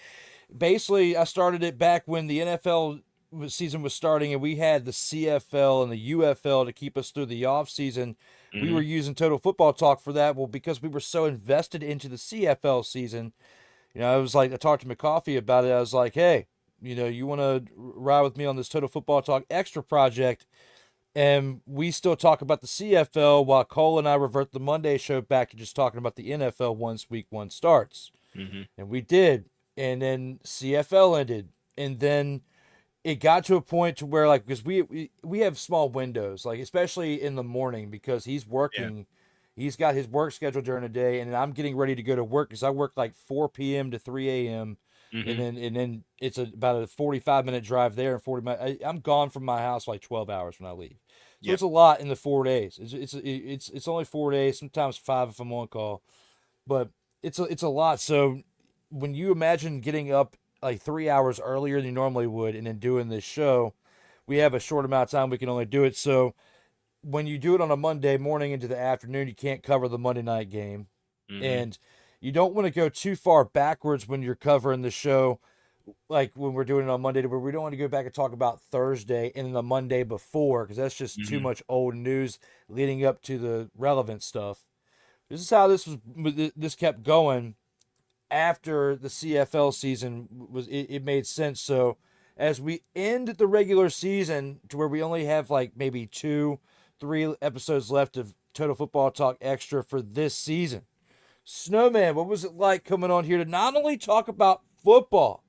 basically I started it back when the NFL season was starting and we had the CFL and the UFL to keep us through the off season. We were using Total Football Talk for that. Well, because we were so invested into the CFL season, I was like, I talked to McCoffey about it. I was like, hey, you want to ride with me on this Total Football Talk Extra project? And we still talk about the CFL while Cole and I revert the Monday show back to just talking about the NFL once week one starts. And we did. And then CFL ended. And then it got to a point to where, like, because we have small windows, like, especially in the morning, because he's working. Yeah. He's got his work schedule during the day, and I'm getting ready to go to work because I work like 4 p.m. to 3 a.m. And then it's about a 45-minute drive there and 40 minutes. I'm gone from my house like 12 hours when I leave. So it's a lot in the 4 days. It's only 4 days, sometimes 5 if I'm on call, but it's a lot. So when you imagine getting up like 3 hours earlier than you normally would and then doing this show, we have a short amount of time we can only do it. So when you do it on a Monday morning into the afternoon, you can't cover the Monday night game. And you don't want to go too far backwards when you're covering the show, like when we're doing it on Monday, where we don't want to go back and talk about Thursday and the Monday before, because that's just too much old news leading up to the relevant stuff. This is how this kept going. After the CFL season it made sense. So as we end the regular season to where we only have like maybe 2-3 episodes left of Total Football Talk Extra for this season, Snowman, what was it like coming on here to not only talk about football,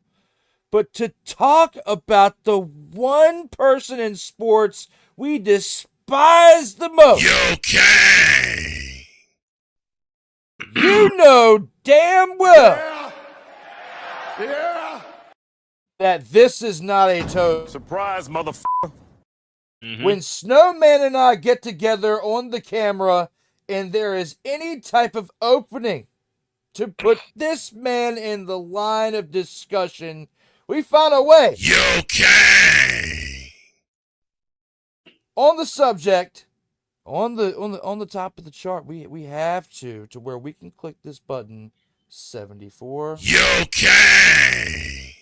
but to talk about the one person in sports we despise the most? Okay. You know damn well that this is not a total surprise, motherfucker. When Snowman and I get together on the camera and there is any type of opening to put this man in the line of discussion, we find a way. Okay. On the subject, on the top of the chart, we have to where we can click this button 74. Okay.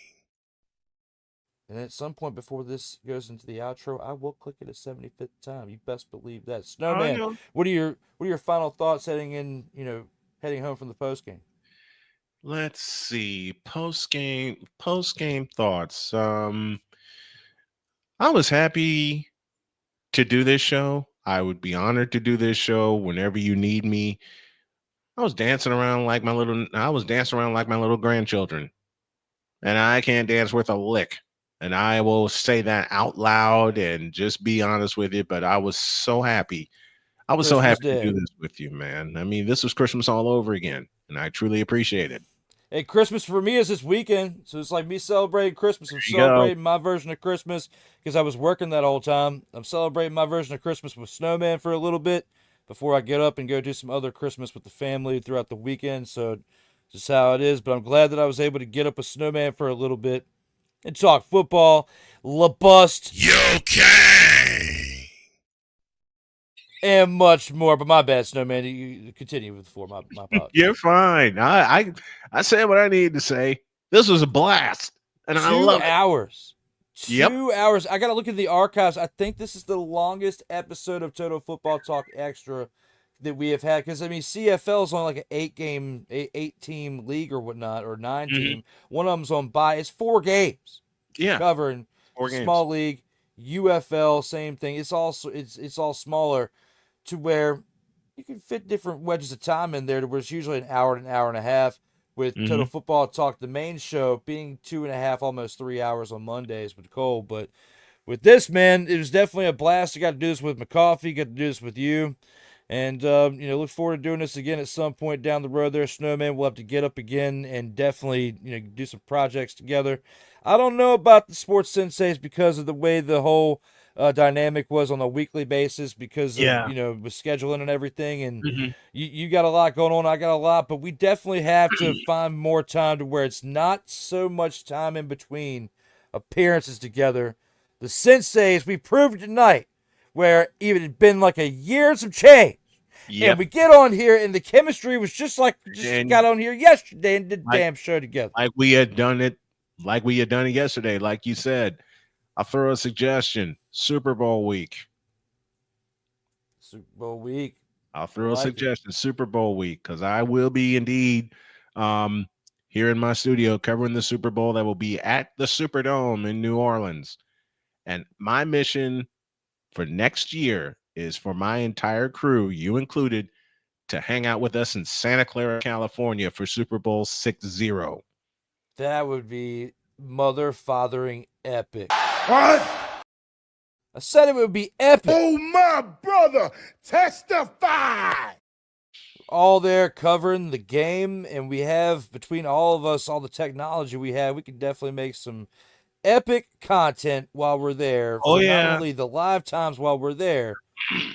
And at some point before this goes into the outro, I will click it a 75th time. You best believe that. Snowman, what are your final thoughts heading home from the post game? Let's see. Post game thoughts. I was happy to do this show. I would be honored to do this show whenever you need me. I was dancing around like my little grandchildren. And I can't dance worth a lick. And I will say that out loud and just be honest with you. But I was so happy. I was so Christmas happy to do Day. this with you, man. I mean, this was Christmas all over again. And I truly appreciate it. Hey, Christmas for me is this weekend, so it's like me celebrating Christmas. I'm There you go. celebrating my version of Christmas because I was working that whole time. I'm celebrating my version of Christmas with Snowman for a little bit before I get up and go do some other Christmas with the family throughout the weekend. So just how it is. But I'm glad that I was able to get up with Snowman for a little bit and talk football, LaBust, and much more. But my bad, Snowman. You continue with the floor. My apologies. You're fine. I said what I needed to say. This was a blast, and I love 2 hours. Yep. 2 hours. I got to look at the archives. I think this is the longest episode of Total Football Talk Extra that we have had. Because, I mean, CFL is on like an 8-team league or whatnot, or 9-team. One of them's on bye. It's 4 games. Yeah. Covering 4 games. small league. UFL, same thing. It's all smaller to where you can fit different wedges of time in there to where it's usually an hour and a half. With Total Football Talk, the main show being 2.5, almost 3 hours on Mondays with Cole. But with this, man, it was definitely a blast. I got to do this with McCoffee, got to do this with you. And, look forward to doing this again at some point down the road there, Snowman. We'll have to get up again and definitely, do some projects together. I don't know about the Sports Senseis because of the way the whole dynamic was on a weekly basis because of, with scheduling and everything. And you got a lot going on. I got a lot, but we definitely have to find more time to where it's not so much time in between appearances together. The Senseis, we proved tonight where even it's been like a year and some change. Yep. And we get on here and the chemistry was just got on here yesterday and did the damn show together. Like we had done it yesterday. Like you said, I'll throw a suggestion. Super Bowl week. Super Bowl week. I'll throw a suggestion. Super Bowl week, because I will be indeed here in my studio covering the Super Bowl that will be at the Superdome in New Orleans. And my mission for next year is for my entire crew, you included, to hang out with us in Santa Clara, California for Super Bowl 60. That would be mother-fathering epic. What? I said it would be epic. Oh, my brother, testify. All there covering the game, and we have, between all of us, all the technology we have, we can definitely make some epic content while we're there. Oh, for yeah. Not only the live times while we're there,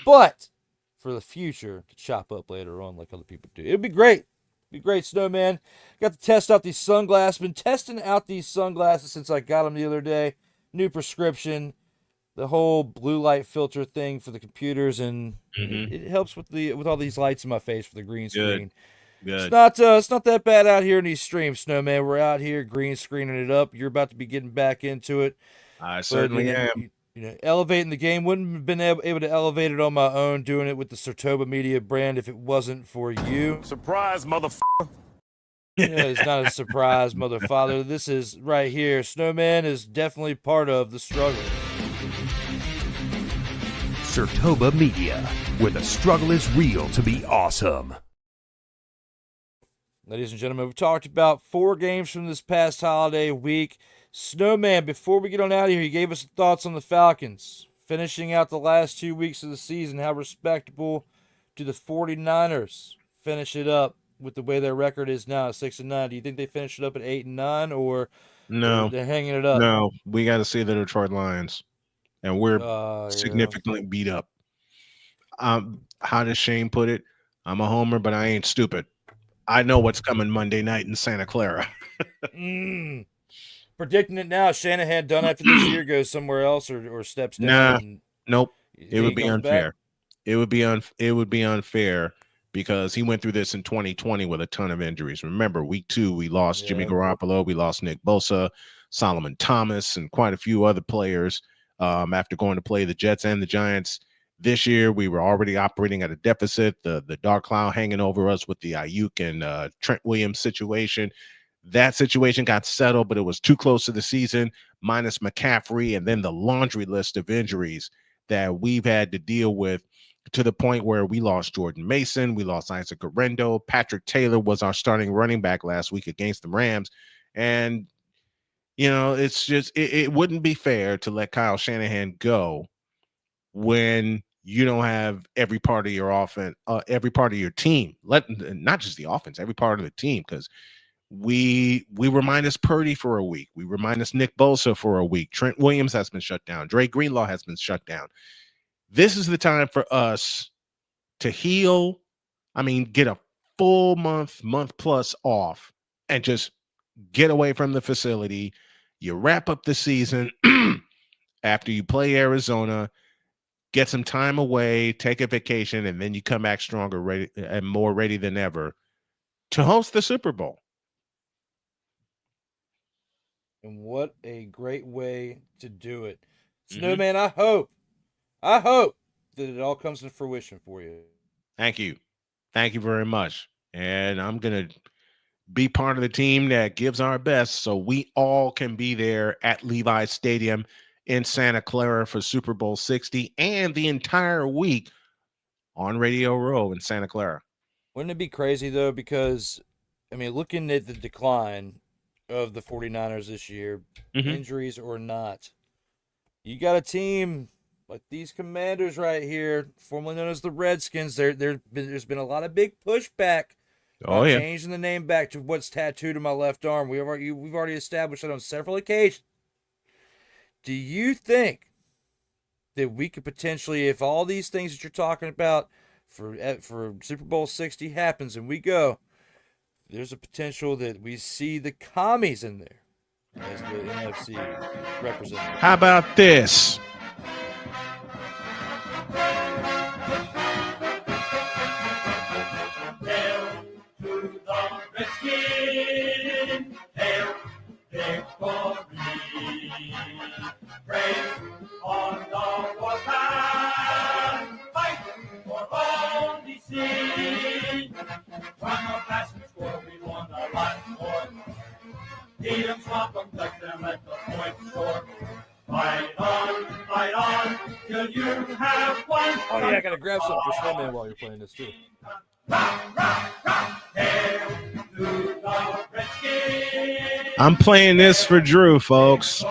but for the future to chop up later on like other people do. It'd be great. Be great, Snowman. Got to test out these sunglasses. Been testing out these sunglasses since I got them the other day. New prescription. The whole blue light filter thing for the computers, and it helps with all these lights in my face for the green screen. Good. It's not that bad out here in these streams, Snowman. We're out here green screening it up. You're about to be getting back into it. I certainly am. Elevating the game. Wouldn't have been able to elevate it on my own doing it with the Sartoba Media brand if it wasn't for you. Surprise, motherfucker. It's not a surprise, motherfather. This is right here. Snowman is definitely part of the struggle. Sartoba Media, where the struggle is real to be awesome. Ladies and gentlemen, we've talked about 4 games from this past holiday week. Snowman, before we get on out of here, he gave us thoughts on the Falcons. Finishing out the last 2 weeks of the season, how respectable do the 49ers finish it up with the way their record is now at 6-9? Do you think they finish it up at 8-9, or No, they're hanging it up? No, we got to see the Detroit Lions, and we're significantly beat up. How does Shane put it? I'm a homer, but I ain't stupid. I know what's coming Monday night in Santa Clara. Predicting it now, Shanahan done after this year goes somewhere else or steps down. Nope. It would be unfair. Back? It would be unfair because he went through this in 2020 with a ton of injuries. Remember, week 2, we lost Jimmy Garoppolo, we lost Nick Bosa, Solomon Thomas, and quite a few other players after going to play the Jets and the Giants. This year, we were already operating at a deficit. The dark cloud hanging over us with the Ayuk and Trent Williams situation. That situation got settled, but it was too close to the season, minus McCaffrey, and then the laundry list of injuries that we've had to deal with, to the point where we lost Jordan Mason, we lost Isaac Guerrero, Patrick Taylor was our starting running back last week against the Rams, and You know, it's just it wouldn't be fair to let Kyle Shanahan go when you don't have every part of your offense, every part of your team. Not just the offense, every part of the team, because we remind us Purdy for a week. We remind us Nick Bosa for a week. Trent Williams has been shut down. Dre Greenlaw has been shut down. This is the time for us to heal. I mean, get a full month plus off and just get away from the facility. You wrap up the season after you play Arizona, get some time away, take a vacation, and then you come back stronger, ready and more ready than ever to host the Super Bowl. And what a great way to do it. Snowman, I hope that it all comes to fruition for you. Thank you. Thank you very much. And I'm going to be part of the team that gives our best so we all can be there at Levi's Stadium in Santa Clara for Super Bowl 60 and the entire week on Radio Row in Santa Clara. Wouldn't it be crazy, though? Because, I mean, looking at the decline of the 49ers this year, injuries or not, you got a team like these Commanders right here, formerly known as the Redskins. There's been a lot of big pushback. Changing the name back to what's tattooed on my left arm. We've already established that on several occasions. Do you think that we could potentially, if all these things that you're talking about for Super Bowl 60 happens and we go, there's a potential that we see the commies in there as the NFC representative? How about this? Redskin, hail victory, praise on the warpath, fight for all we see. From a passing score, we won a lot more. Beat them, swamp them, touch them at the point score. Fight on, till you have won. Oh yeah, I gotta grab something for Snowman while you're playing this too. I'm playing this for Drew, folks.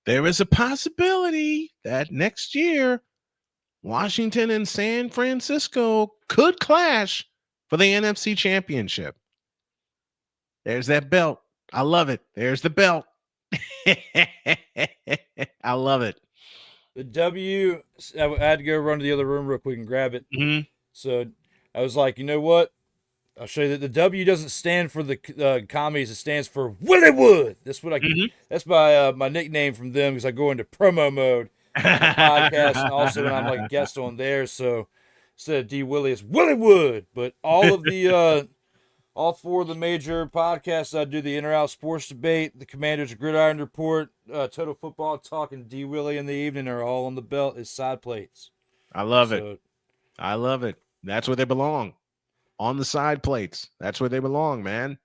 There is a possibility that next year Washington and San Francisco could clash for the NFC Championship. There's that belt. I love it. There's the belt. I love it. The W, I had to go run to the other room real quick and grab it. So I was like, you know what? I'll show you that the W doesn't stand for the commies. It stands for Willywood. That's what that's my nickname from them, because I go into promo mode on the podcast and also when I'm like a guest on there. So instead of D Willy, it's Willywood. But all of the all four of the major podcasts I do, the In or Out Sports Debate, the Commanders Gridiron Report, Total Football Talk, and D Willy in the evening are all on the belt as side plates. I love it. I love it. That's where they belong. On the side plates. That's where they belong, man.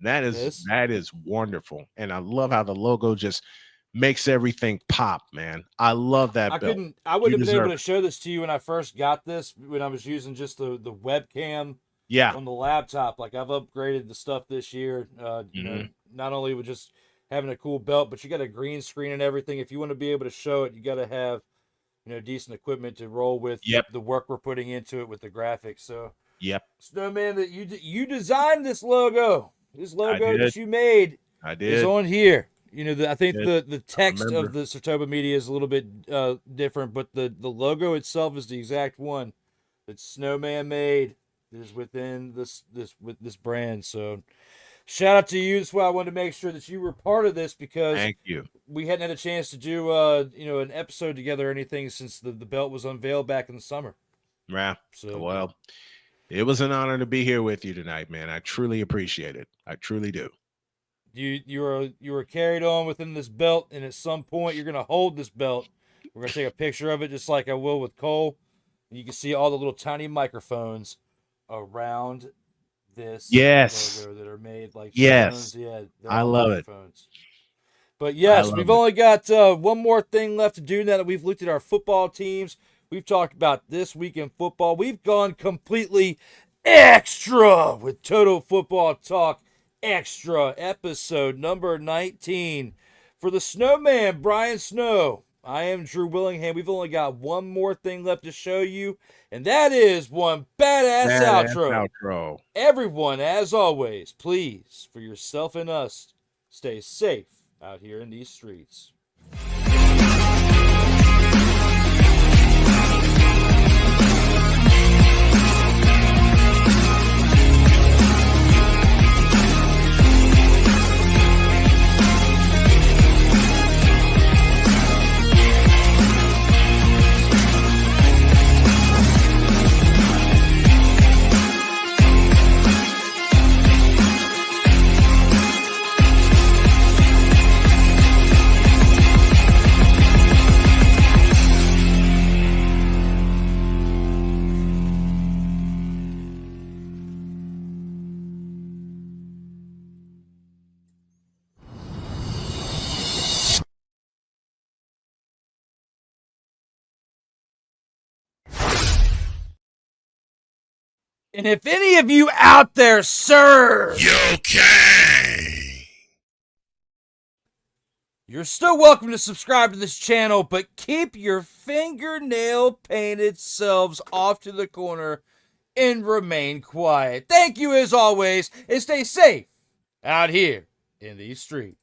That is wonderful. And I love how the logo just makes everything pop, man. I love that belt. I wouldn't have been able to show this to you when I first got this, when I was using just the webcam on the laptop. Like, I've upgraded the stuff this year. You know, not only with just having a cool belt, but you got a green screen and everything. If you want to be able to show it, you got to have, you know, decent equipment to roll with the work we're putting into it with the graphics. So Snowman, that you designed this logo. This logo that you made is on here. You know, I think the text of the Sartoba Media is a little bit different, but the logo itself is the exact one that Snowman made. Is within this brand. So shout out to you. That's why I wanted to make sure that you were part of this, because thank you. We hadn't had a chance to do you know, an episode together or anything since the belt was unveiled back in the summer. Yeah. So well, it was an honor to be here with you tonight, man. I truly appreciate it. I truly do. You were carried on within this belt, and at some point you're gonna hold this belt. We're gonna take a picture of it just like I will with Cole. And you can see all the little tiny microphones around this logo that are made like phones. I love it. But yes, we've only got one more thing left to do now that we've looked at our football teams. We've talked about this week in football. We've gone completely extra with Total Football Talk Extra, episode number 19. For the snowman, Brian Snow, I am Drew Willingham. We've only got one more thing left to show you, and that is one badass outro. Everyone, as always, please, for yourself and us, stay safe out here in these streets. And if any of you out there serve, you're still welcome to subscribe to this channel, but keep your fingernail painted selves off to the corner and remain quiet. Thank you as always, and stay safe out here in these streets.